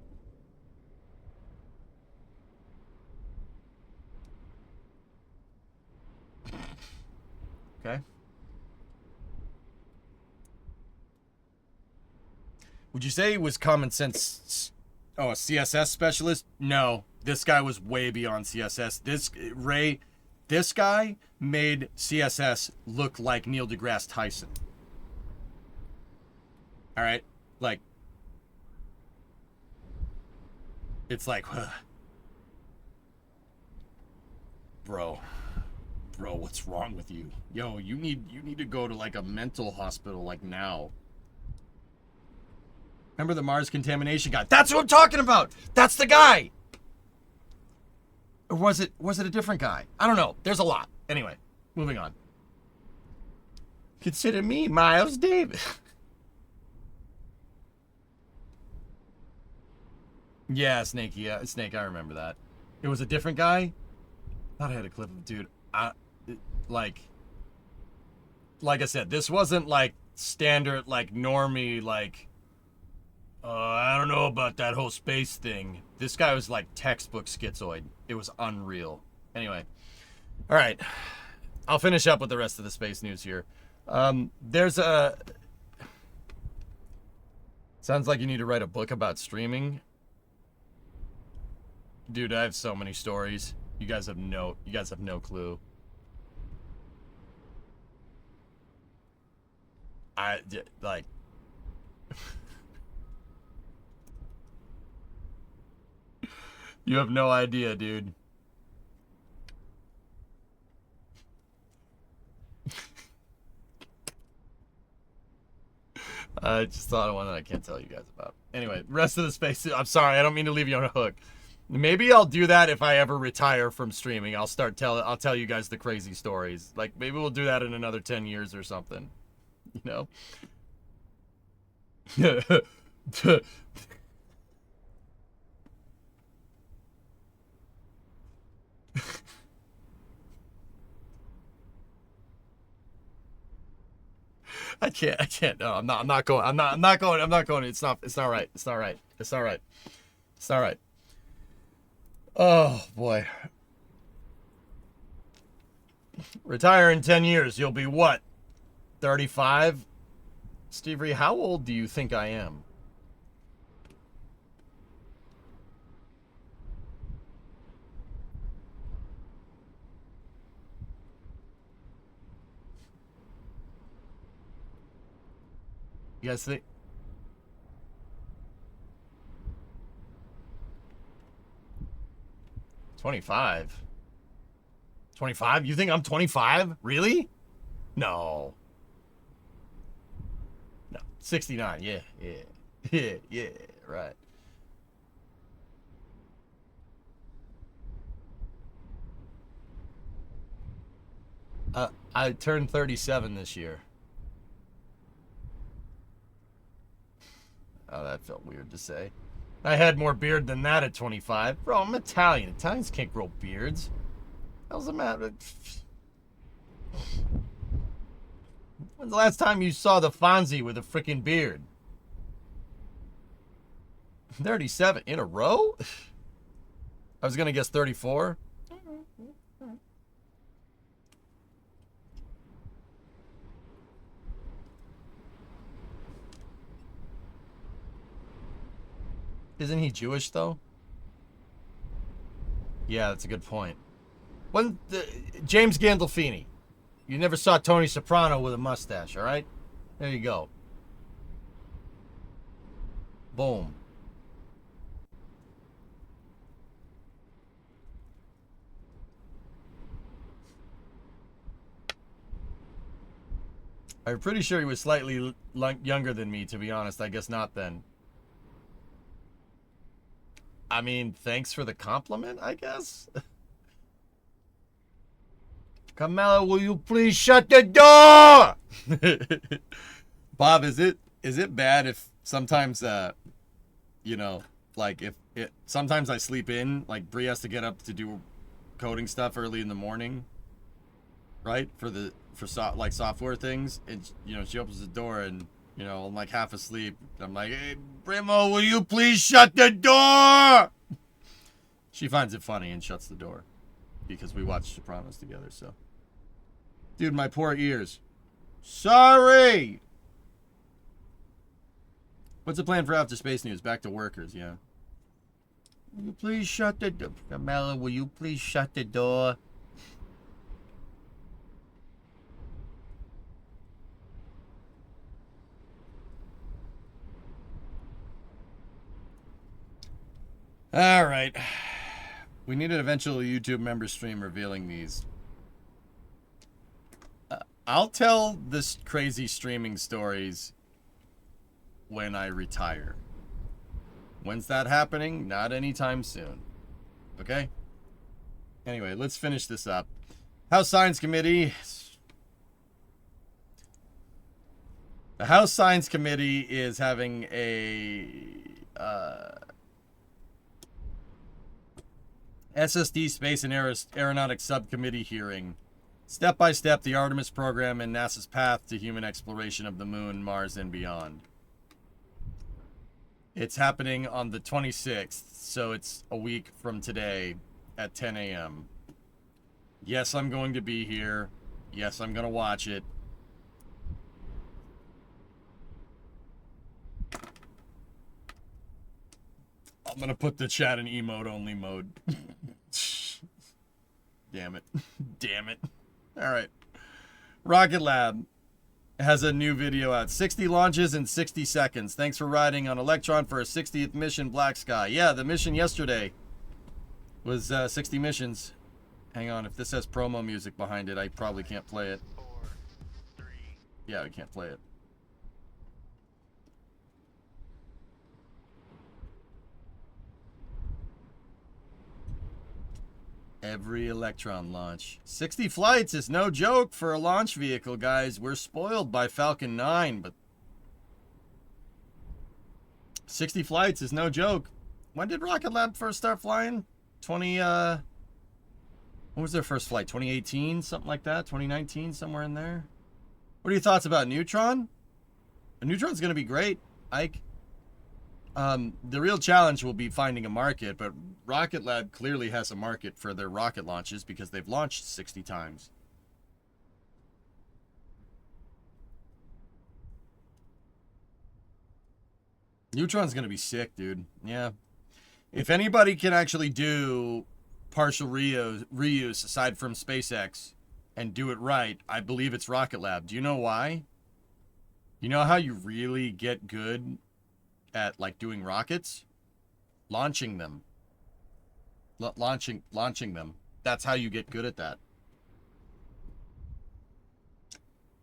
Okay. Would you say he was common sense? Oh, a CSS specialist? No. This guy was way beyond CSS. This guy made CSS look like Neil deGrasse Tyson. All right? Like, it's like, bro. Bro, what's wrong with you? Yo, you need to go to like a mental hospital like now. Remember the Mars contamination guy? That's what I'm talking about. That's the guy. Or was it a different guy? I don't know. There's a lot. Anyway, moving on. Consider me Miles Davis. Yeah, Snake. Yeah, Snake. I remember that. It was a different guy. Thought I had a clip of dude. Like I said, this wasn't like standard, like normie, like. I don't know about that whole space thing. This guy was like textbook schizoid. It was unreal. Anyway, all right. I'll finish up with the rest of the space news here. There's a. Sounds like you need to write a book about streaming. Dude, I have so many stories. You guys have no clue. Like. You have no idea, dude. I just thought of one that I can't tell you guys about. Anyway, rest of the space. I'm sorry, I don't mean to leave you on a hook. Maybe I'll do that if I ever retire from streaming. I'll tell you guys the crazy stories. Like maybe we'll do that in another 10 years or something. You know? I can't. No, I'm not going. I'm not going. It's not right. It's not right. Oh boy. Retire in 10 years. You'll be what? 35? Steve Ree, how old do you think I am? You guys think? 25? 25? You think I'm 25? Really? No. No. 69. Yeah. Yeah. Right. I turned 37 this year. Oh, that felt weird to say. I had more beard than that at 25. Bro, I'm Italian. Italians can't grow beards. How's the matter? When's the last time you saw the Fonzie with a freaking beard? 37 in a row? I was gonna guess 34. Isn't he Jewish though? Yeah, that's a good point. James Gandolfini. You never saw Tony Soprano with a mustache, all right? There you go. Boom. I'm pretty sure he was slightly younger than me, to be honest. I guess not then. I mean, thanks for the compliment, I guess. Carmela, will you please shut the door? Bob, is it bad if sometimes you know, like if it sometimes I sleep in, like Bree has to get up to do coding stuff early in the morning, right? For software things, and you know, she opens the door and you know, I'm like half asleep. I'm like, hey, Brimo, will you please shut the door? She finds it funny and shuts the door because we watch Sopranos together, so. Dude, my poor ears. Sorry! What's the plan for After Space News? Back to workers, yeah. Will you please shut the door? Camilla, will you please shut the door? All right. We need an eventual YouTube member stream revealing these. I'll tell this crazy streaming stories when I retire. When's that happening? Not anytime soon. Okay? Anyway, let's finish this up. House Science Committee. The House Science Committee is having a SSD Space and Aeronautics Subcommittee hearing. Step by step, the Artemis program and NASA's path to human exploration of the moon, Mars, and beyond. It's happening on the 26th, so it's a week from today at 10 a.m. Yes, I'm going to be here. Yes, I'm going to watch it. I'm going to put the chat in emote-only mode. Damn it. Damn it. All right. Rocket Lab has a new video out. 60 launches in 60 seconds. Thanks for riding on Electron for a 60th mission, Black Sky. Yeah, the mission yesterday was 60 missions. Hang on, if this has promo music behind it, I probably can't play it. Yeah, I can't play it. Every Electron launch. 60 flights is no joke for a launch vehicle, guys. We're spoiled by Falcon 9, but 60 flights is no joke. When did Rocket Lab first start flying? When was their first flight? 2018? Something like that? 2019? Somewhere in there? What are your thoughts about Neutron? Neutron's going to be great, Ike. The real challenge will be finding a market, but Rocket Lab clearly has a market for their rocket launches because they've launched 60 times. Neutron's going to be sick, dude. Yeah. If anybody can actually do partial reuse aside from SpaceX and do it right, I believe it's Rocket Lab. Do you know why? You know how you really get good at like doing rockets? Launching them. Launching them. That's how you get good at that.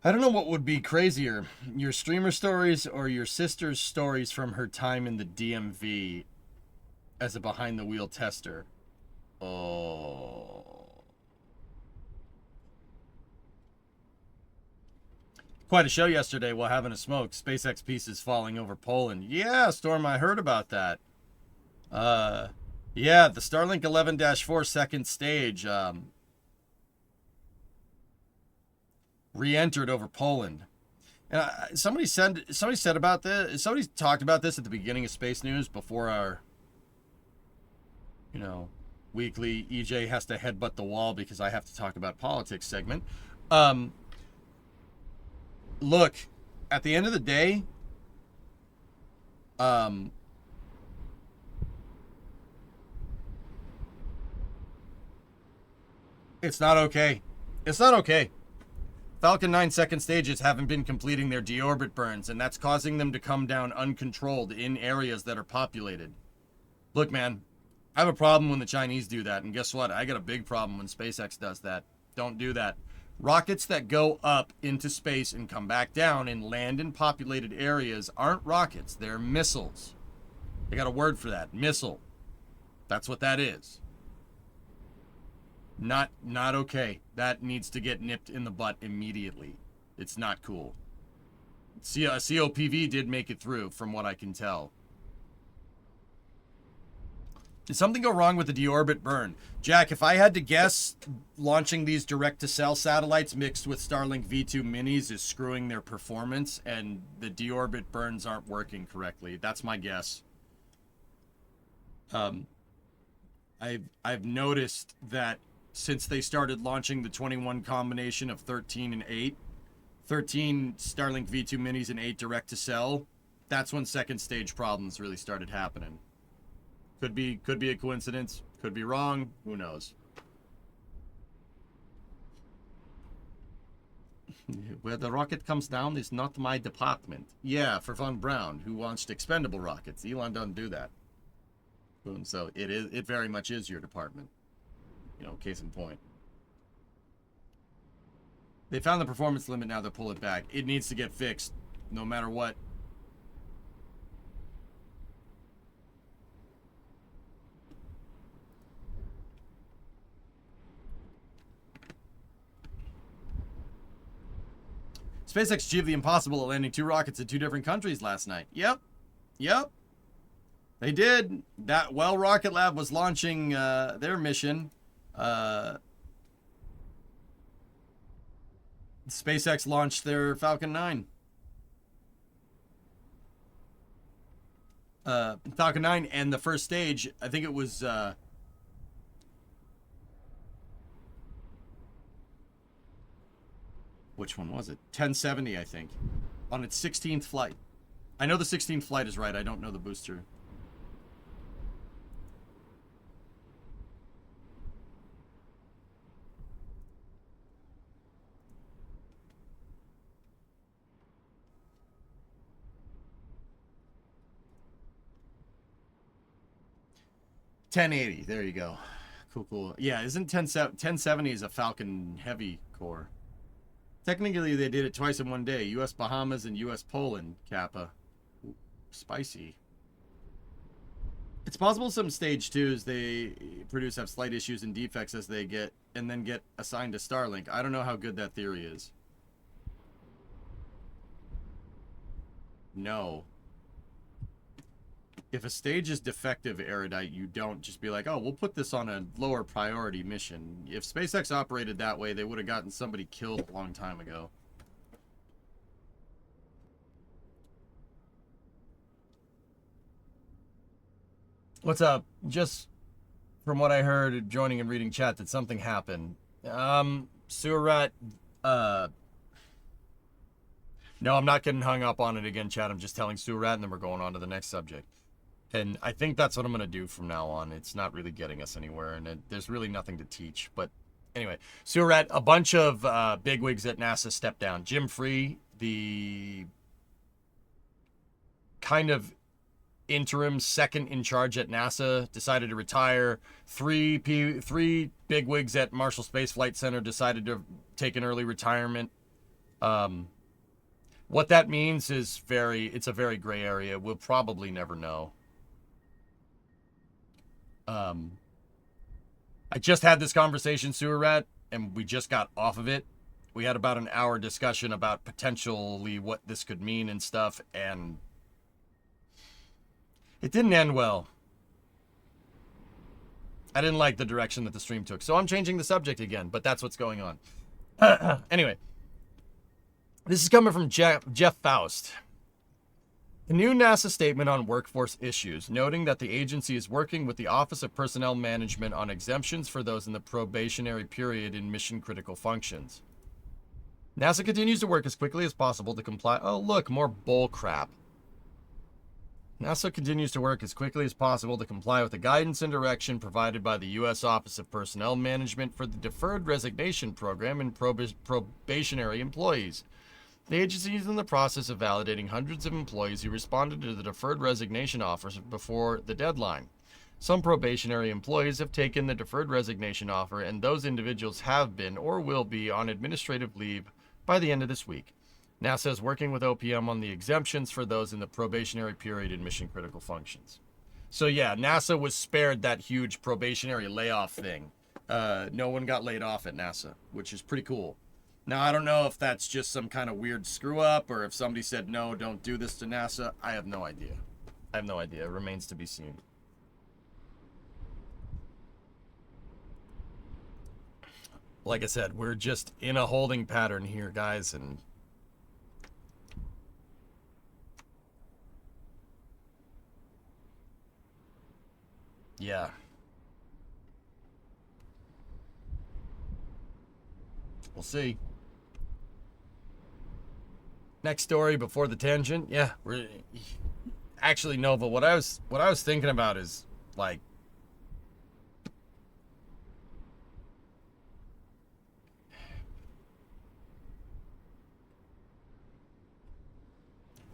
I don't know what would be crazier, your streamer stories or your sister's stories from her time in the DMV as a behind-the-wheel tester. Oh. Quite a show yesterday while having a smoke. SpaceX pieces falling over Poland. Yeah, Storm, I heard about that. Yeah, the Starlink 11-4 second stage re-entered over Poland. And somebody said about this. Somebody talked about this at the beginning of Space News before our, weekly EJ has to headbutt the wall because I have to talk about politics segment. Look, at the end of the day, it's not okay. It's not okay. Falcon 9 second stages haven't been completing their deorbit burns, and that's causing them to come down uncontrolled in areas that are populated. Look, man, I have a problem when the Chinese do that, and guess what? I got a big problem when SpaceX does that. Don't do that. Rockets that go up into space and come back down and land in populated areas aren't rockets. They're missiles. They got a word for that. Missile. That's what that is. Not okay. That needs to get nipped in the butt immediately. It's not cool. COPV did make it through, from what I can tell. Did something go wrong with the deorbit burn? Jack, if I had to guess, launching these direct-to-cell satellites mixed with Starlink V2 minis is screwing their performance, and the deorbit burns aren't working correctly. That's my guess. I've noticed that since they started launching the 21 combination of 13 and 8, 13 Starlink V2 minis and 8 direct-to-cell, that's when second stage problems really started happening. Could be a coincidence. Could be wrong. Who knows? Where the rocket comes down is not my department. Yeah, for Von Braun, who launched expendable rockets. Elon doesn't do that. Boom. So it very much is your department. You know, case in point. They found the performance limit, now they'll pull it back. It needs to get fixed, no matter what. SpaceX achieved the impossible at landing 2 rockets in 2 different countries last night. Yep. Yep. They did. That while Rocket Lab was launching their mission, SpaceX launched their Falcon 9. Falcon 9 and the first stage, I think it was which one was it? 1070, I think. On its 16th flight. I know the 16th flight is right. I don't know the booster. $1080. There you go. Cool, cool. Yeah, isn't 1070 is a Falcon Heavy core? Technically, they did it twice in one day. U.S. Bahamas and U.S. Poland, Kappa. Ooh, spicy. It's possible some stage 2s they produce have slight issues and defects as they get, and then get assigned to Starlink. I don't know how good that theory is. No. If a stage is defective, Erudite, you don't just be like, oh, we'll put this on a lower priority mission. If SpaceX operated that way, they would have gotten somebody killed a long time ago. What's up? Just from what I heard, joining and reading chat, that something happened. Sewer Rat, no, I'm not getting hung up on it again, chat. I'm just telling Sewer Rat, and then we're going on to the next subject. And I think that's what I'm going to do from now on. It's not really getting us anywhere, and there's really nothing to teach. But anyway, Sewer Rat, a bunch of bigwigs at NASA stepped down. Jim Free, the kind of interim second in charge at NASA, decided to retire. Three bigwigs at Marshall Space Flight Center decided to take an early retirement. What that means is it's a very gray area. We'll probably never know. I just had this conversation, Sewer Rat, and we just got off of it. We had about an hour discussion about potentially what this could mean and stuff, and it didn't end well. I didn't like the direction that the stream took, so I'm changing the subject again, but that's what's going on. Anyway, this is coming from Jeff Faust. A new NASA statement on workforce issues, noting that the agency is working with the Office of Personnel Management on exemptions for those in the probationary period in mission-critical functions. NASA continues to work as quickly as possible to comply. Oh, look, more bull crap. NASA continues to work as quickly as possible to comply with the guidance and direction provided by the U.S. Office of Personnel Management for the Deferred Resignation Program and probationary employees. The agency is in the process of validating hundreds of employees who responded to the deferred resignation offers before the deadline. Some probationary employees have taken the deferred resignation offer, and those individuals have been or will be on administrative leave by the end of this week. NASA is working with OPM on the exemptions for those in the probationary period in mission-critical functions. So yeah, NASA was spared that huge probationary layoff thing. No one got laid off at NASA, which is pretty cool. Now, I don't know if that's just some kind of weird screw-up or if somebody said, no, don't do this to NASA. I have no idea. It remains to be seen. Like I said, we're just in a holding pattern here, guys, and yeah. We'll see. Next story before the tangent. Yeah, we're actually no, but what I was thinking about is like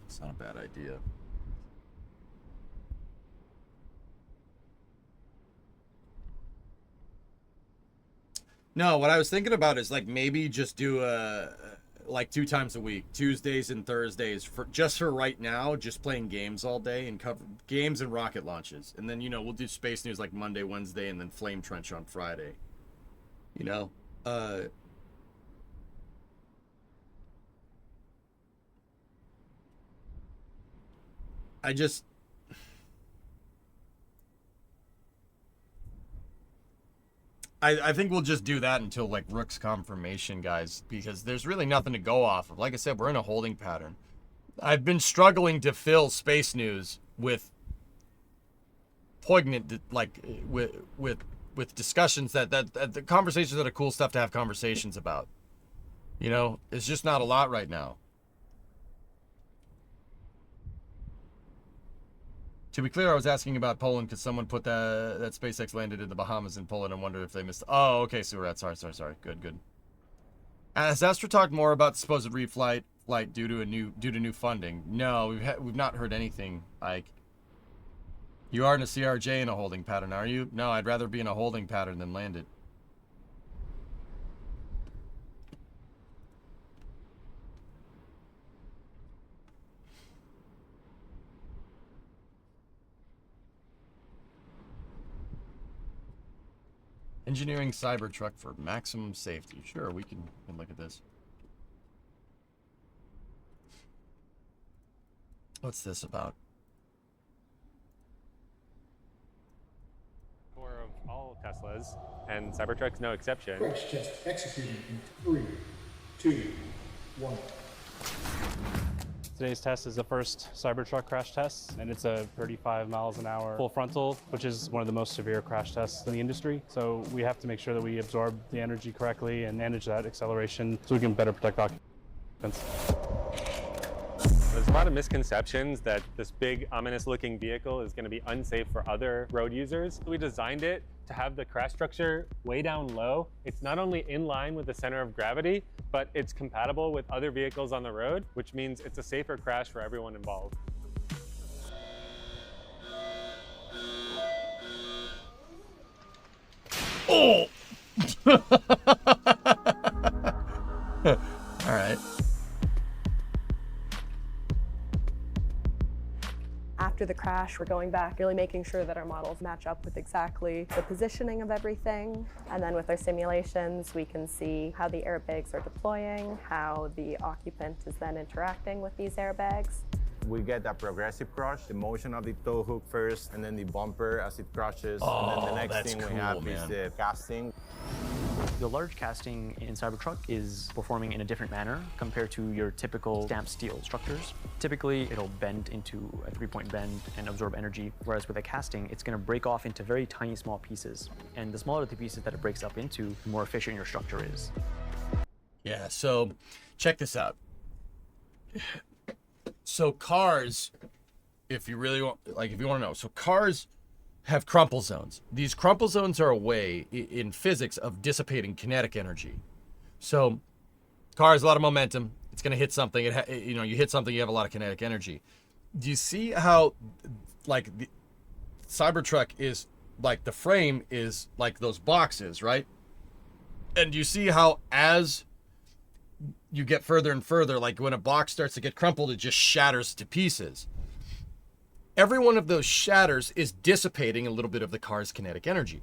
it's not a bad idea. No, what I was thinking about is like maybe just do like 2 times a week, Tuesdays and Thursdays for right now, just playing games all day and cover games and rocket launches. And then, we'll do space news like Monday, Wednesday, and then Flame Trench on Friday. I think we'll just do that until like Rook's confirmation, guys, because there's really nothing to go off of. Like I said, we're in a holding pattern. I've been struggling to fill space news with poignant, like with discussions that the conversations that are cool stuff to have conversations about. It's just not a lot right now. To be clear, I was asking about Poland because someone put that SpaceX landed in the Bahamas in Poland and wondered if they missed. Oh, okay, Surat. Sorry. Good. Has Astra talked more about the supposed reflight due to new funding? No, we've not heard anything. Like, you are in a CRJ in a holding pattern, are you? No, I'd rather be in a holding pattern than land it. Engineering Cybertruck for maximum safety. Sure, we can look at this. What's this about? Core of all Teslas, and Cybertruck's no exception. Crash test executed in 3, 2, 1. Today's test is the first Cybertruck crash test, and it's a 35 miles an hour full frontal, which is one of the most severe crash tests in the industry. So we have to make sure that we absorb the energy correctly and manage that acceleration so we can better protect occupants. There's a lot of misconceptions that this big, ominous-looking vehicle is going to be unsafe for other road users. We designed it to have the crash structure way down low. It's not only in line with the center of gravity, but it's compatible with other vehicles on the road, which means it's a safer crash for everyone involved. Oh! All right. After the crash, we're going back, really making sure that our models match up with exactly the positioning of everything. And then with our simulations, we can see how the airbags are deploying, how the occupant is then interacting with these airbags. We get that progressive crush, the motion of the tow hook first, and then the bumper as it crushes. And then the next thing we have is the casting. The large casting in Cybertruck is performing in a different manner compared to your typical stamped steel structures. Typically, it'll bend into a 3-point bend and absorb energy, whereas with a casting, it's going to break off into very tiny, small pieces. And the smaller the pieces that it breaks up into, the more efficient your structure is. Yeah, so check this out. So cars, if you really want, if you want to know, so cars have crumple zones. These crumple zones are a way in physics of dissipating kinetic energy. So cars, a lot of momentum. It's going to hit something. You hit something, you have a lot of kinetic energy. Do you see how, the Cybertruck is, the frame is like those boxes, right? And you see how as you get further and further, like when a box starts to get crumpled, it just shatters to pieces. Every one of those shatters is dissipating a little bit of the car's kinetic energy.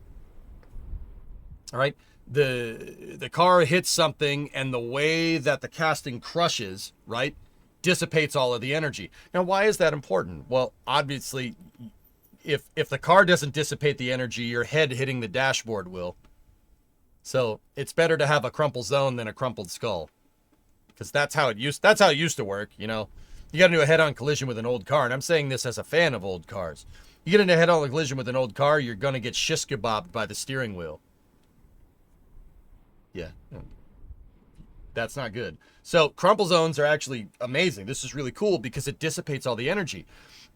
All right. The car hits something, and the way that the casting crushes, right, dissipates all of the energy. Now, why is that important? Well, obviously, if the car doesn't dissipate the energy, your head hitting the dashboard will. So it's better to have a crumpled zone than a crumpled skull, because that's how it used to work. You got into a head-on collision with an old car, and I'm saying this as a fan of old cars. You get into a head-on collision with an old car, you're going to get shish kebabbed by the steering wheel. Yeah. That's not good. So crumple zones are actually amazing. This is really cool because it dissipates all the energy.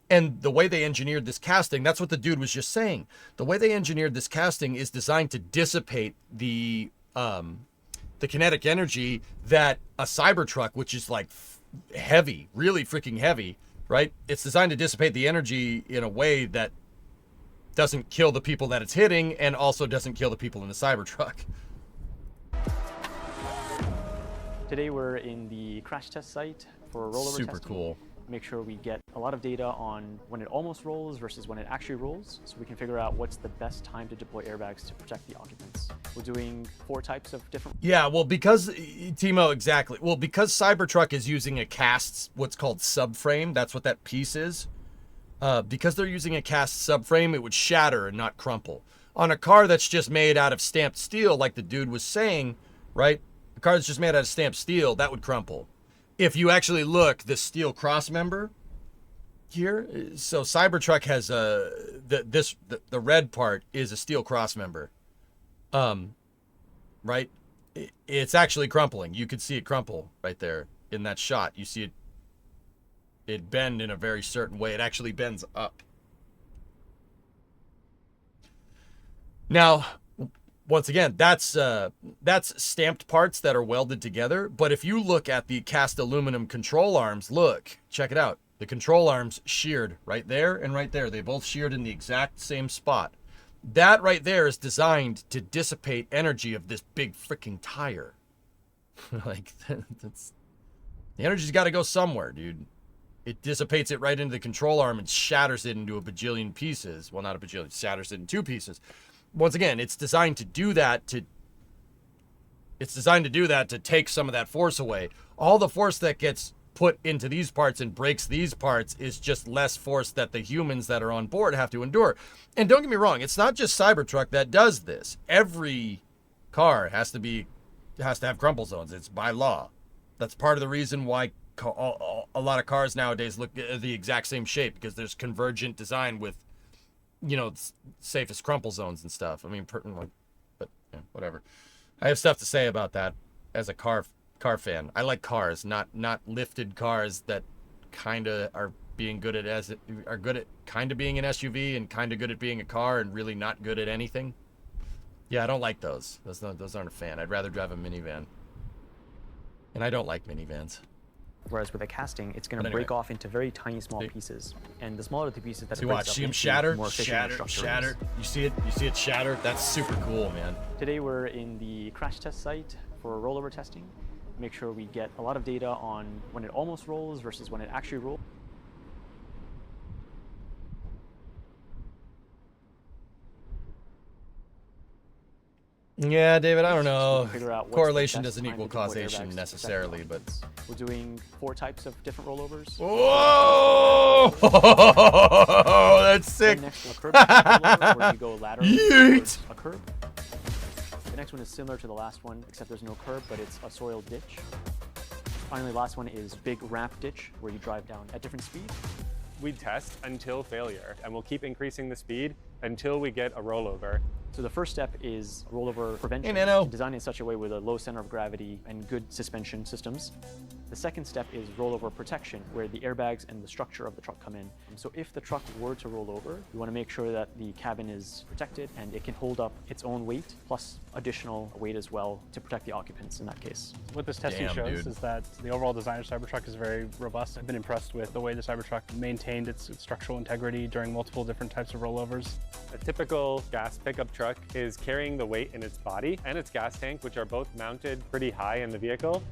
And the way they engineered this casting, that's what the dude was just saying. The way they engineered this casting is designed to dissipate the kinetic energy that a Cybertruck, which is heavy, really freaking heavy, right? It's designed to dissipate the energy in a way that doesn't kill the people that it's hitting and also doesn't kill the people in the Cybertruck. Today we're in the crash test site for rollover Super testing. cool. Make sure we get a lot of data on when it almost rolls versus when it actually rolls, so we can figure out what's the best time to deploy airbags to protect the occupants. We're doing 4 types of different... Yeah, well, because, Timo, exactly. Well, because Cybertruck is using a cast, what's called subframe, that's what that piece is. Because they're using a cast subframe, it would shatter and not crumple. On a car that's just made out of stamped steel, like the dude was saying, right? A car that's just made out of stamped steel, that would crumple. If you actually look, the steel cross member here, so Cybertruck has the red part is a steel cross member. Right? It's actually crumpling. You could see it crumple right there in that shot. You see it bend in a very certain way. It actually bends up. Now, once again, that's stamped parts that are welded together. But if you look at the cast aluminum control arms, look, check it out. The control arms sheared right there and right there. They both sheared in the exact same spot. That right there is designed to dissipate energy of this big freaking tire. Like, that's... The energy's got to go somewhere, dude. It dissipates it right into the control arm and shatters it into a bajillion pieces. Well, not a bajillion, shatters it in 2 pieces. Once again, it's designed to do that to take some of that force away. All the force that gets put into these parts and breaks these parts is just less force that the humans that are on board have to endure. And don't get me wrong, it's not just Cybertruck that does this. Every car has to have crumple zones. It's by law. That's part of the reason why a lot of cars nowadays look the exact same shape, because there's convergent design with, you know, safest crumple zones and stuff. I mean, but yeah, whatever. I have stuff to say about that as a car fan. I like cars, not lifted cars that kind of are being good at are good at kind of being an SUV and kind of good at being a car and really not good at anything. Yeah, I don't like those. Those aren't a fan. I'd rather drive a minivan. And I don't like minivans. Whereas with a casting, it's going to break off into very tiny, small pieces. And the smaller the pieces that it breaks up see them into, shatter, more efficient shatter. You see it shatter? That's super cool, man. Today we're in the crash test site for rollover testing. Make sure we get a lot of data on when it almost rolls versus when it actually rolls. Yeah, David, I don't know. Correlation Doesn't equal causation necessarily, but... We're doing 4 types of different rollovers. Whoa! That's sick. Next to a curb rollover, where you go laterally towards a curb. The next one is similar to the last one, except there's no curb, but it's a soil ditch. Finally, last one is big ramp ditch, where you drive down at different speeds. We test until failure, and we'll keep increasing the speed until we get a rollover. So the first step is rollover prevention. Hey, Nano. Design in such a way with a low center of gravity and good suspension systems. The second step is rollover protection, where the airbags and the structure of the truck come in. So if the truck were to roll over, you want to make sure that the cabin is protected and it can hold up its own weight, plus additional weight as well to protect the occupants in that case. What this testing shows is that the overall design of Cybertruck is very robust. I've been impressed with the way the Cybertruck maintained its structural integrity during multiple different types of rollovers. A typical gas pickup truck is carrying the weight in its body and its gas tank, which are both mounted pretty high in the vehicle.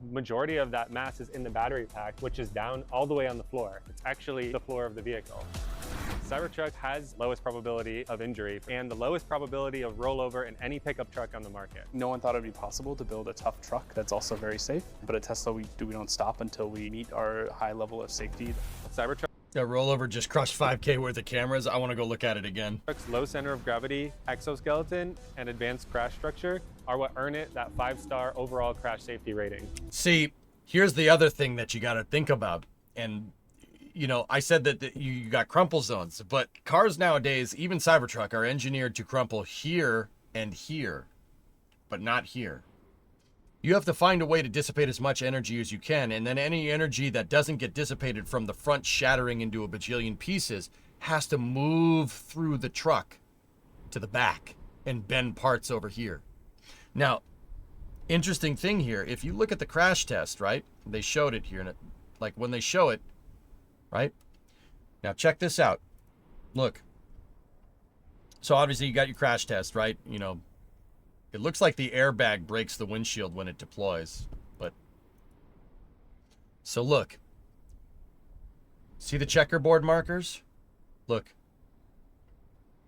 Majority of that mass is in the battery pack, which is down all the way on the floor. It's actually the floor of the vehicle. Cybertruck has lowest probability of injury and the lowest probability of rollover in any pickup truck on the market. No one thought it would be possible to build a tough truck that's also very safe, but at Tesla we don't stop until we meet our high level of safety. Cybertruck That rollover just crushed 5K worth of cameras. I want to go look at it again. Low center of gravity, exoskeleton, and advanced crash structure are what earn it that 5-star overall crash safety rating. See, here's the other thing that you got to think about. And, you know, I said that you got crumple zones, but cars nowadays, even Cybertruck, are engineered to crumple here and here, but not here. You have to find a way to dissipate as much energy as you can, and then any energy that doesn't get dissipated from the front shattering into a bajillion pieces has to move through the truck to the back and bend parts over here. Now, interesting thing here, if you look at the crash test, right? They showed it here, and like when they show it, right? Now check this out. Look. So obviously you got your crash test, right? You know, It looks like the airbag breaks the windshield when it deploys, but... So look. See the checkerboard markers? Look.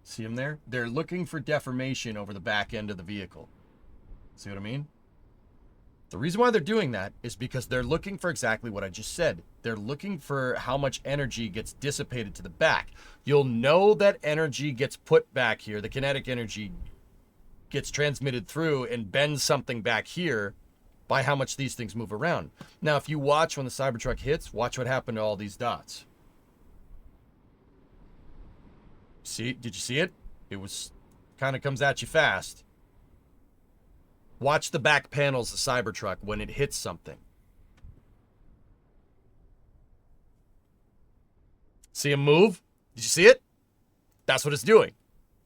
See them there? They're looking for deformation over the back end of the vehicle. See what I mean? The reason why they're doing that is because they're looking for exactly what I just said. They're looking for how much energy gets dissipated to the back. You'll know that energy gets put back here. The kinetic energy gets transmitted through and bends something back here by how much these things move around. Now, if you watch when the Cybertruck hits, watch what happened to all these dots. See, did you see it? It was kind of comes at you fast. Watch the back panels of Cybertruck when it hits something. See him move? Did you see it? That's what it's doing.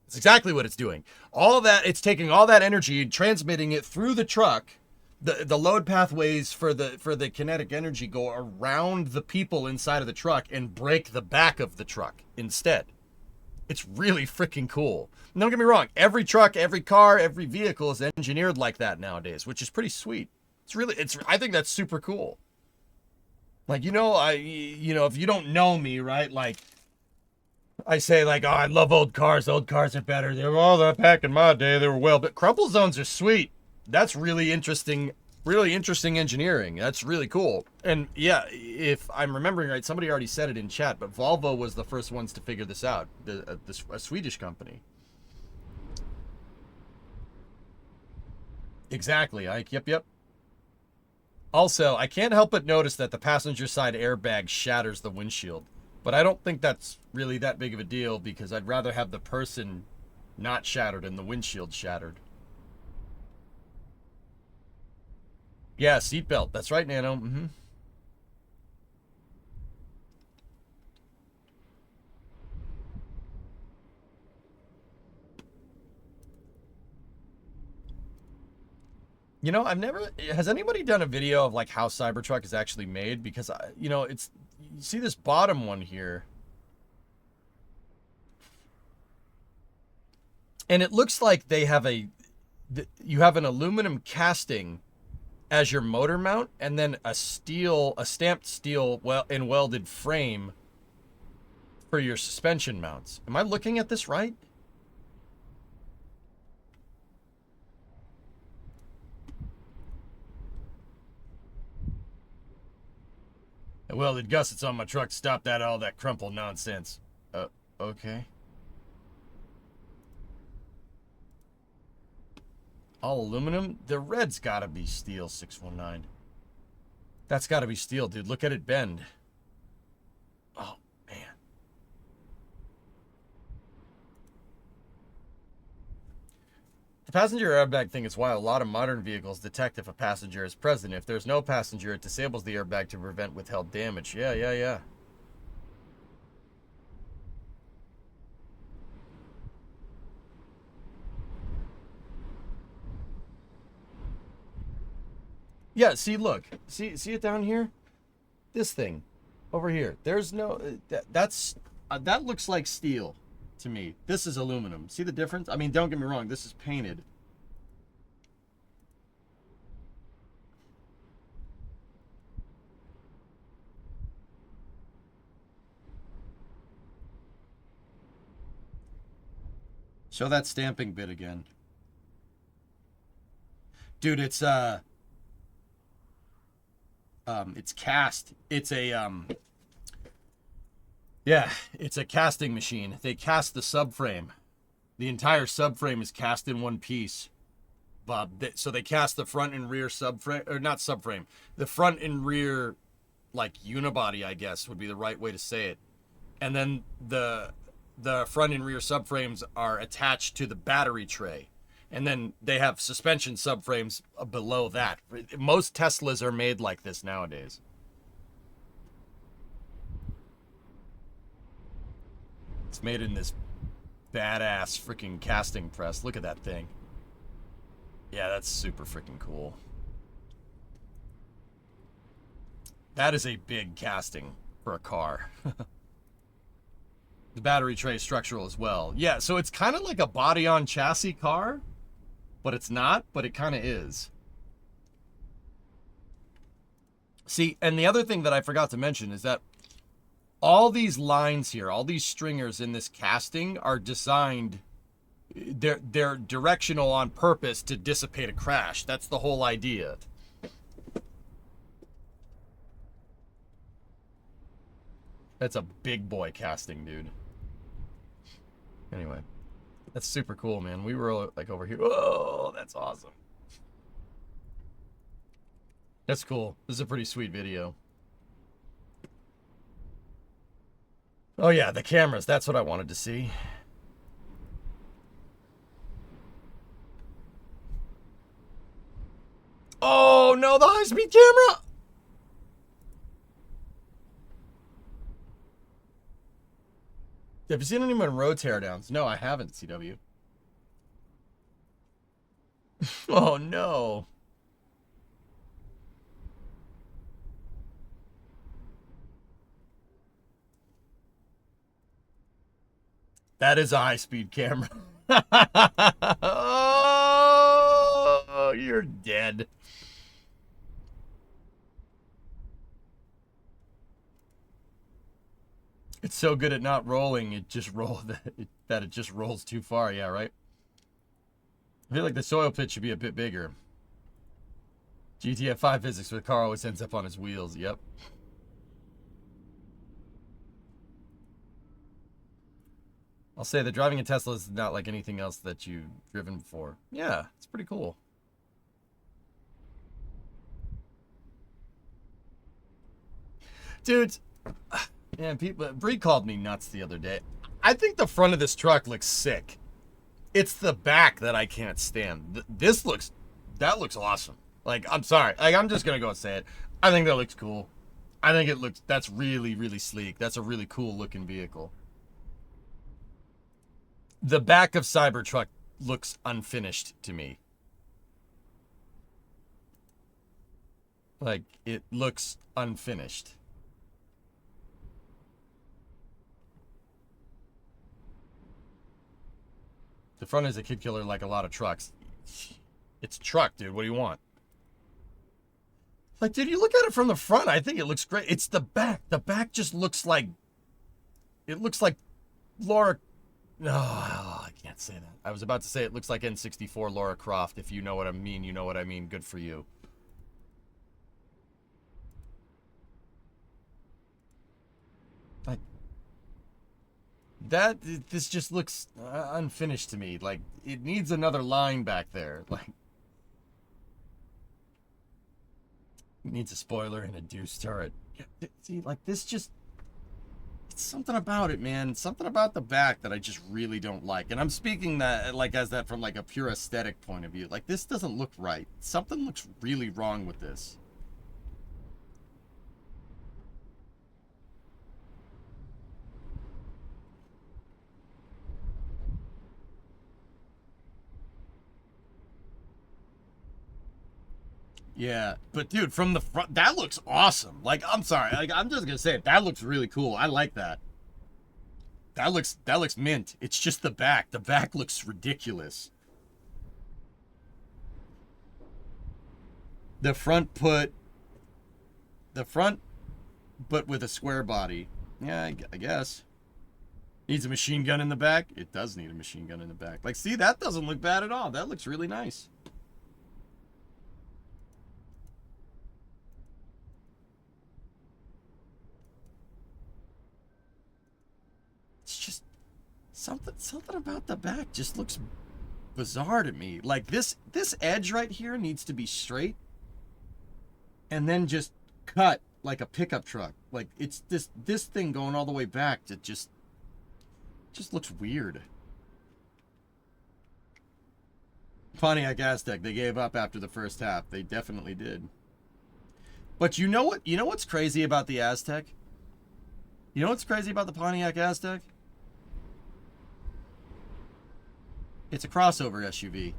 That's exactly what it's doing. All that, it's taking all that energy and transmitting it through the truck. The load pathways for the kinetic energy go around the people inside of the truck and break the back of the truck instead. It's really freaking cool. Don't get me wrong. Every truck, every car, every vehicle is engineered like that nowadays, which is pretty sweet. I think that's super cool. Like, if you don't know me, right? Like, I say like, oh, I love old cars. Old cars are better. They were all that back in my day. They were well, but crumple zones are sweet. That's really interesting engineering. That's really cool. And yeah, if I'm remembering right, somebody already said it in chat, but Volvo was the first ones to figure this out. A Swedish company. Exactly, Ike. Yep. Also, I can't help but notice that the passenger side airbag shatters the windshield. But I don't think that's really that big of a deal because I'd rather have the person not shattered and the windshield shattered. Yeah, seatbelt. That's right, Nano. Mm-hmm. Has anybody done a video of like how Cybertruck is actually made? Because, you see this bottom one here. And it looks like they have you have an aluminum casting as your motor mount, and then a stamped steel and welded frame for your suspension mounts. Am I looking at this right? A welded gussets on my truck to stop all that crumple nonsense. Okay. All aluminum? The red's gotta be steel, 619. That's gotta be steel, dude. Look at it bend. Oh, man. The passenger airbag thing is why a lot of modern vehicles detect if a passenger is present. If there's no passenger, it disables the airbag to prevent withheld damage. Yeah. Yeah, see, look. See it down here? This thing. Over here. There's no... that looks like steel to me. This is aluminum. See the difference? I mean, don't get me wrong. This is painted. Show that stamping bit again. Dude, it's cast. It's it's a casting machine. They cast the subframe. The entire subframe is cast in one piece, Bob. So they cast the front and rear subframe, or not subframe, the front and rear, like unibody, I guess would be the right way to say it. And then the front and rear subframes are attached to the battery tray. And then they have suspension subframes below that. Most Teslas are made like this nowadays. It's made in this badass freaking casting press. Look at that thing. Yeah, that's super freaking cool. That is a big casting for a car. The battery tray is structural as well. Yeah, so it's kind of like a body-on chassis car. but it's not, but it kind of is. See, and the other thing that I forgot to mention is that all these lines here, all these stringers in this casting are designed, they're directional on purpose to dissipate a crash. That's the whole idea. That's a big boy casting, dude. Anyway, that's super cool, man. We were like over here. Oh, that's awesome. That's cool. This is a pretty sweet video. Oh yeah, the cameras. That's what I wanted to see. Oh no, the high-speed camera! Have you seen any Monroe teardowns? No, I haven't, CW. Oh no. That is a high-speed camera. Oh, you're dead. It's so good at not rolling, it just that it just rolls too far. Yeah, right? I feel like the soil pit should be a bit bigger. GTF 5 physics where the car always ends up on his wheels. Yep. I'll say that driving a Tesla is not like anything else that you've driven before. Yeah, it's pretty cool. Dudes, man, Bree called me nuts the other day. I think the front of this truck looks sick. It's the back that I can't stand. That looks awesome. Like, I'm sorry. Like, I'm just gonna go and say it. I think that looks cool. I think that's really, really sleek. That's a really cool looking vehicle. The back of Cybertruck looks unfinished to me. Like, it looks unfinished. The front is a kid killer like a lot of trucks. It's a truck, dude. What do you want? Like, dude, you look at it from the front, I think it looks great. It's the back. The back just looks like... It looks like Laura... No, I can't say that. I was about to say it looks like N64 Laura Croft. If you know what I mean, you know what I mean. Good for you. Like... This just looks unfinished to me. Like, it needs another line back there. Like... It needs a spoiler and a deuce turret. Yeah, see, like, this just... It's something about it, man. Something about the back that I just really don't like. And I'm speaking that, like, as that from, like, a pure aesthetic point of view. Like, this doesn't look right. Something looks really wrong with this. Yeah, but dude, from the front, that looks awesome. Like, I'm sorry, like, I'm just gonna say it. That looks really cool. I like that. That looks mint. It's just the back. The back looks ridiculous. The front, but with a square body. Yeah, I guess. Needs a machine gun in the back. It does need a machine gun in the back. Like, see, that doesn't look bad at all. That looks really nice. It's just something about the back just looks bizarre to me. Like, this edge right here needs to be straight and then just cut like a pickup truck. Like, it's this thing going all the way back that just looks weird. Pontiac Aztec, they gave up after the first half. They definitely did. But you know what? You know what's crazy about the Aztec? You know what's crazy about the Pontiac Aztec? It's a crossover SUV.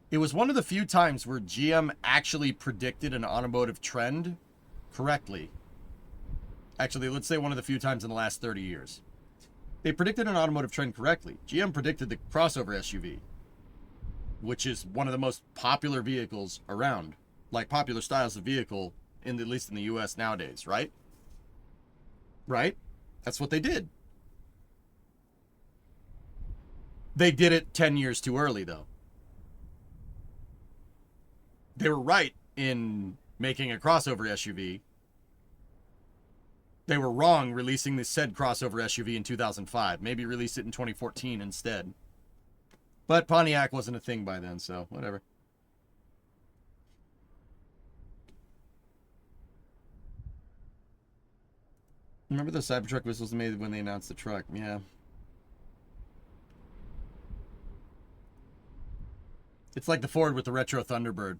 It was one of the few times where GM actually predicted an automotive trend correctly. Actually, let's say one of the few times in the last 30 years. They predicted an automotive trend correctly. GM predicted the crossover SUV. which is one of the most popular vehicles around, like popular styles of vehicle, at least in the US nowadays, right? Right? That's what they did. They did it 10 years too early, though. They were right in making a crossover SUV. They were wrong releasing the said crossover SUV in 2005. Maybe release it in 2014 instead. But Pontiac wasn't a thing by then, so whatever. Remember the Cybertruck whistles made when they announced the truck? Yeah. It's like the Ford with the retro Thunderbird.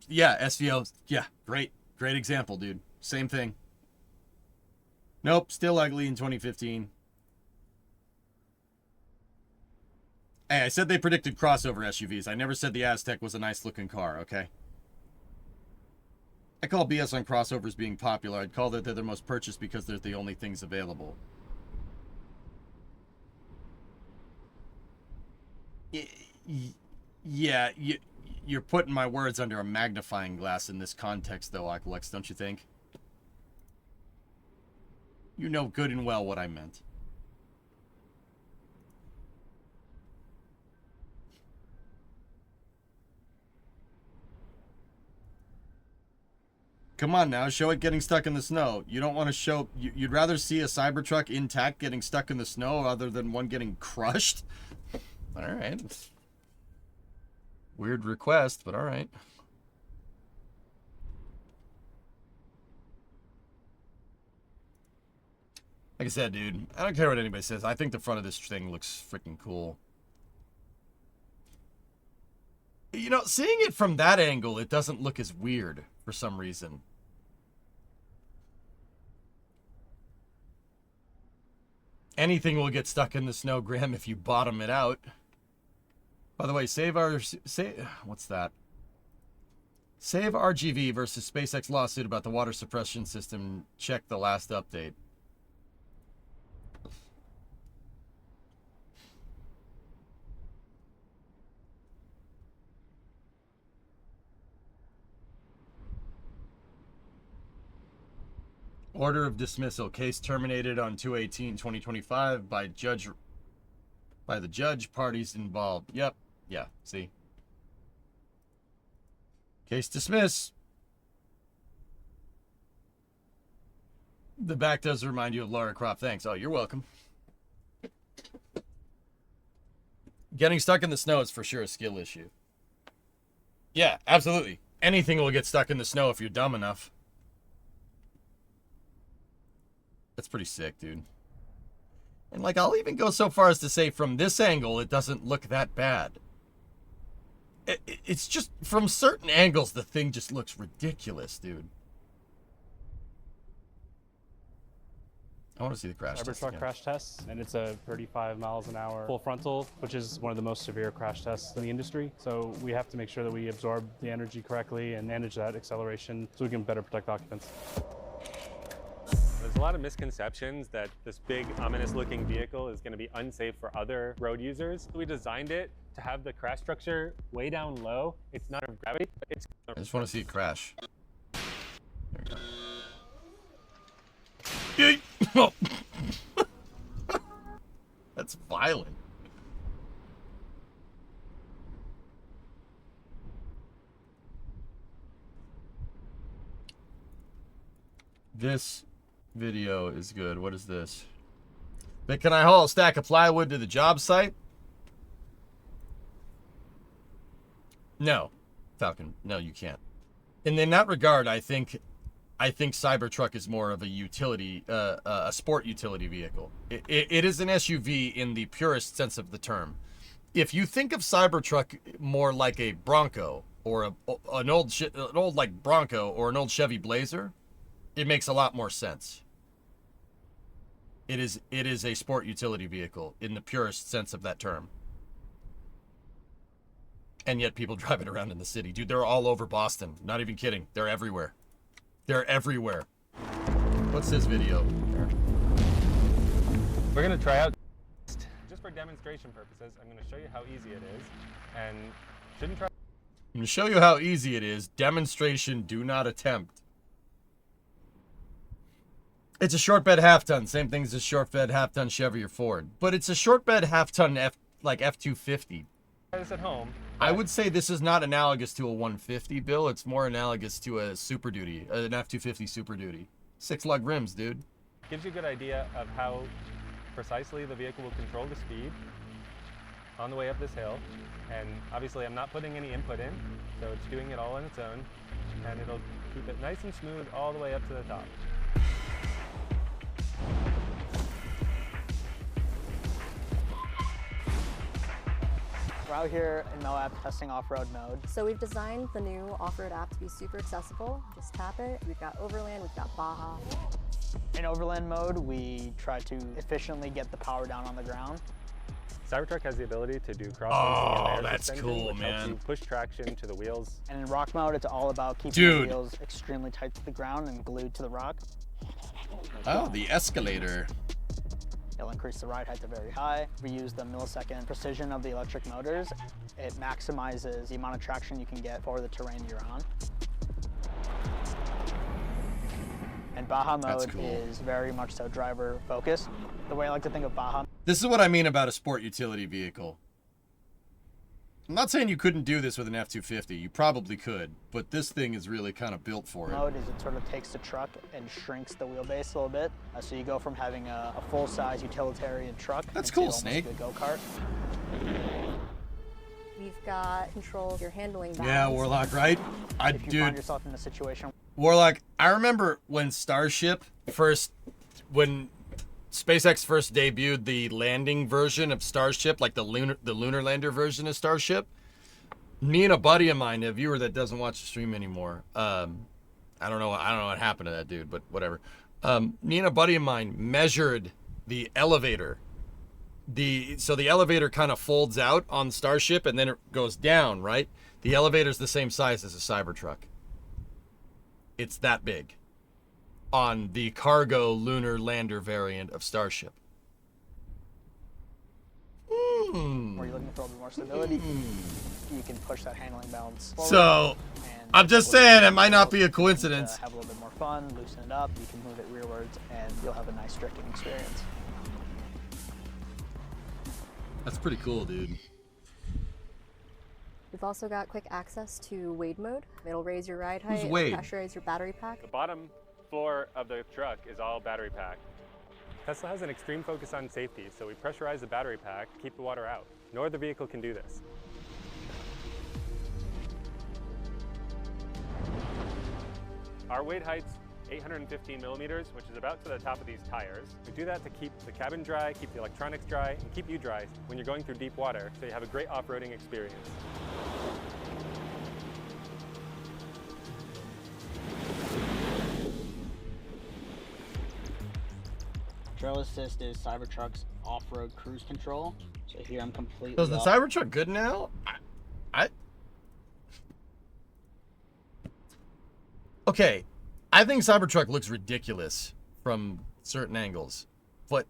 Yeah, SVO. Yeah, great. Great example, dude. Same thing. Nope, still ugly in 2015. Hey, I said they predicted crossover SUVs. I never said the Aztec was a nice looking car, okay? I call BS on crossovers being popular. I'd call that they're the most purchased because they're the only things available. Yeah, you're putting my words under a magnifying glass in this context, though, Aqualex, don't you think? You know good and well what I meant. Come on now, show it getting stuck in the snow. You don't want to show... You'd rather see a Cybertruck intact getting stuck in the snow other than one getting crushed? Alright. Weird request, but alright. Like I said, dude, I don't care what anybody says. I think the front of this thing looks freaking cool. You know, seeing it from that angle, it doesn't look as weird for some reason. Anything will get stuck in the snow, Graham, if you bottom it out. By the way, what's that? Save RGV versus SpaceX lawsuit about the water suppression system. Check the last update. Order of dismissal. Case terminated on 2/18/2025 by the judge. Parties involved. Yep. Yeah. See. Case dismissed. The back does remind you of Lara Croft. Thanks. Oh, you're welcome. Getting stuck in the snow is for sure a skill issue. Yeah, absolutely. Anything will get stuck in the snow if you're dumb enough. That's pretty sick, dude. And, like, I'll even go so far as to say from this angle, it doesn't look that bad. It's just, from certain angles, the thing just looks ridiculous, dude. I want to see the crash test Cybertruck again. crash test, and it's a 35 miles an hour full frontal, which is one of the most severe crash tests in the industry. So we have to make sure that we absorb the energy correctly and manage that acceleration so we can better protect occupants. There's a lot of misconceptions that this big, ominous-looking vehicle is going to be unsafe for other road users. We designed it to have the crash structure way down low. It's not of gravity, but it's... I just want to see it crash. There we go. That's violent. This video is good. What is this? But can I haul a stack of plywood to the job site? No, Falcon. No, you can't. And in that regard, I think Cybertruck is more of a utility, a sport utility vehicle. It is an SUV in the purest sense of the term. If you think of Cybertruck more like a Bronco or an old like Bronco or an old Chevy Blazer, it makes a lot more sense. It is a sport utility vehicle in the purest sense of that term. And yet people drive it around in the city. Dude, they're all over Boston. Not even kidding. They're everywhere. They're everywhere. What's this video? We're going to try out, just for demonstration purposes, I'm going to show you how easy it is. And Shouldn't try. I'm going to show you how easy it is. Demonstration, do not attempt. It's a short bed half ton. Same thing as a short bed half ton Chevy or Ford. But it's a short bed half ton F250. Try this at home. I would say this is not analogous to a 150, Bill. It's more analogous to a Super Duty, an F250 Super Duty. 6-lug rims, dude. Gives you a good idea of how precisely the vehicle will control the speed on the way up this hill. And obviously I'm not putting any input in, so it's doing it all on its own. And it'll keep it nice and smooth all the way up to the top. We're out here in Moab testing off-road mode. So we've designed the new off-road app to be super accessible. Just tap it. We've got Overland, we've got Baja. In overland mode, we try to efficiently get the power down on the ground. Cybertruck has the ability to do cross Oh, and air that's suspension, cool, which helps man. you push traction to the wheels. And in rock mode, it's all about keeping the wheels extremely tight to the ground and glued to the rock. Oh, the escalator. It'll increase the ride height to very high. We use the millisecond precision of the electric motors. It maximizes the amount of traction you can get for the terrain you're on. And Baja mode is very much so driver focused. The way I like to think of Baja. This is what I mean about a sport utility vehicle. I'm not saying you couldn't do this with an F-250. You probably could, but this thing is really kind of built for it. Mode is it sort of takes the truck and shrinks the wheelbase a little bit. So you go from having a full-size utilitarian truck. That's into cool, almost Snake. a go-kart. We've got control of your handling balance. Yeah, Warlock, right? If you find yourself in a situation. Warlock, I remember when Starship when SpaceX first debuted the landing version of Starship, like the lunar lander version of Starship. Me and a buddy of mine, a viewer that doesn't watch the stream anymore. I don't know what happened to that dude, but whatever. Me and a buddy of mine measured the elevator. So the elevator kind of folds out on Starship and then it goes down, right? The elevator's the same size as a Cybertruck. It's that big on the cargo lunar lander variant of Starship. Where you're looking for a little more stability, you can push that handling balance forward. So, I'm just saying it might not be a coincidence. Have a little bit more fun, loosen it up, you can move it rearwards, and you'll have a nice drifting experience. That's pretty cool, dude. We've also got quick access to Wade mode. It'll raise your ride height, Wade? pressurize your battery pack. The bottom floor of the truck is all battery pack. Tesla has an extreme focus on safety, so we pressurize the battery pack to keep the water out. No other vehicle can do this. Our weight height's 815 millimeters, which is about to the top of these tires. We do that to keep the cabin dry, keep the electronics dry, and keep you dry when you're going through deep water, so you have a great off-roading experience. Trail Assist is Cybertruck's off-road cruise control. So here I'm completely So is the Cybertruck good now? Okay, I think Cybertruck looks ridiculous from certain angles, but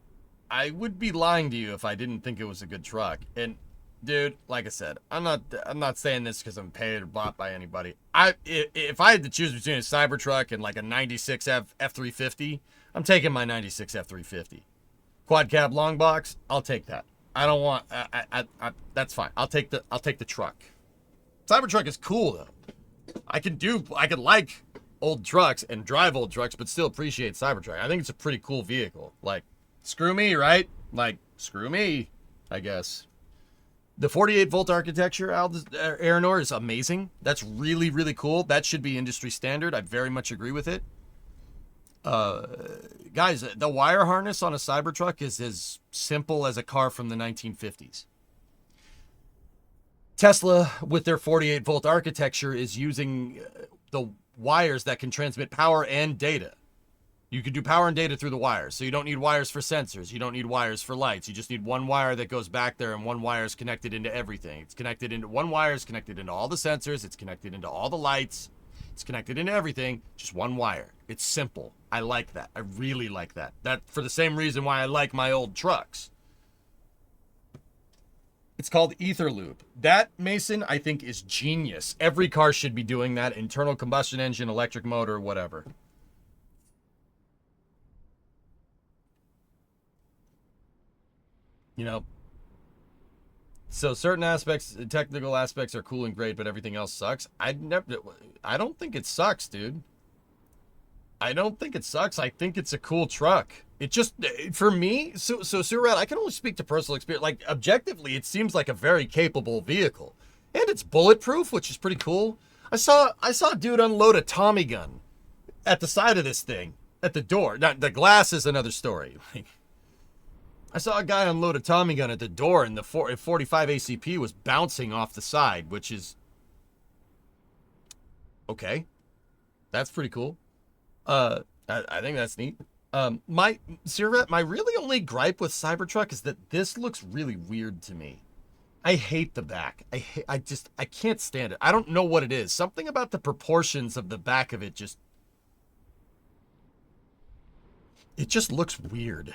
I would be lying to you if I didn't think it was a good truck. And dude, like I said, I'm not saying this because I'm paid or bought by anybody. If I had to choose between a Cybertruck and like a 96 F350, I'm taking my 96 F350. Quad cab long box, I'll take that. I don't want that's fine. I'll take the truck. Cybertruck is cool though. I can like old trucks and drive old trucks, but still appreciate Cybertruck. I think it's a pretty cool vehicle. Like, screw me, right? Like, screw me, I guess. The 48-volt architecture, Aranor, is amazing. That's really, really cool. That should be industry standard. I very much agree with it. Guys, the wire harness on a Cybertruck is as simple as a car from the 1950s. Tesla, with their 48-volt architecture, is using the wires that can transmit power and data. You can do power and data through the wires, so you don't need wires for sensors. You don't need wires for lights. You just need one wire that goes back there, and one wire is connected into everything. One wire is connected into all the sensors. It's connected into all the lights. It's connected into everything. Just one wire. It's simple. I like that. I really like that. That for the same reason why I like my old trucks. It's called ether loop. That, Mason, I think is genius. Every car should be doing that. Internal combustion engine, electric motor, whatever. You know, so certain aspects, technical aspects are cool and great, but everything else sucks. I don't think it sucks, dude. I don't think it sucks. I think it's a cool truck. It just, for me, so Surat, I can only speak to personal experience. Like, objectively, it seems like a very capable vehicle. And it's bulletproof, which is pretty cool. I saw a dude unload a Tommy gun at the side of this thing, at the door. Now, the glass is another story. Like, I saw a guy unload a Tommy gun at the door, and the 45 ACP was bouncing off the side, which is okay. That's pretty cool. I think that's neat. My really only gripe with Cybertruck is that this looks really weird to me. I hate the back. I can't stand it. I don't know what it is. Something about the proportions of the back of it just looks weird.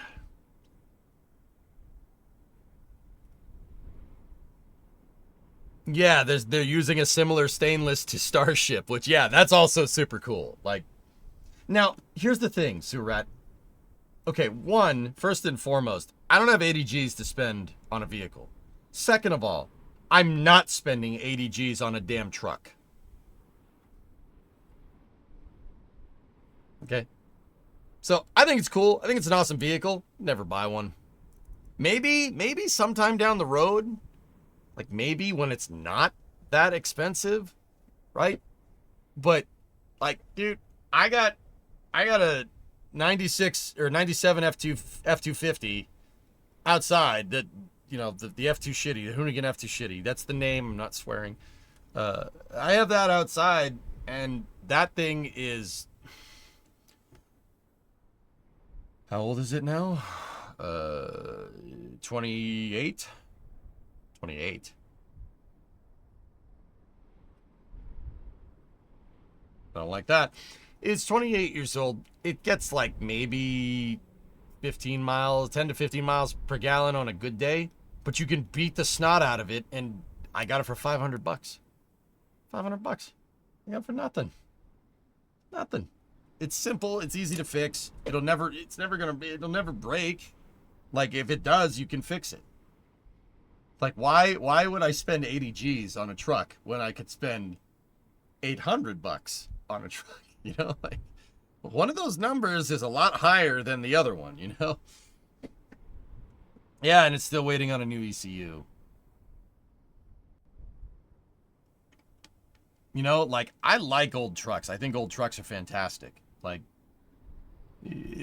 Yeah, they're using a similar stainless to Starship, which, yeah, that's also super cool. Like, now, here's the thing, Surat. Okay, first and foremost, I don't have 80 G's to spend on a vehicle. Second of all, I'm not spending 80 G's on a damn truck. Okay? So, I think it's cool. I think it's an awesome vehicle. Never buy one. Maybe sometime down the road, like maybe when it's not that expensive, right? But, like, dude, I got a 96 or 97 F250 outside that, you know, the F2 shitty, the Hoonigan F2 shitty. That's the name. I'm not swearing. I have that outside, and that thing is, how old is it now? 28. 28. I don't like that. It's 28 years old. It gets like maybe 15 miles, 10 to 15 miles per gallon on a good day, but you can beat the snot out of it, and I got it for $500. $500. I got it for nothing. Nothing. It's simple. It's easy to fix. It'll never break. Like, if it does, you can fix it. Like, why would I spend 80 G's on a truck when I could spend $800 on a truck? You know, like, one of those numbers is a lot higher than the other one, you know? Yeah, and it's still waiting on a new ECU. You know, like, I like old trucks. I think old trucks are fantastic. Like,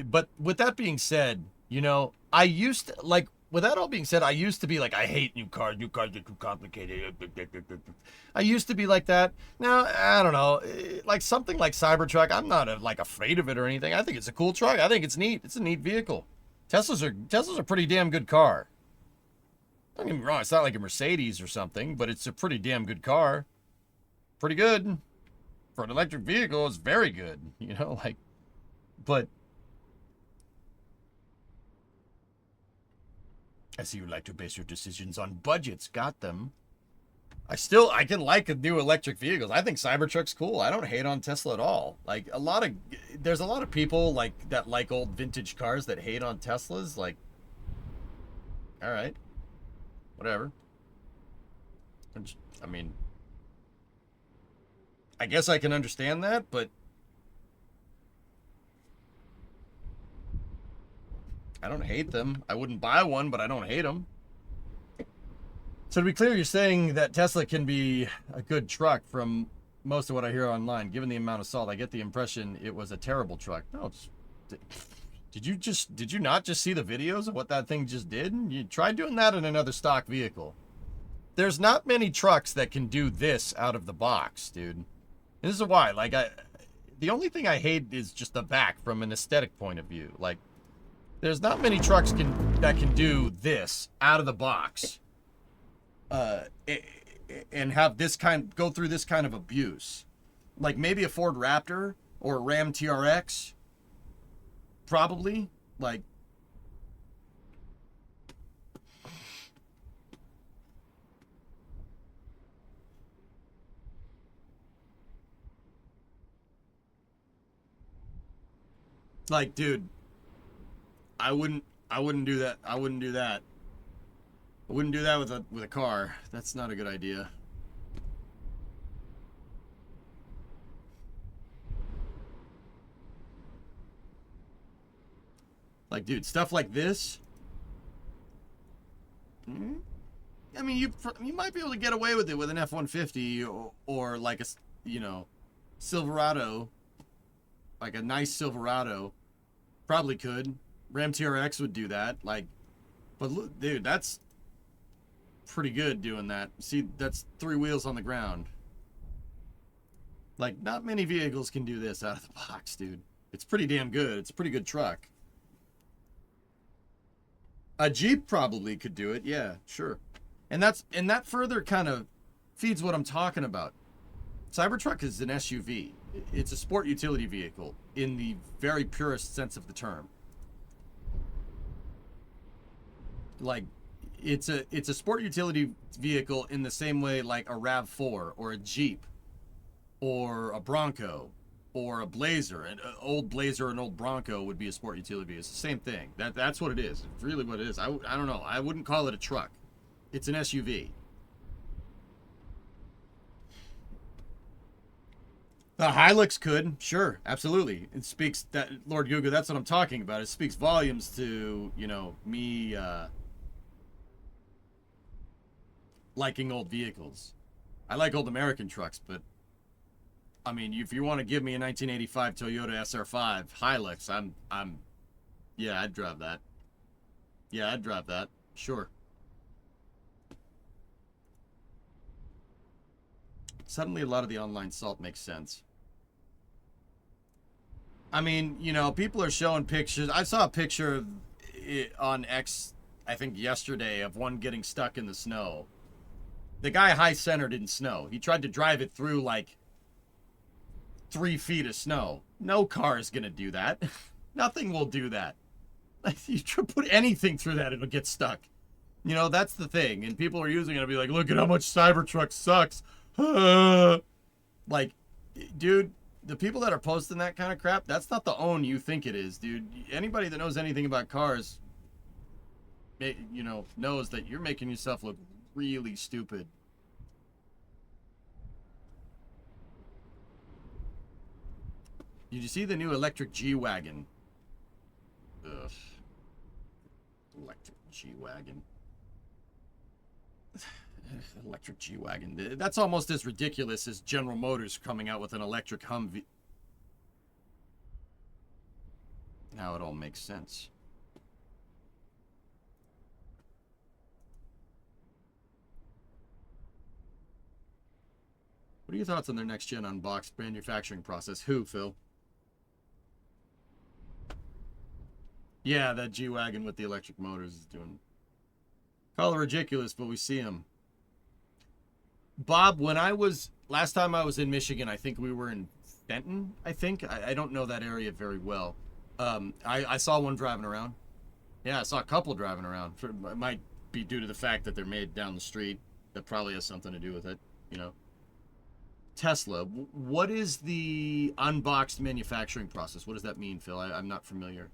but with that being said, you know, with that all being said, I used to be like, I hate new cars are too complicated. I used to be like that. Now, I don't know, like something like Cybertruck, I'm not afraid of it or anything. I think it's a cool truck. I think it's neat. It's a neat vehicle. Tesla's a pretty damn good car. Don't get me wrong, it's not like a Mercedes or something, but it's a pretty damn good car. Pretty good. For an electric vehicle, it's very good, you know, like, but I see you like to base your decisions on budgets. Got them. I can like new electric vehicles. I think Cybertruck's cool. I don't hate on Tesla at all. Like, there's a lot of people that like old vintage cars that hate on Teslas. Like, all right, whatever. I mean, I guess I can understand that, but I don't hate them. I wouldn't buy one, but I don't hate them. So to be clear, you're saying that Tesla can be a good truck from most of what I hear online. Given the amount of salt, I get the impression it was a terrible truck. No, did you not just see the videos of what that thing just did? You try doing that in another stock vehicle. There's not many trucks that can do this out of the box, dude. This is why. Like, the only thing I hate is just the back from an aesthetic point of view. Like, there's not many trucks that can do this out of the box, and have go through this kind of abuse. Like maybe a Ford Raptor or a Ram TRX, probably. Like, Like, dude, I wouldn't do that. I wouldn't do that. I wouldn't do that with a car. That's not a good idea. Like, dude, stuff like this. I mean, you might be able to get away with it with an F-150 or like a, you know, Silverado, like a nice Silverado. Probably could. Ram TRX would do that. Like, but look, dude, that's pretty good doing that. See, that's 3 wheels on the ground. Like, not many vehicles can do this out of the box, dude. It's pretty damn good. It's a pretty good truck. A Jeep probably could do it. Yeah, sure. And that further kind of feeds what I'm talking about. Cybertruck is an SUV. It's a sport utility vehicle in the very purest sense of the term. Like, it's a sport utility vehicle in the same way like a RAV4 or a Jeep or a Bronco or a Blazer. An old Blazer, an old Bronco would be a sport utility vehicle. It's the same thing. That's what it is. It's really what it is. I don't know. I wouldn't call it a truck. It's an SUV. The Hilux could, sure, absolutely. It speaks that, Lord Guga, that's what I'm talking about. It speaks volumes to, you know, me liking old vehicles. I like old American trucks, but I mean, if you want to give me a 1985 Toyota SR5 Hilux, yeah, I'd drive that. Yeah, I'd drive that. Sure. Suddenly, a lot of the online salt makes sense. I mean, you know, people are showing pictures. I saw a picture of it on X, I think yesterday, of one getting stuck in the snow. The guy high-centered in snow. He tried to drive it through, like, 3 feet of snow. No car is going to do that. Nothing will do that. You put anything through that, it'll get stuck. You know, that's the thing. And people are using it to be like, look at how much Cybertruck sucks. Like, dude, the people that are posting that kind of crap, that's not the own you think it is, dude. Anybody that knows anything about cars, you know, knows that you're making yourself look really stupid. Did you see the new electric G-Wagon? Ugh. Electric G-Wagon. Electric G-Wagon. That's almost as ridiculous as General Motors coming out with an electric Humvee. Now it all makes sense. What are your thoughts on their next-gen unboxed manufacturing process? Who, Phil? Yeah, that G-Wagon with the electric motors is doing... Call it ridiculous, but we see him. Bob, when I was... Last time I was in Michigan, I think we were in Fenton, I think. I don't know that area very well. I saw one driving around. Yeah, I saw a couple driving around. It might be due to the fact that they're made down the street. That probably has something to do with it, you know. Tesla, what is the unboxed manufacturing process? What does that mean, Phil? I'm not familiar.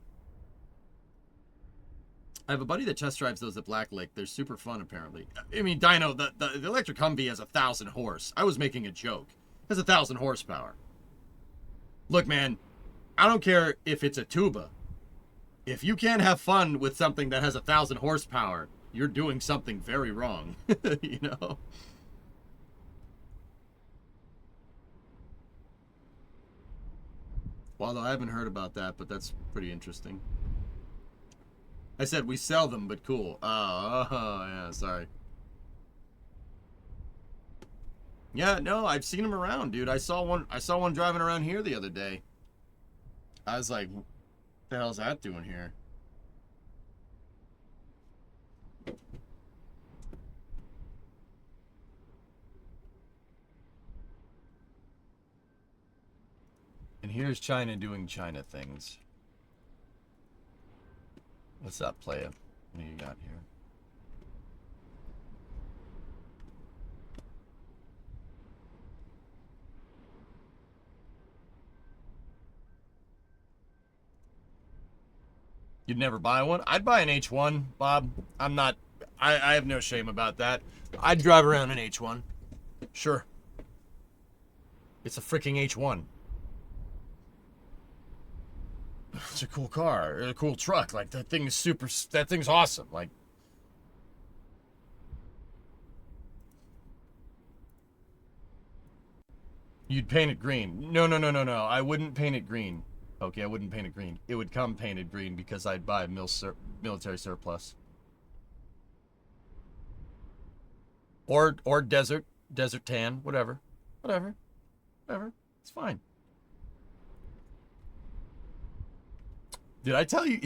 I have a buddy that test drives those at Black Lake. They're super fun, apparently. I mean, Dino, the electric Humvee has 1,000 horse. I was making a joke. It has 1,000 horsepower. Look, man, I don't care if it's a tuba. If you can't have fun with something that has 1,000 horsepower, you're doing something very wrong, you know? Well, I haven't heard about that, but that's pretty interesting. I said we sell them, but cool. Oh, yeah, sorry. Yeah, no, I've seen them around, dude. I saw one driving around here the other day. I was like, what the hell's that doing here? And here's China doing China things. What's up, playa? What do you got here? You'd never buy one? I'd buy an H1, Bob. I'm not, I have no shame about that. I'd drive around an H1. Sure. It's a freaking H1. It's a cool car, a cool truck. Like, that thing is super, that thing's awesome. Like, you'd paint it green. No. I wouldn't paint it green. Okay, I wouldn't paint it green. It would come painted green because I'd buy military surplus. Or desert tan, whatever. It's fine. Did I tell you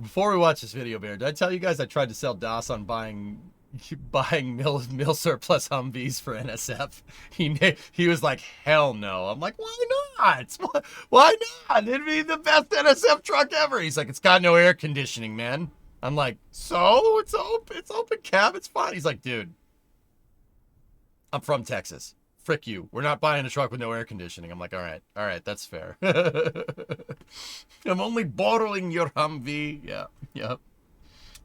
before we watch this video, Bear? Did I tell you guys I tried to sell Das on buying mil surplus Humvees for NSF? He was like, hell no. I'm like, why not? Why not? It'd be the best NSF truck ever. He's like, it's got no air conditioning, man. I'm like, so it's open cab, it's fine. He's like, dude, I'm from Texas. Frick you. We're not buying a truck with no air conditioning. I'm like, all right, that's fair. I'm only borrowing your Humvee. Yeah, yep.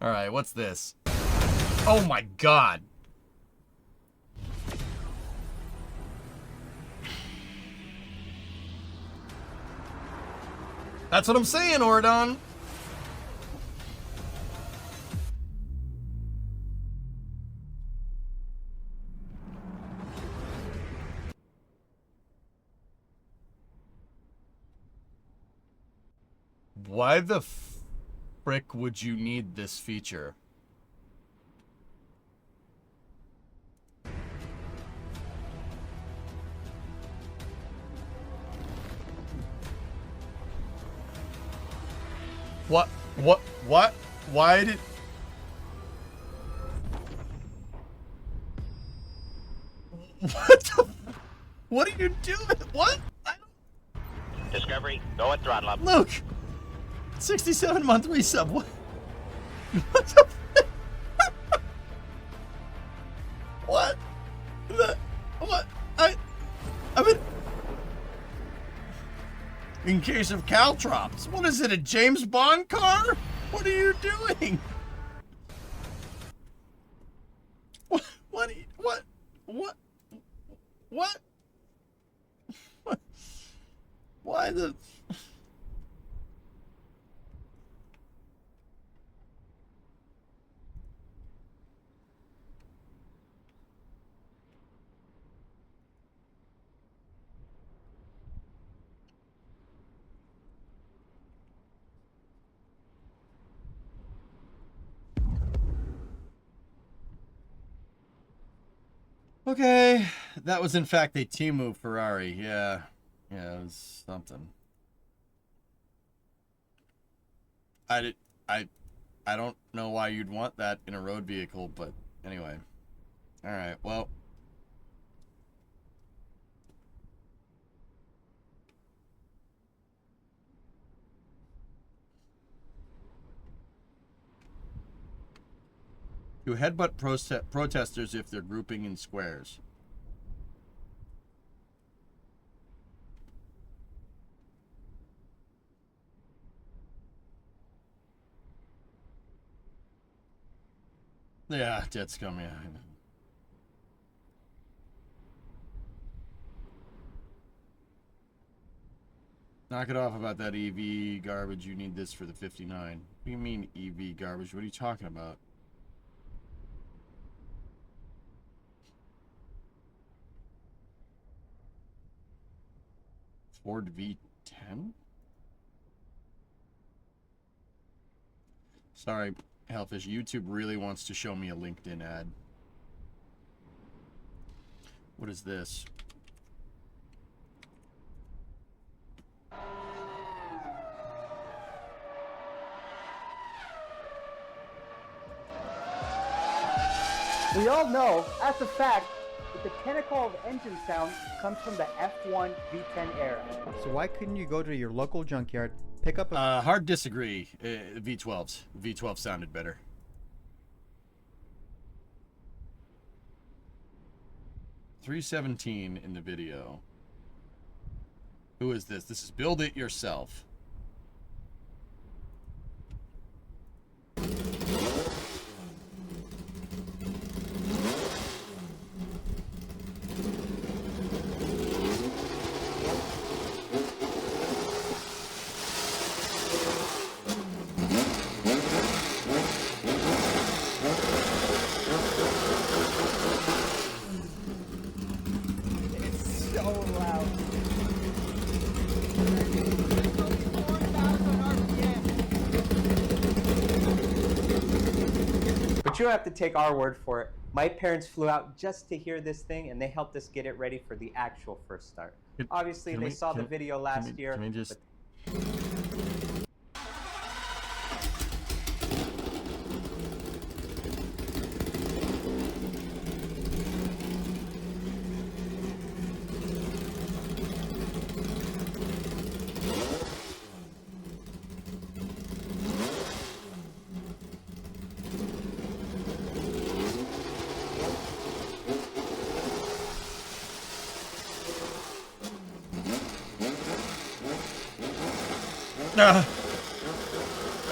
All right, what's this? Oh my God. That's what I'm saying, Ordon. Why the frick would you need this feature? What? Why did... What are you doing? What? Discovery, go at throttle up. Luke! 67-month resub. What? What the... What? What? I mean... In case of caltrops. What is it, a James Bond car? What are you doing? What? Why the... Okay, that was in fact a Temu Ferrari. Yeah, it was something. I don't know why you'd want that in a road vehicle, but anyway. All right, well. You headbutt protesters if they're grouping in squares. Yeah, Jets come, yeah. Knock it off about that EV garbage. You need this for the 59. What do you mean EV garbage? What are you talking about? Ford V10? Sorry, Hellfish. YouTube really wants to show me a LinkedIn ad. What is this? We all know, as a fact, that the tentacle of engine sound comes from the F1 V10 era. So why couldn't you go to your local junkyard, pick up a... Hard disagree. V12s. V12 sounded better. $317 in the video. Who is this? This is Build It Yourself. you don't have to take our word for it. My parents flew out just to hear this thing, and they helped us get it ready for the actual first start. Obviously, they saw the video last year. Can we just...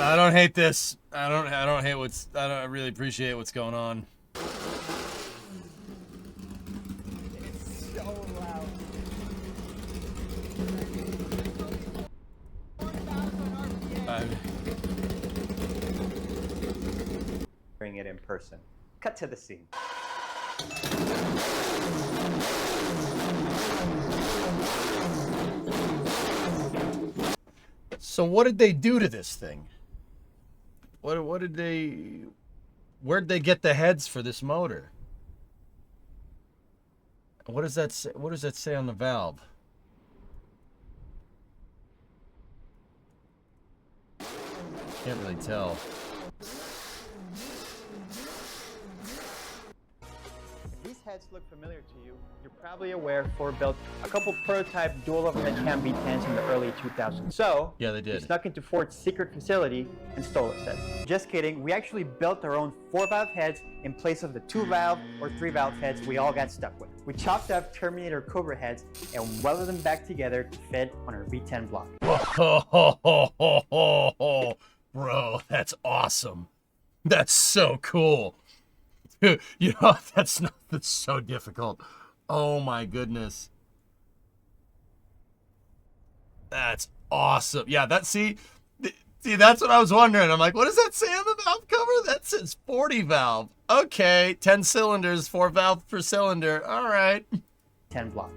I don't hate this. I don't hate what's. I really appreciate what's going on. It's so loud. Bring it in person. Cut to the scene. So what did they do to this thing? What did they... Where'd they get the heads for this motor? What does that say? What does that say on the valve? Can't really tell. These heads look familiar to you. You're probably aware Ford built a couple prototype dual overhead cam V10s in the early 2000s. So, yeah, they did. We snuck into Ford's secret facility and stole a set. Just kidding. We actually built our own 4-valve heads in place of the 2-valve or 3-valve heads we all got stuck with. We chopped up Terminator Cobra heads and welded them back together to fit on our V10 block. Bro, that's awesome. That's so cool. You know, that's so difficult. Oh my goodness. That's awesome. Yeah, see, that's what I was wondering. I'm like, what does that say on the valve cover? That says 40 valve. Okay, 10 cylinders, 4 valve per cylinder. All right. 10 block.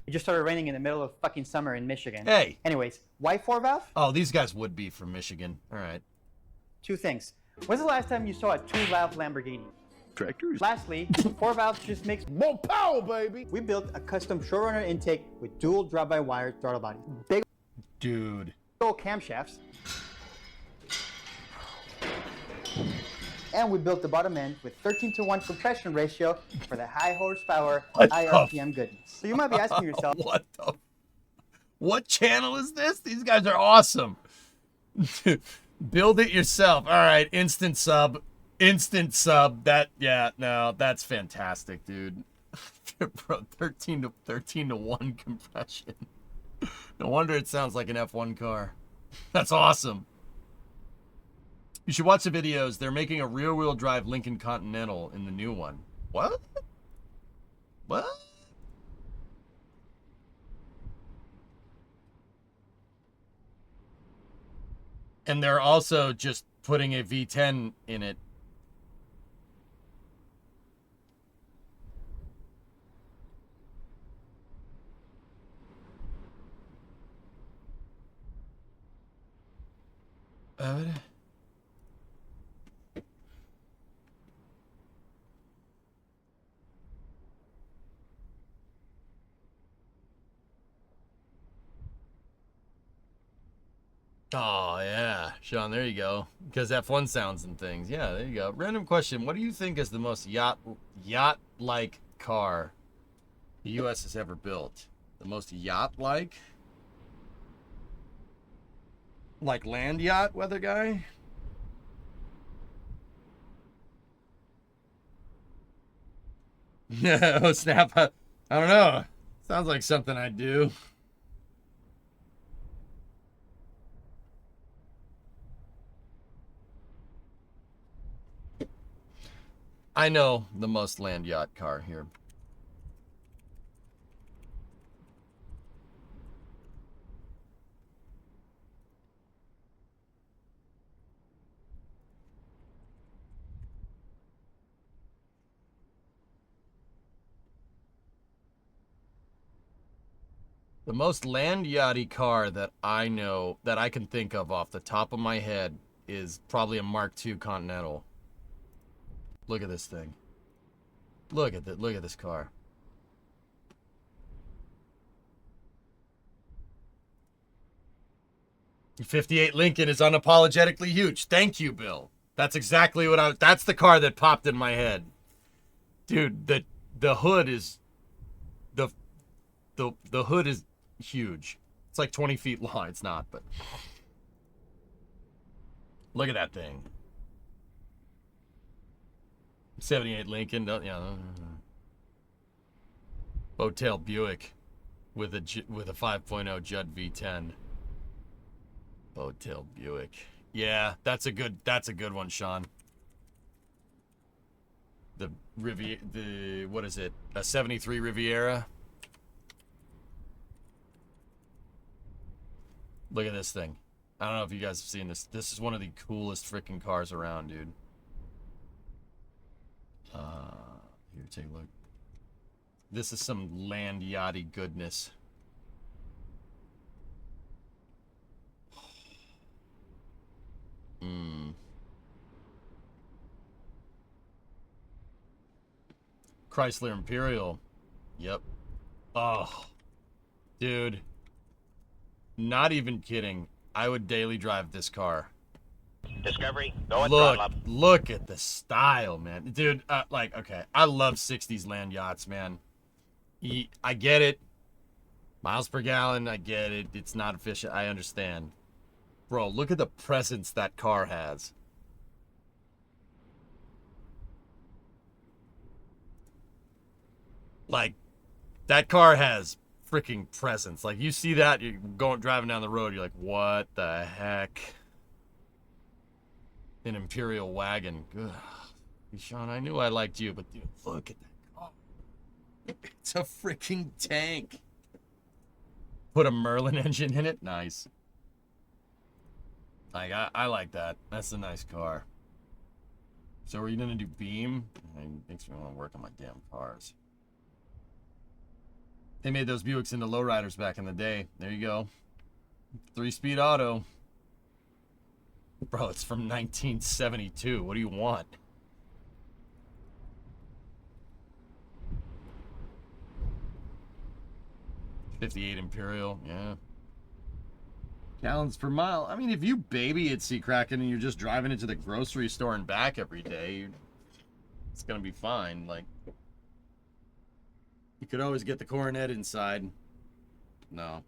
It just started raining in the middle of fucking summer in Michigan. Hey. Anyways, why 4-valve? Oh, these guys would be from Michigan. All right. Two things. When's the last time you saw a 2-valve Lamborghini? Tractors. Lastly, 4-valves just makes more power, baby. We built a custom showrunner intake with dual drive-by-wire throttle body. Big dude. Old camshafts. And we built the bottom end with 13:1 compression ratio for the high horsepower, high RPM goodness. So you might be asking yourself, what channel is this? These guys are awesome. Build it yourself. All right, instant sub. Instant sub. That's fantastic, dude. Bro, 13 to 1 compression. No wonder it sounds like an F1 car. That's awesome. You should watch the videos. They're making a rear-wheel drive Lincoln Continental in the new one. What? What? And they're also just putting a V10 in it. Oh, yeah. Sean, there you go. Because F1 sounds and things. Yeah, there you go. Random question. What do you think is the most yacht-like car the U.S. has ever built? The most yacht-like? Like land yacht, weather guy? Oh, snap. I don't know. Sounds like something I'd do. I know the most land yacht car here. The most land yachty car that I know, that I can think of off the top of my head, is probably a Mark II Continental. Look at this thing. Look at this car. The 58 Lincoln is unapologetically huge. Thank you, Bill. That's exactly what that's the car that popped in my head. Dude, the hood is the hood is huge. It's like 20 feet long. It's not, but look at that thing. 78 Lincoln, Hotel Buick with a 5.0 Judd V10. Hotel Buick. Yeah, that's a good one, Sean. The what is it? A 73 Riviera. Look at this thing. I don't know if you guys have seen this. This is one of the coolest freaking cars around, dude. Here, take a look. This is some land yachty goodness. Chrysler Imperial. Yep. Oh, dude. Not even kidding. I would daily drive this car. Discovery, go and throttle up. Look at the style, man. Dude, like, okay. I love 60s land yachts, man. I get it. Miles per gallon, I get it. It's not efficient. I understand. Bro, look at the presence that car has. Like, that car has freaking presence. Like, you see that, you're driving down the road, you're like, what the heck? An Imperial wagon. Ugh. Sean, I knew I liked you, but dude, look at that car. It's a freaking tank. Put a Merlin engine in it? Nice. Like, I like that. That's a nice car. So are you gonna do beam? It makes me want to work on my damn cars. They made those Buicks into lowriders back in the day. There you go. 3-speed auto. Bro, it's from 1972. What do you want? '58 Imperial, yeah. Gallons per mile. I mean, if you baby at Sea Kraken and you're just driving it to the grocery store and back every day, it's gonna be fine. Like, you could always get the Coronet inside. No.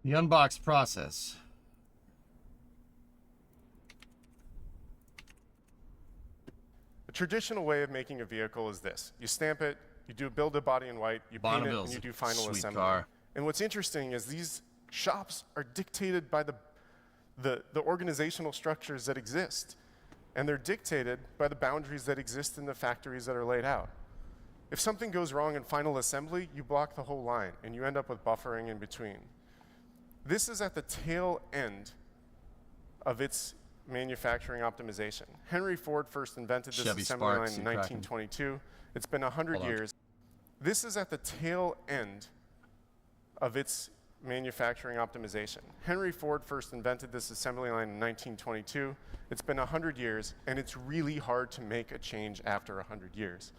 The unbox process. A traditional way of making a vehicle is this. You stamp it, you build a body in white, you paint it, and you do final assembly. Car. And what's interesting is these shops are dictated by the organizational structures that exist. And they're dictated by the boundaries that exist in the factories that are laid out. If something goes wrong in final assembly, you block the whole line, and you end up with buffering in between. This is at the tail end of its manufacturing optimization. Henry Ford first invented this assembly line in 1922. It's been 100 years. This is at the tail end of its manufacturing optimization. Henry Ford first invented this assembly line in 1922. It's been 100 years, and it's really hard to make a change after 100 years.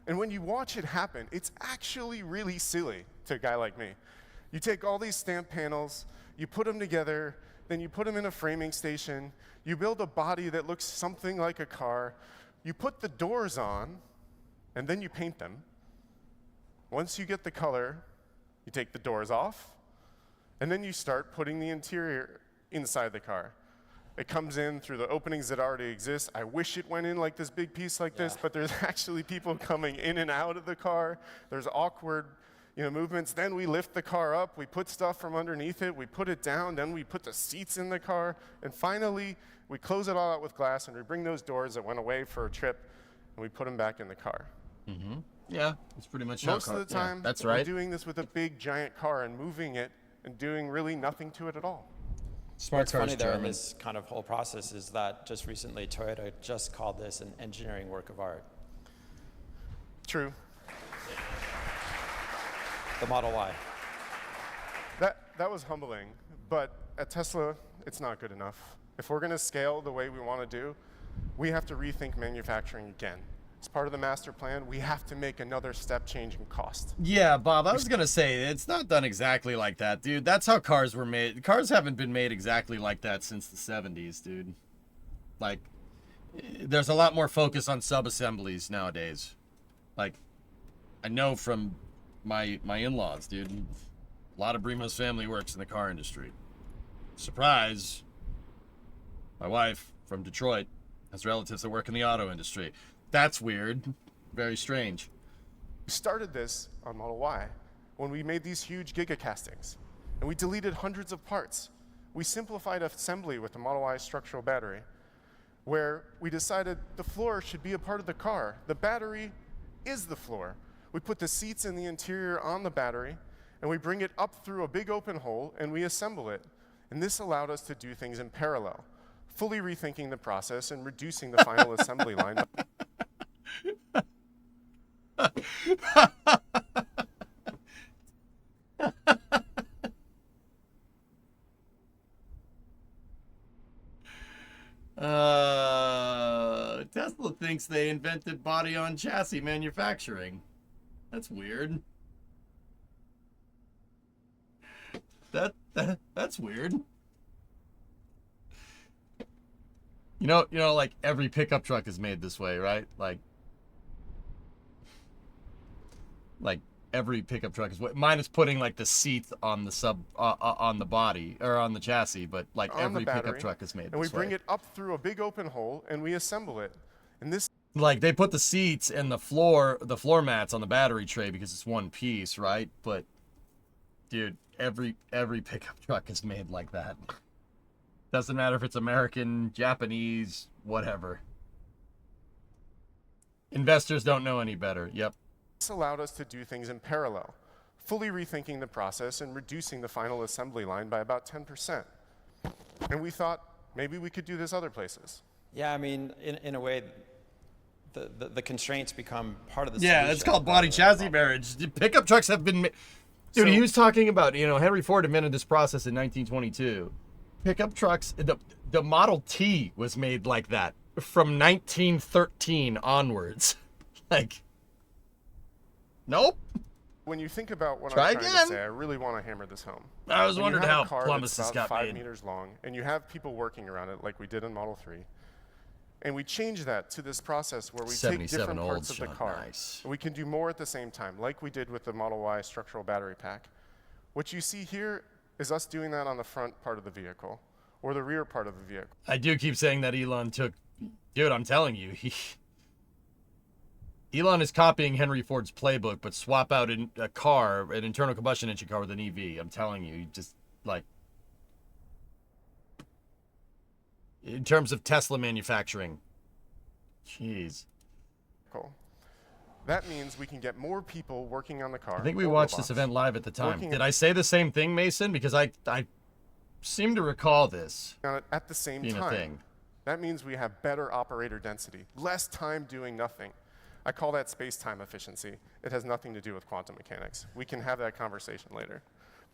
And when you watch it happen, it's actually really silly to a guy like me. You take all these stamp panels, you put them together, then you put them in a framing station, you build a body that looks something like a car, you put the doors on, and then you paint them. Once you get the color, you take the doors off, and then you start putting the interior inside the car. It comes in through the openings that already exist. I wish it went in like this big piece like this, but there's actually people coming in and out of the car. There's awkward movements. Then we lift the car up, we put stuff from underneath it, we put it down, then we put the seats in the car, and finally we close it all out with glass and we bring those doors that went away for a trip, and we put them back in the car. Mm-hmm. Yeah, it's pretty much Most of the time, that's we're right. doing this with a big, giant car and moving it and doing really nothing to it at all. Smart What's cars, funny there in German. this kind of whole process is that just recently Toyota just called this an engineering work of art. True. The Model Y. That was humbling, but at Tesla, it's not good enough. If we're going to scale the way we want to do, we have to rethink manufacturing again. As part of the master plan, we have to make another step change in cost. Yeah, Bob, I was going to say, it's not done exactly like that, dude. That's how cars were made. Cars haven't been made exactly like that since the 70s, dude. Like, there's a lot more focus on sub-assemblies nowadays. Like, I know from my in-laws, dude. A lot of Brimo's family works in the car industry. Surprise. My wife, from Detroit, has relatives that work in the auto industry. That's weird. Very strange. We started this on Model Y when we made these huge gigacastings, and we deleted hundreds of parts. We simplified assembly with the Model Y structural battery, where we decided the floor should be a part of the car. The battery is the floor. We put the seats in the interior on the battery, and we bring it up through a big open hole, and we assemble it. And this allowed us to do things in parallel, fully rethinking the process and reducing the final assembly line. Tesla thinks they invented body on chassis manufacturing. That's weird. That's weird. You know, like every pickup truck is made this way, right? Like every pickup truck is minus putting like the seats on the on the body or on the chassis, but like every pickup truck is made this way. And we bring it up through a big open hole and we assemble it. And this, like, they put the seats and the floor mats on the battery tray because it's one piece, right? But dude, every pickup truck is made like that. Doesn't matter if it's American, Japanese, whatever. Investors don't know any better. Yep. This allowed us to do things in parallel, fully rethinking the process and reducing the final assembly line by about 10%. And we thought maybe we could do this other places. Yeah, I mean, in a way, the constraints become part of the solution. Yeah, it's called body chassis marriage. Pickup trucks have been dude, he was talking about, Henry Ford invented this process in 1922. Pickup trucks, the Model T was made like that from 1913 onwards. Like, nope. When you think about what Try I'm trying again. to say, I really want to hammer this home. I was wondering how Columbus this got 5 made. meters long, and you have people working around it like we did in Model 3. And we change that to this process where we take different parts of the car. Nice. And we can do more at the same time, like we did with the Model Y structural battery pack. What you see here is us doing that on the front part of the vehicle, or the rear part of the vehicle. I do keep saying that Elon took, dude, I'm telling you, Elon is copying Henry Ford's playbook, but swap out an internal combustion engine car with an EV. I'm telling you, just like, in terms of Tesla manufacturing. Jeez. Cool. That means we can get more people working on the car. I think we watched this event live at the time. Did I say the same thing, Mason? Because I seem to recall this at the same being time. A thing. That means we have better operator density, less time doing nothing. I call that space-time efficiency. It has nothing to do with quantum mechanics. We can have that conversation later.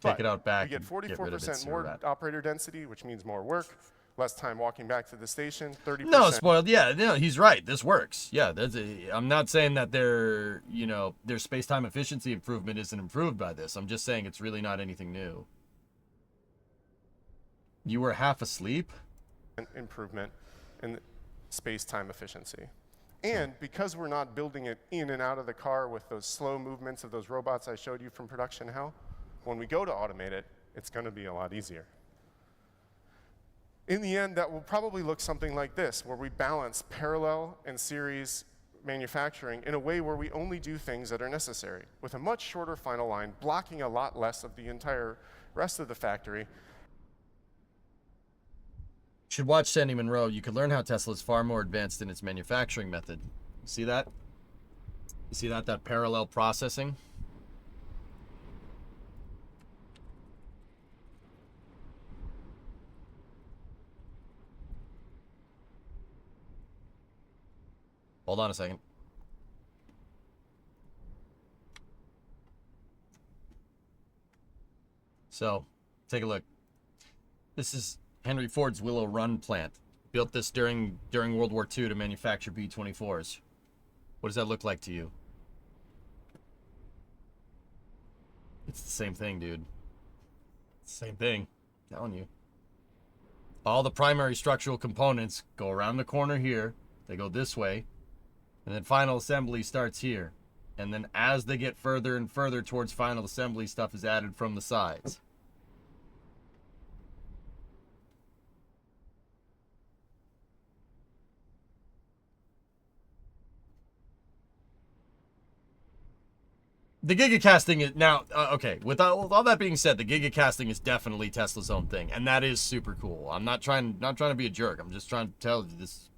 Take it out back. We get 44% more operator density, which means more work, less time walking back to the station, 30%. No, spoiled. Yeah, no, he's right. This works. Yeah, I'm not saying that their space-time efficiency improvement isn't improved by this. I'm just saying it's really not anything new. You were half asleep? Improvement in space-time efficiency. And because we're not building it in and out of the car with those slow movements of those robots I showed you from production hell, when we go to automate it, it's going to be a lot easier. In the end, that will probably look something like this, where we balance parallel and series manufacturing in a way where we only do things that are necessary, with a much shorter final line, blocking a lot less of the entire rest of the factory. Should watch Sandy Monroe. You could learn how Tesla is far more advanced in its manufacturing method. See that? You see that? That parallel processing? Hold on a second. So, take a look. This is Henry Ford's Willow Run plant. Built this during World War II to manufacture B-24s. What does that look like to you? It's the same thing, dude. It's the same thing. I'm telling you. All the primary structural components go around the corner here. They go this way. And then final assembly starts here. And then as they get further and further towards final assembly, stuff is added from the sides. The gigacasting is now okay. With all that being said, the gigacasting is definitely Tesla's own thing, and that is super cool. I'm not trying to be a jerk. I'm just trying to tell you this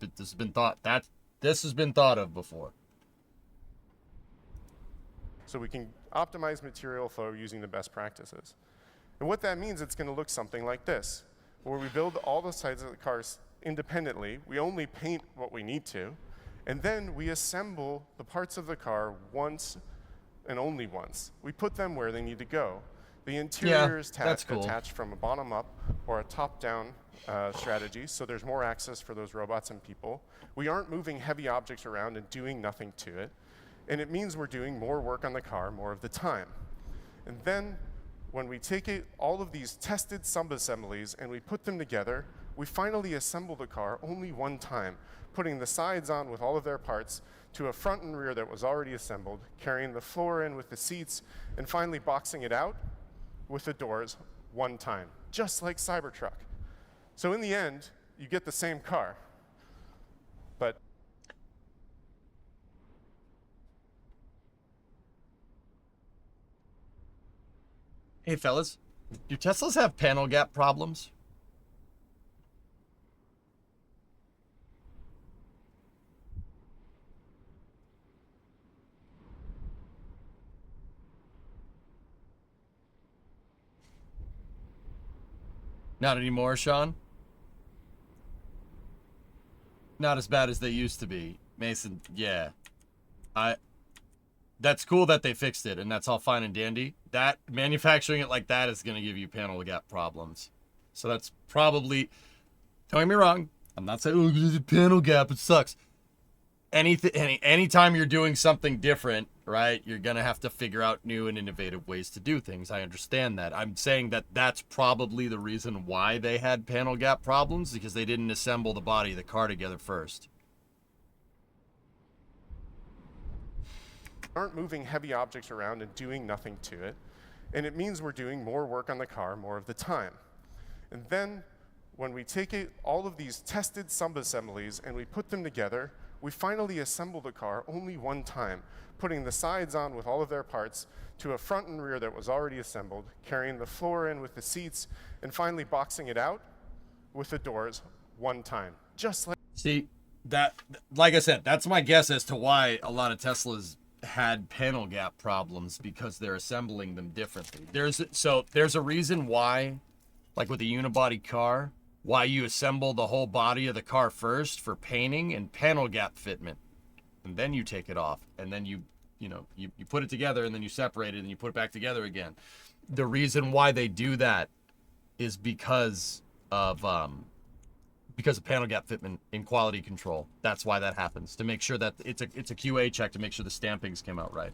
has been thought of before. So we can optimize material flow using the best practices. And what that means, it's going to look something like this, where we build all the sides of the cars independently. We only paint what we need to, and then we assemble the parts of the car once and only once. We put them where they need to go. The interior is attached from a bottom-up or a top-down strategy, so there's more access for those robots and people. We aren't moving heavy objects around and doing nothing to it. And it means we're doing more work on the car more of the time. And then when we take all of these tested sub-assemblies and we put them together, we finally assemble the car only one time, putting the sides on with all of their parts to a front and rear that was already assembled, carrying the floor in with the seats, and finally boxing it out with the doors one time, just like Cybertruck. So in the end, you get the same car, but Hey fellas, do Teslas have panel gap problems? Not anymore, Sean? Not as bad as they used to be. Mason, yeah. That's cool that they fixed it, and that's all fine and dandy. That manufacturing it like that is going to give you panel gap problems. So that's probably, don't get me wrong, I'm not saying, oh, there's a panel gap, it sucks. Anytime you're doing something different, right, you're going to have to figure out new and innovative ways to do things. I understand that. I'm saying that that's probably the reason why they had panel gap problems, because they didn't assemble the body of the car together first. aren't moving heavy objects around and doing nothing to it. And it means we're doing more work on the car more of the time. And then when we take all of these tested sub-assemblies and we put them together, we finally assemble the car only one time, putting the sides on with all of their parts to a front and rear that was already assembled, carrying the floor in with the seats, and finally boxing it out with the doors one time. Just like... See, that, like I said, that's my guess as to why a lot of Teslas had panel gap problems, because they're assembling them differently. There's a reason why, like with a unibody car, why you assemble the whole body of the car first for painting and panel gap fitment, and then you take it off, and then you put it together, and then you separate it, and you put it back together again. The reason why they do that is because of panel gap fitment in quality control. That's why that happens, to make sure that it's a QA check to make sure the stampings came out right.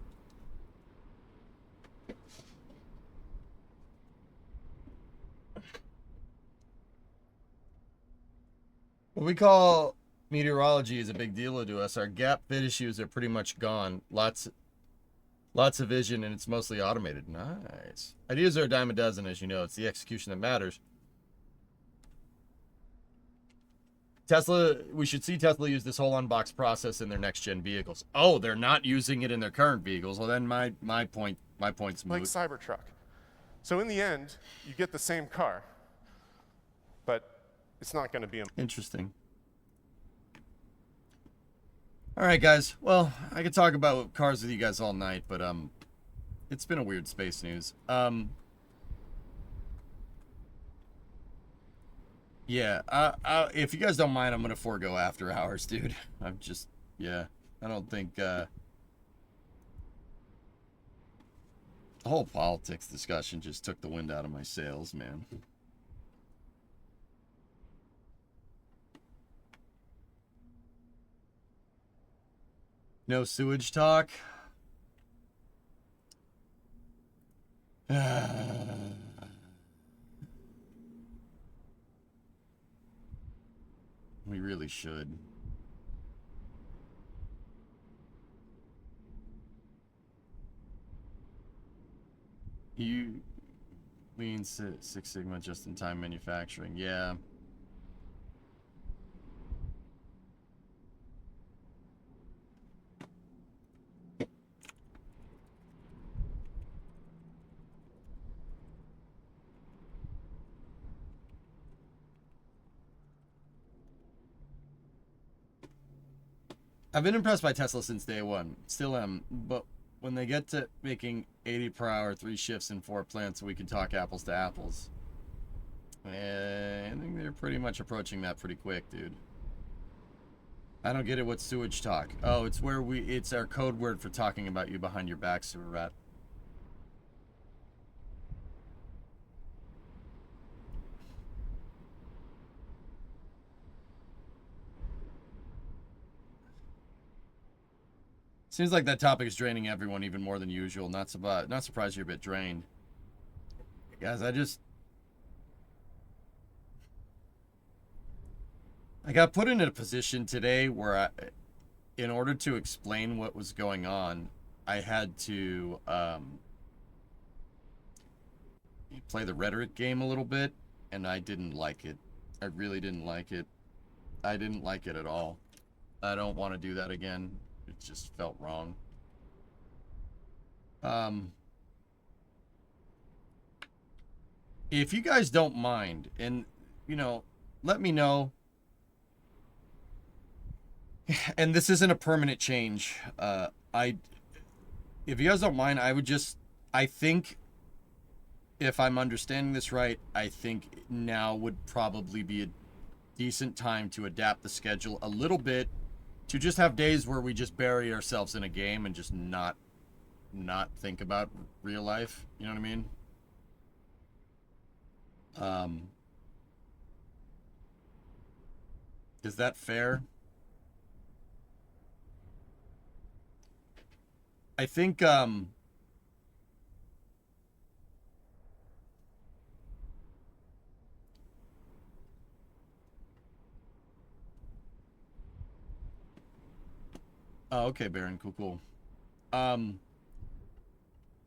What we call meteorology is a big deal to us. Our gap fit issues are pretty much gone. Lots of vision, and it's mostly automated. Nice. Ideas are a dime a dozen, as you know. It's the execution that matters. Tesla, we should see Tesla use this whole unbox process in their next gen vehicles. Oh, they're not using it in their current vehicles. Well, then my point's moot. Like Cybertruck. So in the end, you get the same car, but it's not going to be interesting. All right, guys. Well, I could talk about cars with you guys all night, but it's been a weird space news. Yeah. If you guys don't mind, I'm gonna forego after hours, dude. I'm just, yeah. I don't think the whole politics discussion just took the wind out of my sails, man. No sewage talk. We really should. You Lean Six Sigma just-in-time manufacturing. Yeah. I've been impressed by Tesla since day one. Still am. But when they get to making 80 per hour, 3 shifts in 4 plants, we can talk apples to apples. And I think they're pretty much approaching that pretty quick, dude. I don't get it. What's sewage talk? Oh, it's where it's our code word for talking about you behind your back, sewer rat. Seems like that topic is draining everyone even more than usual. Not surprised you're a bit drained. Guys, I got put in a position today where in order to explain what was going on, I had to play the rhetoric game a little bit, and I didn't like it. I really didn't like it. I didn't like it at all. I don't want to do that again. It just felt wrong. If you guys don't mind, and, you know, let me know. And this isn't a permanent change. If you guys don't mind, I think, if I'm understanding this right, I think now would probably be a decent time to adapt the schedule a little bit, to just have days where we just bury ourselves in a game and just not think about real life. You know what I mean? Is that fair? I think, oh, okay, Baron. Cool.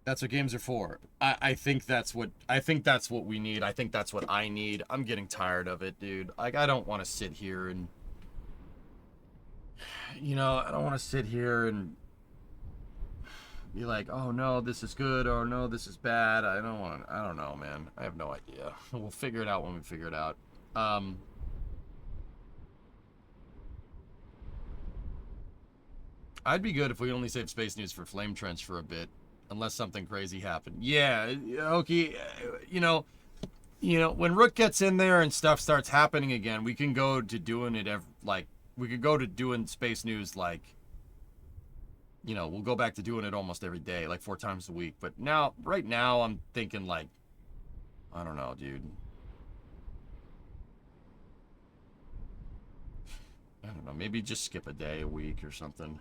That's what games are for. I think that's what we need. I think that's what I need. I'm getting tired of it, dude. Like, I don't want to sit here and, you know, I don't want to sit here and be like, oh no, this is good, or no, this is bad. I don't know, man. I have no idea. We'll figure it out when we figure it out. I'd be good if we only saved Space News for Flame Trench for a bit, unless something crazy happened. Yeah, okay, you know, when Rook gets in there and stuff starts happening again, we can go to doing it we could go to doing Space News, like, you know, we'll go back to doing it almost every day, like 4 times a week. But now, right now, I'm thinking, like, I don't know, dude. I don't know, maybe just skip a day a week or something.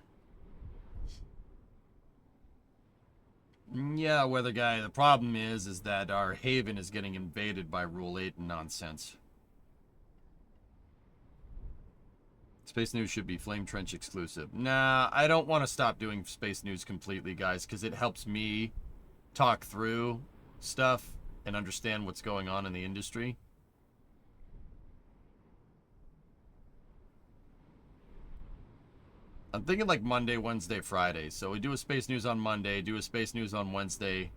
Yeah, weather guy, the problem is that our haven is getting invaded by Rule 8 and nonsense. Space News should be Flame Trench exclusive. Nah, I don't want to stop doing Space News completely, guys, because it helps me talk through stuff and understand what's going on in the industry. I'm thinking like Monday, Wednesday, Friday. So we do a Space News on Monday, do a Space News on Wednesday,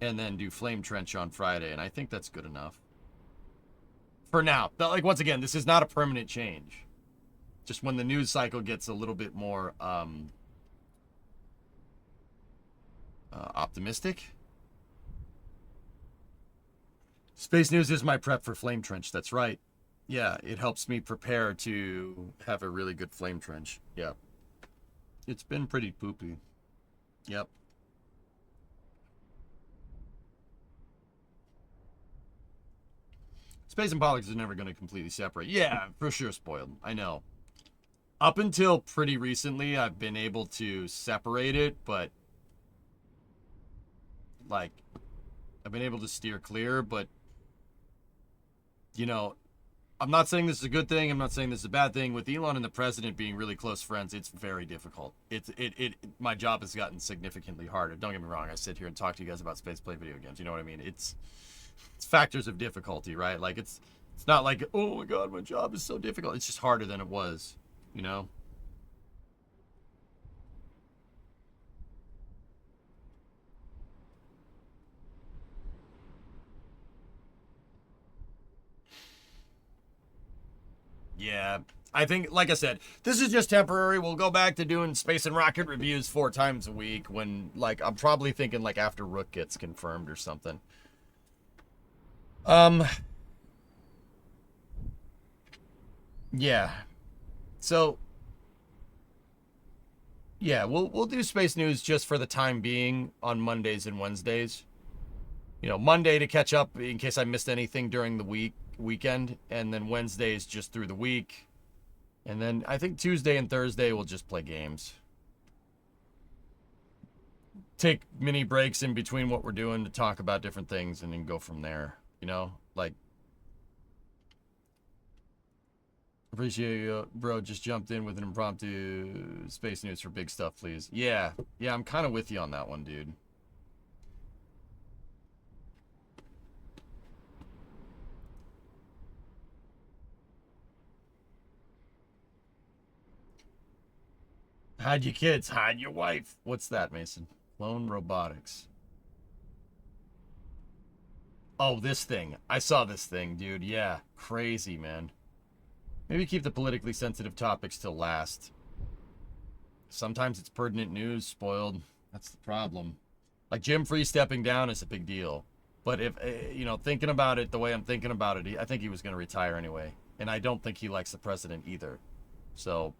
and then do Flame Trench on Friday. And I think that's good enough. For now. But, like, once again, this is not a permanent change. Just when the news cycle gets a little bit more optimistic. Space News is my prep for Flame Trench. That's right. Yeah, it helps me prepare to have a really good Flame Trench. Yeah. It's been pretty poopy. Yep. Space and politics is never going to completely separate. Yeah, for sure, Spoiled. I know. Up until pretty recently, I've been able to separate it, but like, I've been able to steer clear, but you know, I'm not saying this is a good thing. I'm not saying this is a bad thing. With Elon and the president being really close friends, it's very difficult. My job has gotten significantly harder. Don't get me wrong. I sit here and talk to you guys about spaceplay video games. You know what I mean? It's factors of difficulty, right? Like it's not like, oh my God, my job is so difficult. It's just harder than it was, you know? Yeah, I think, like I said, this is just temporary. We'll go back to doing space and rocket reviews 4 times a week when, like, I'm probably thinking, like, after Rook gets confirmed or something. Yeah. So, yeah, we'll do space news just for the time being on Mondays and Wednesdays. You know, Monday to catch up in case I missed anything during the weekend, and then Wednesdays just through the week. And then I think Tuesday and Thursday we'll just play games. Take mini breaks in between what we're doing to talk about different things and then go from there, you know? Like, appreciate you, bro. Just jumped in with an impromptu space news for big stuff, please. Yeah, I'm kind of with you on that one, dude. Hide your kids, hide your wife. What's that, Mason? Clone robotics. Oh, this thing. I saw this thing, dude. Yeah, crazy, man. Maybe keep the politically sensitive topics till last. Sometimes it's pertinent news, Spoiled. That's the problem. Like, Jim Free stepping down is a big deal. But if, you know, thinking about it the way I'm thinking about it, I think he was going to retire anyway. And I don't think he likes the president either. So,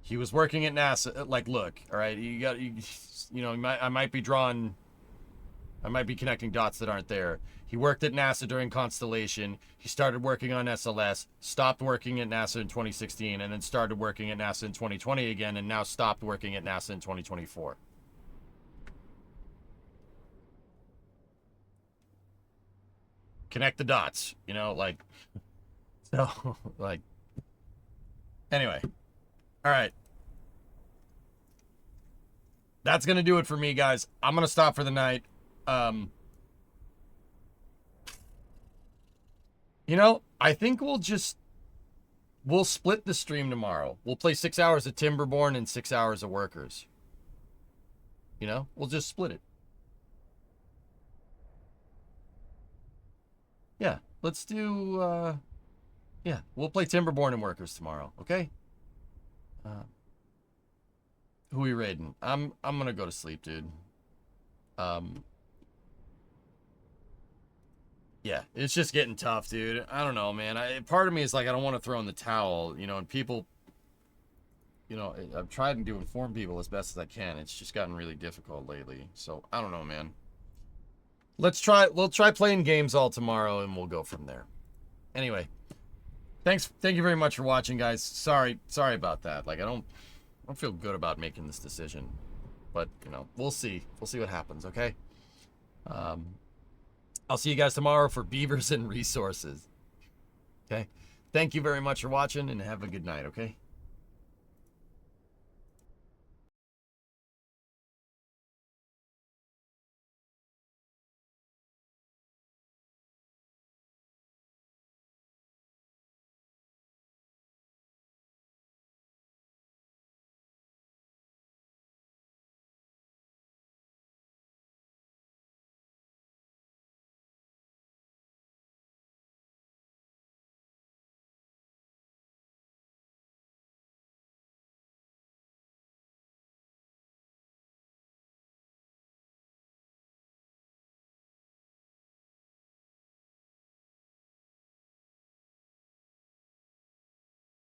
he was working at NASA. Like, look, all right, you know, I might be connecting dots that aren't there. He worked at NASA during Constellation. He started working on SLS, stopped working at NASA in 2016, and then started working at NASA in 2020 again, and now stopped working at NASA in 2024. Connect the dots, you know, like, so, like, anyway. All right. That's going to do it for me, guys. I'm going to stop for the night. You know, I think we'll split the stream tomorrow. We'll play 6 hours of Timberborn and 6 hours of Workers. You know, we'll just split it. Yeah, let's do, yeah, we'll play Timberborn and Workers tomorrow, okay? Who are we raiding? I'm gonna go to sleep, dude. Yeah, it's just getting tough, dude. I don't know, man. Part of me is like, I don't want to throw in the towel, you know, and people, you know, I've tried to inform people as best as I can. It's just gotten really difficult lately. So, I don't know, man. We'll try playing games all tomorrow and we'll go from there. Anyway, thank you very much for watching, guys. Sorry about that. Like, I don't feel good about making this decision, but you know, we'll see what happens. Okay. I'll see you guys tomorrow for Beavers and Resources. Okay. Thank you very much for watching and have a good night. Okay.